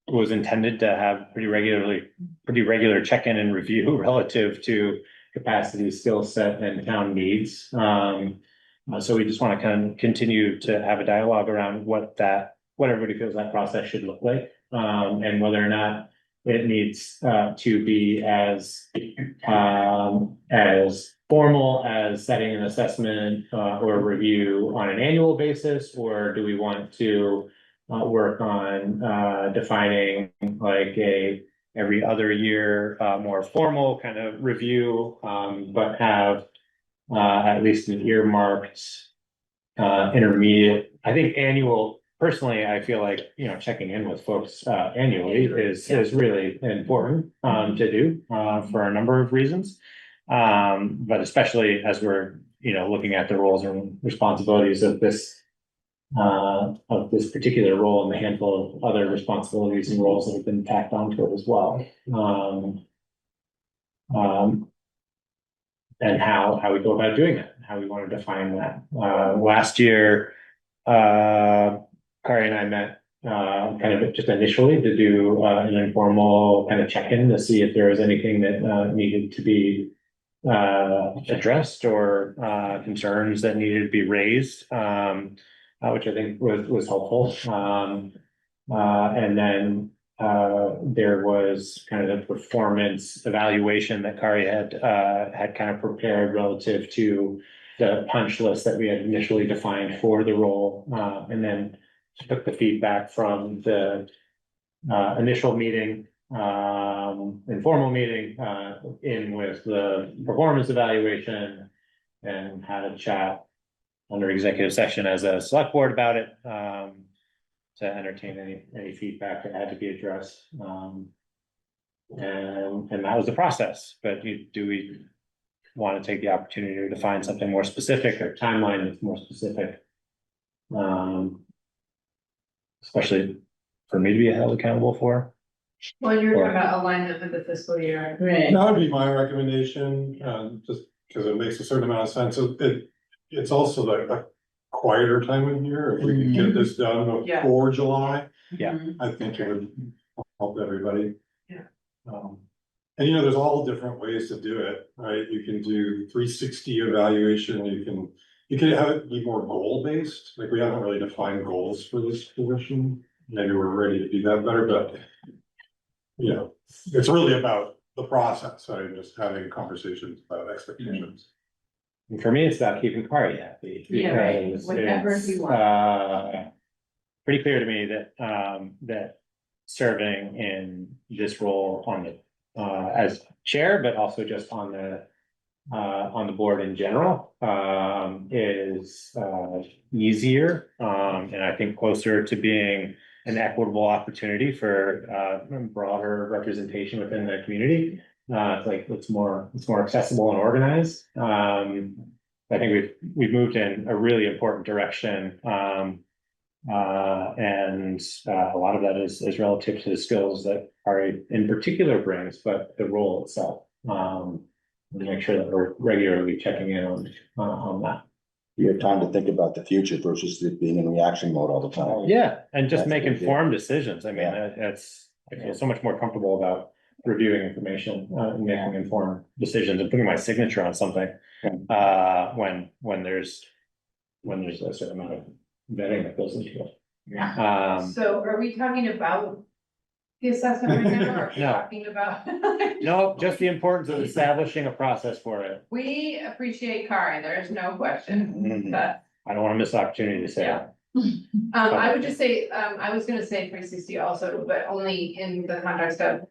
was intended to have pretty regular check-in and review relative to capacity, skill set, and town needs. So we just want to kind of continue to have a dialogue around what that what everybody feels that process should look like, and whether or not it needs, to be as formal as setting an assessment, or review on an annual basis, or do we want to work on, defining like every other year, more formal kind of review, but have at least an earmarked intermediate. I think annual, personally, I feel like, checking in with folks annually is really important to do for a number of reasons. But especially as we're, looking at the roles and responsibilities of this particular role and the handful of other responsibilities and roles that have been tacked onto it as well. And how we go about doing it, how we want to define that. Last year, Kari and I met kind of just initially to do an informal kind of check-in to see if there was anything that needed to be addressed or concerns that needed to be raised, which I think was helpful. And then there was kind of the performance evaluation that Kari had kind of prepared relative to the punch list that we had initially defined for the role, and then took the feedback from the initial meeting, informal meeting, in with the performance evaluation, and had a chat under executive session as a select board about it, to entertain any feedback that had to be addressed. And that was the process, but do we want to take the opportunity to find something more specific or timeline that's more specific? Especially for me to be held accountable for. Well, you're talking about alignment with the fiscal year. Right. That would be my recommendation, just because it makes a certain amount of sense. So it's also like a quieter time of year. If we can get this done Yeah. before July, Yeah. I think it would help everybody. Yeah. And there's all different ways to do it, right? You can do 360 evaluation, you can have it be more goal-based, like we haven't really defined goals for this position. Maybe we're ready to do that better, but it's really about the process, right? Just having conversations about expectations. And for me, it's about keeping Kari happy. Yeah, right. Because Whatever it's, you want. pretty clear to me that, that serving in this role on the, as chair, but also just on the board in general, is, easier, and I think closer to being an equitable opportunity for, broader representation within the community. It's like, it's more accessible and organized. I think we've moved in a really important direction. And a lot of that is relative to the skills that Kari in particular brings, but the role itself. Make sure that we're regularly checking in on that. You have time to think about the future versus it being in reaction mode all the time. Yeah, and just That's make a big deal. informed decisions. I mean, Yeah. I feel so much more comfortable about reviewing information, and making informed decisions and putting my signature on something. When there's a certain amount of vetting that goes into it. So are we talking about the assessment right now, or are we No. talking about? No, just the importance of establishing a process for it. We appreciate Kari, there's no question, Mhm. but, I don't want to miss the opportunity to say Yeah. that. I would just say, I was gonna say 360 also, but only in the context of,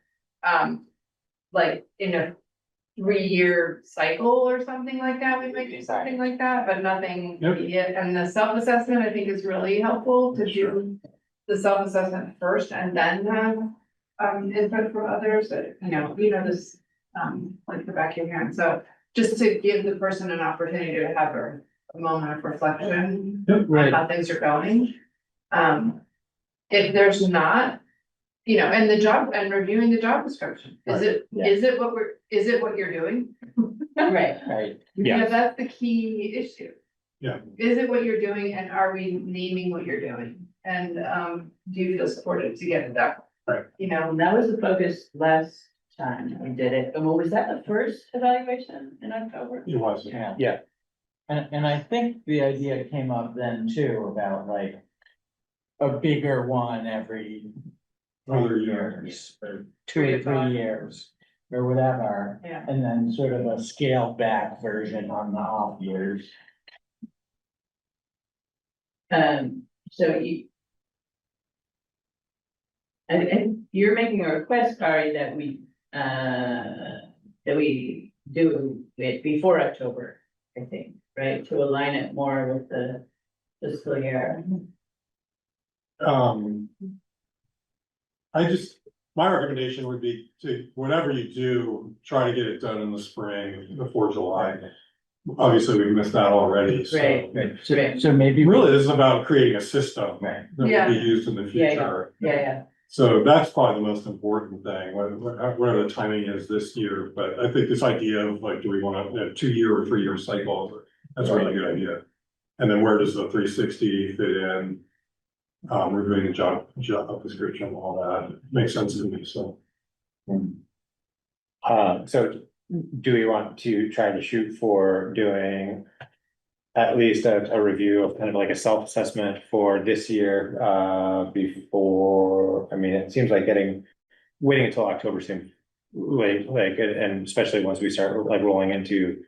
like, in a 3-year cycle or something like that, we might do something like that, but nothing Okay. yet. And the self-assessment, I think, is really helpful to do the self-assessment first and then have, input from others, that, this, like the back of your hand. So just to give the person an opportunity to have a moment of reflection on how things are going. If there's not, and the job, and reviewing the job description, is it what you're doing? Right. Yeah. That's the key issue. Yeah. Is it what you're doing, and are we naming what you're doing? And, do you feel supported to get it done? Right. And that was the focus last time we did it. And was that the first evaluation in October? It was. Yeah. And I think the idea came up then too, about like, a bigger one every Other 3 years, or 2 or 3 years, or whatever. Yeah. And then sort of a scaled back version on the off years. So and you're making a request, Kari, that we do it before October, I think, right? To align it more with the fiscal year. My recommendation would be to, whatever you do, try to get it done in the spring before July. Obviously, we've missed that already, so. Right. So maybe. Really, this is about creating a system Right. that will be used in the future. Yeah. So that's probably the most important thing, whatever the timing is this year, but I think this idea of like, do we want a 2-year or 3-year cycle, that's a really good idea. And then where does the 360 fit in? Reviewing the job description, all that makes sense to me, so. So do we want to try to shoot for doing at least a review of kind of like a self-assessment for this year, before, I mean, it seems like waiting until October seems late, like, and especially once we start like rolling into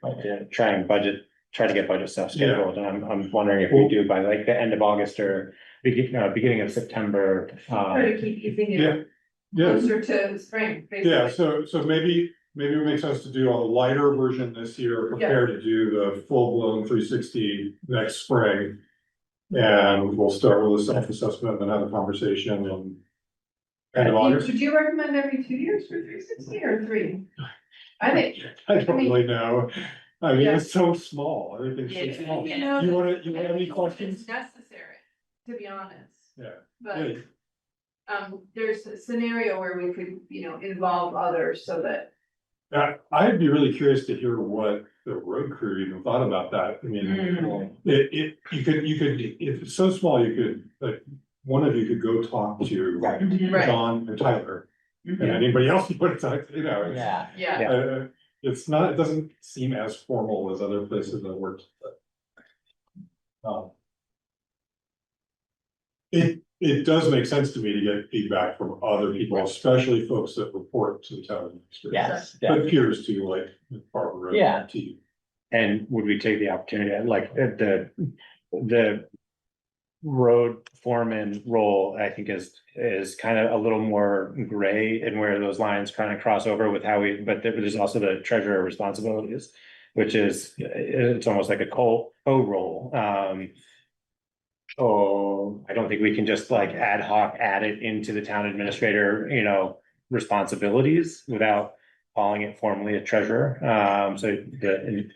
try to get budget stuff scheduled, and I'm wondering if we do by like the end of August or beginning of September. Try to keep keeping it closer to spring, basically. Yeah, so maybe it makes sense to do a lighter version this year, prepare to do the full-blown 360 next spring. And we'll start with a self-assessment and have a conversation and. End of August. Would you recommend every 2 years for 360 or 3? I think. I don't really know. I mean, Yeah. it's so small, everything's so small. You know, You wanna I have any think questions? It's necessary, to be honest. Yeah. But, there's a scenario where we could, involve others so that. I'd be really curious to hear what the road crew even thought about that. I mean, you could, if it's so small, you could, like, one of you could go talk to Right. John and Tyler. And anybody else you want to talk to, it's- Yeah. It's not, it doesn't seem as formal as other places I've worked. It does make sense to me to get feedback from other people, especially folks that report to the town administrator. Yes. But peers to like Barbara. Yeah. To you. And would we take the opportunity, like, the road foreman role, I think is kind of a little more gray and where those lines kind of cross over with how but there's also the treasurer responsibilities, which is, it's almost like a co-role. I don't think we can just like ad hoc add it into the town administrator, responsibilities without calling it formally a treasurer. So the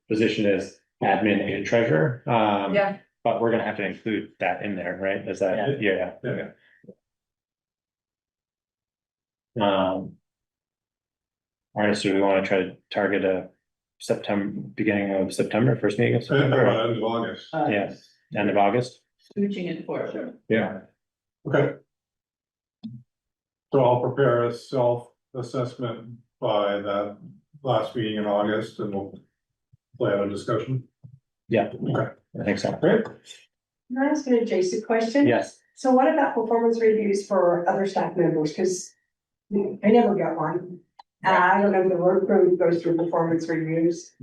position is admin and treasurer. Yeah. But we're gonna have to include that in there, right? Is that, yeah. All right, so we wanna try to target a beginning of September, first meeting of September? End of August. Yeah, end of August? Scooching it forward. Yeah. Okay. So I'll prepare a self-assessment by that last meeting in August and we'll plan a discussion. Yeah, Okay. I think so. Great. Can I ask an adjacent question? Yes. So what about performance reviews for other staff members? Because I never got one. I don't know if the road crew goes through performance reviews.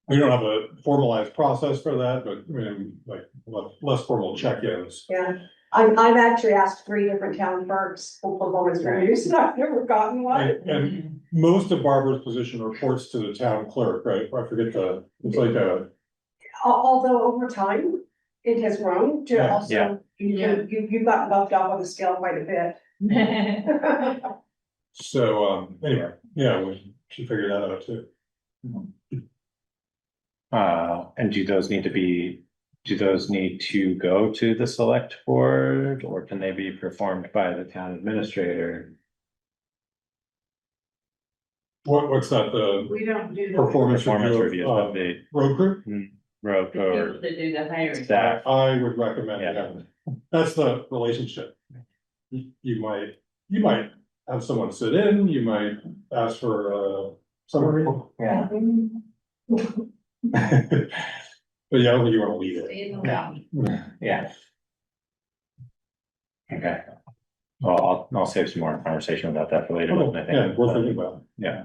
We don't have a formalized process for that, but I mean, like less formal check-ins. Yeah, I've actually asked 3 different town clerks for performance reviews and I've never gotten one. And most of Barbara's position reports to the town clerk, right? I forget it's like a. Although over time, it has grown to Yeah, also, you've gotten bumped up on the scale quite a bit. So, anyway, yeah, we should figure that out too. And do those need to go to the select board, or can they be performed by the town administrator? What's that, the We don't do the. performance Performance review reviews, but of, the road crew? road People or to do the hiring. staff. I would recommend Yeah. that. That's the relationship. You might have someone sit in, you might ask for a summary. Yeah. But yeah, I don't think you wanna leave it. In the round. Yeah. Okay. Well, I'll save some more conversation about that for later, I think. Yeah, worth thinking about. Yeah.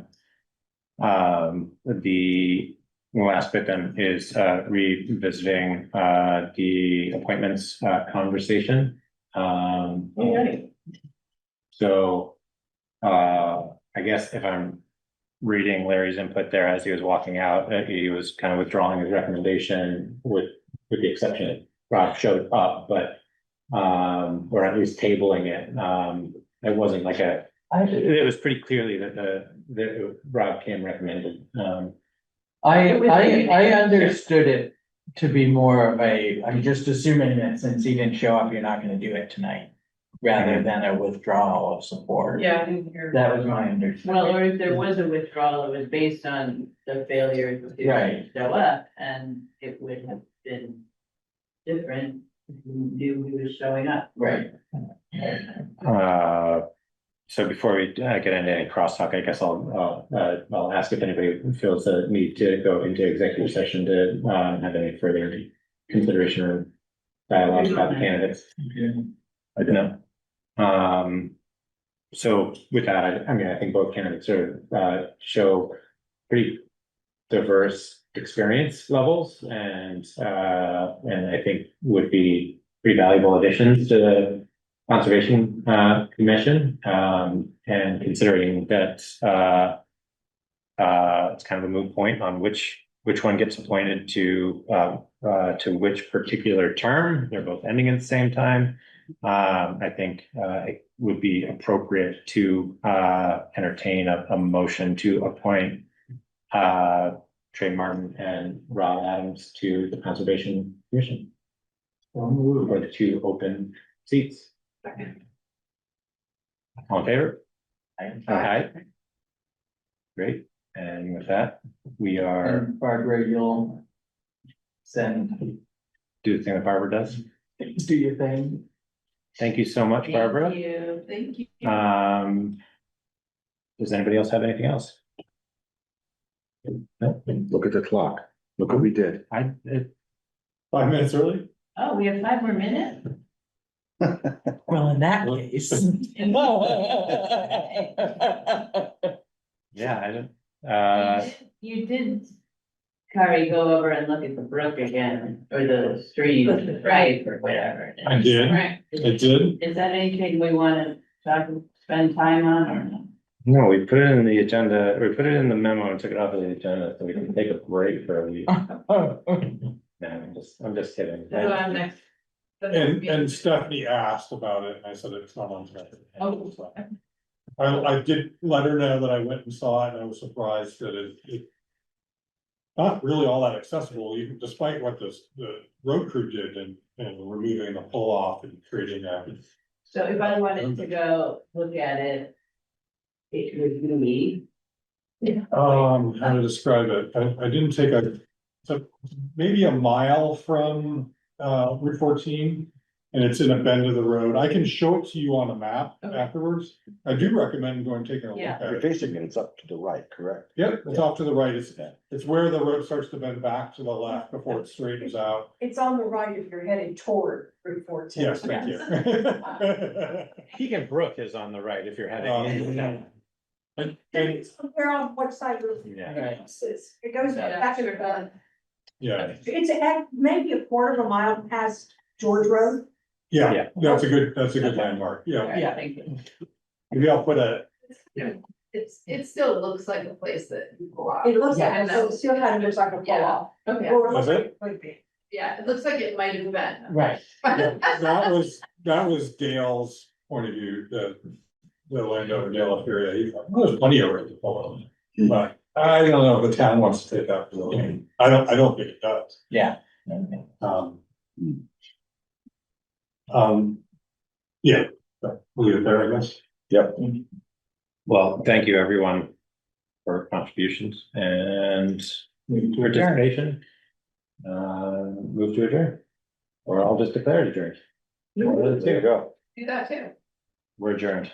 The last bit then is revisiting the appointments conversation. Okay. So I guess if I'm reading Larry's input there as he was walking out, he was kind of withdrawing his recommendation with the exception that Rob showed up, but or at least tabling it. It wasn't like it was pretty clearly that that Rob Kim recommended. I understood it to be more of I'm just assuming that since he didn't show up, you're not gonna do it tonight. Rather than a withdrawal of support. Yeah, I didn't hear. That was my understanding. Well, or if there was a withdrawal, it was based on the failure to Right. show up, and it would have been different if you knew he was showing up. Right. So before we get into any crosstalk, I guess I'll ask if anybody feels the need to go into executive session to have any further consideration or dialogue about the candidates. I don't know. So with that, I mean, I think both candidates are show pretty diverse experience levels and I think would be pretty valuable additions to the Conservation Commission. And considering that it's kind of a moot point on which one gets appointed to which particular term, they're both ending at the same time. I think it would be appropriate to entertain a motion to appoint Trey Martin and Rob Adams to the Conservation Commission. For the two open seats. All in favor? Aye. Great, and with that, we are And Barbara, you'll send, do the thing that Barbara does. do your thing. Thank you so much, Barbara. Thank you. Does anybody else have anything else? No, Look at the clock. Look what we did. 5 minutes early? Oh, we have 5 more minutes? Well, in that case. yeah, I don't, You did, Kari, go over and look at the brook again, or the stream, right, or whatever. I did. Right. I did. Is that anything we wanna spend time on or no? no, we put it in the agenda, we put it in the memo and took it off of the agenda, so we can take a break for a week. No, I'm just kidding. So I'm next. And Stephanie asked about it, and I said it's not on. Oh. I did let her know that I went and saw it, and I was surprised that it not really all that accessible, even despite what the road crew did and removing the pull off and creating that. So if I wanted to go look at it, it would be. How to describe it, I didn't take so maybe a mile from Route 14. And it's in a bend of the road. I can show it to you on a map afterwards. I do recommend going taking a look at Yeah. You're it. facing it, it's up to the right, correct? Yep, it's off to the right. It's where the road starts to bend back to the left before it straightens out. It's on the right if you're headed toward Route 14. Yes, thank you. Keegan Brook is on the right if you're heading. And Where on what side of the Yeah. it goes Yeah, back sure. and forth. yeah, It's maybe a quarter of a mile past George Road. yeah, that's a good landmark. Yeah, Yeah, thank you. maybe I'll put a, It still looks like a place that you go out. It looks Yeah, like, I know. it still kind of looks like a pull Yeah. off. Okay, Or Does it? would be. yeah, it looks like it might have been. Right. that was Dale's point of view, the landowner Dale area. He thought, well, there's plenty of room to pull off. But I don't know if the town wants to take that. I don't think it does. Yeah. Yeah, but we'll leave it there, I guess. Yep. Well, thank you, everyone, for contributions and participation. Move to adjourn, or I'll just declare it adjourned. There you go. Do that too. We're adjourned.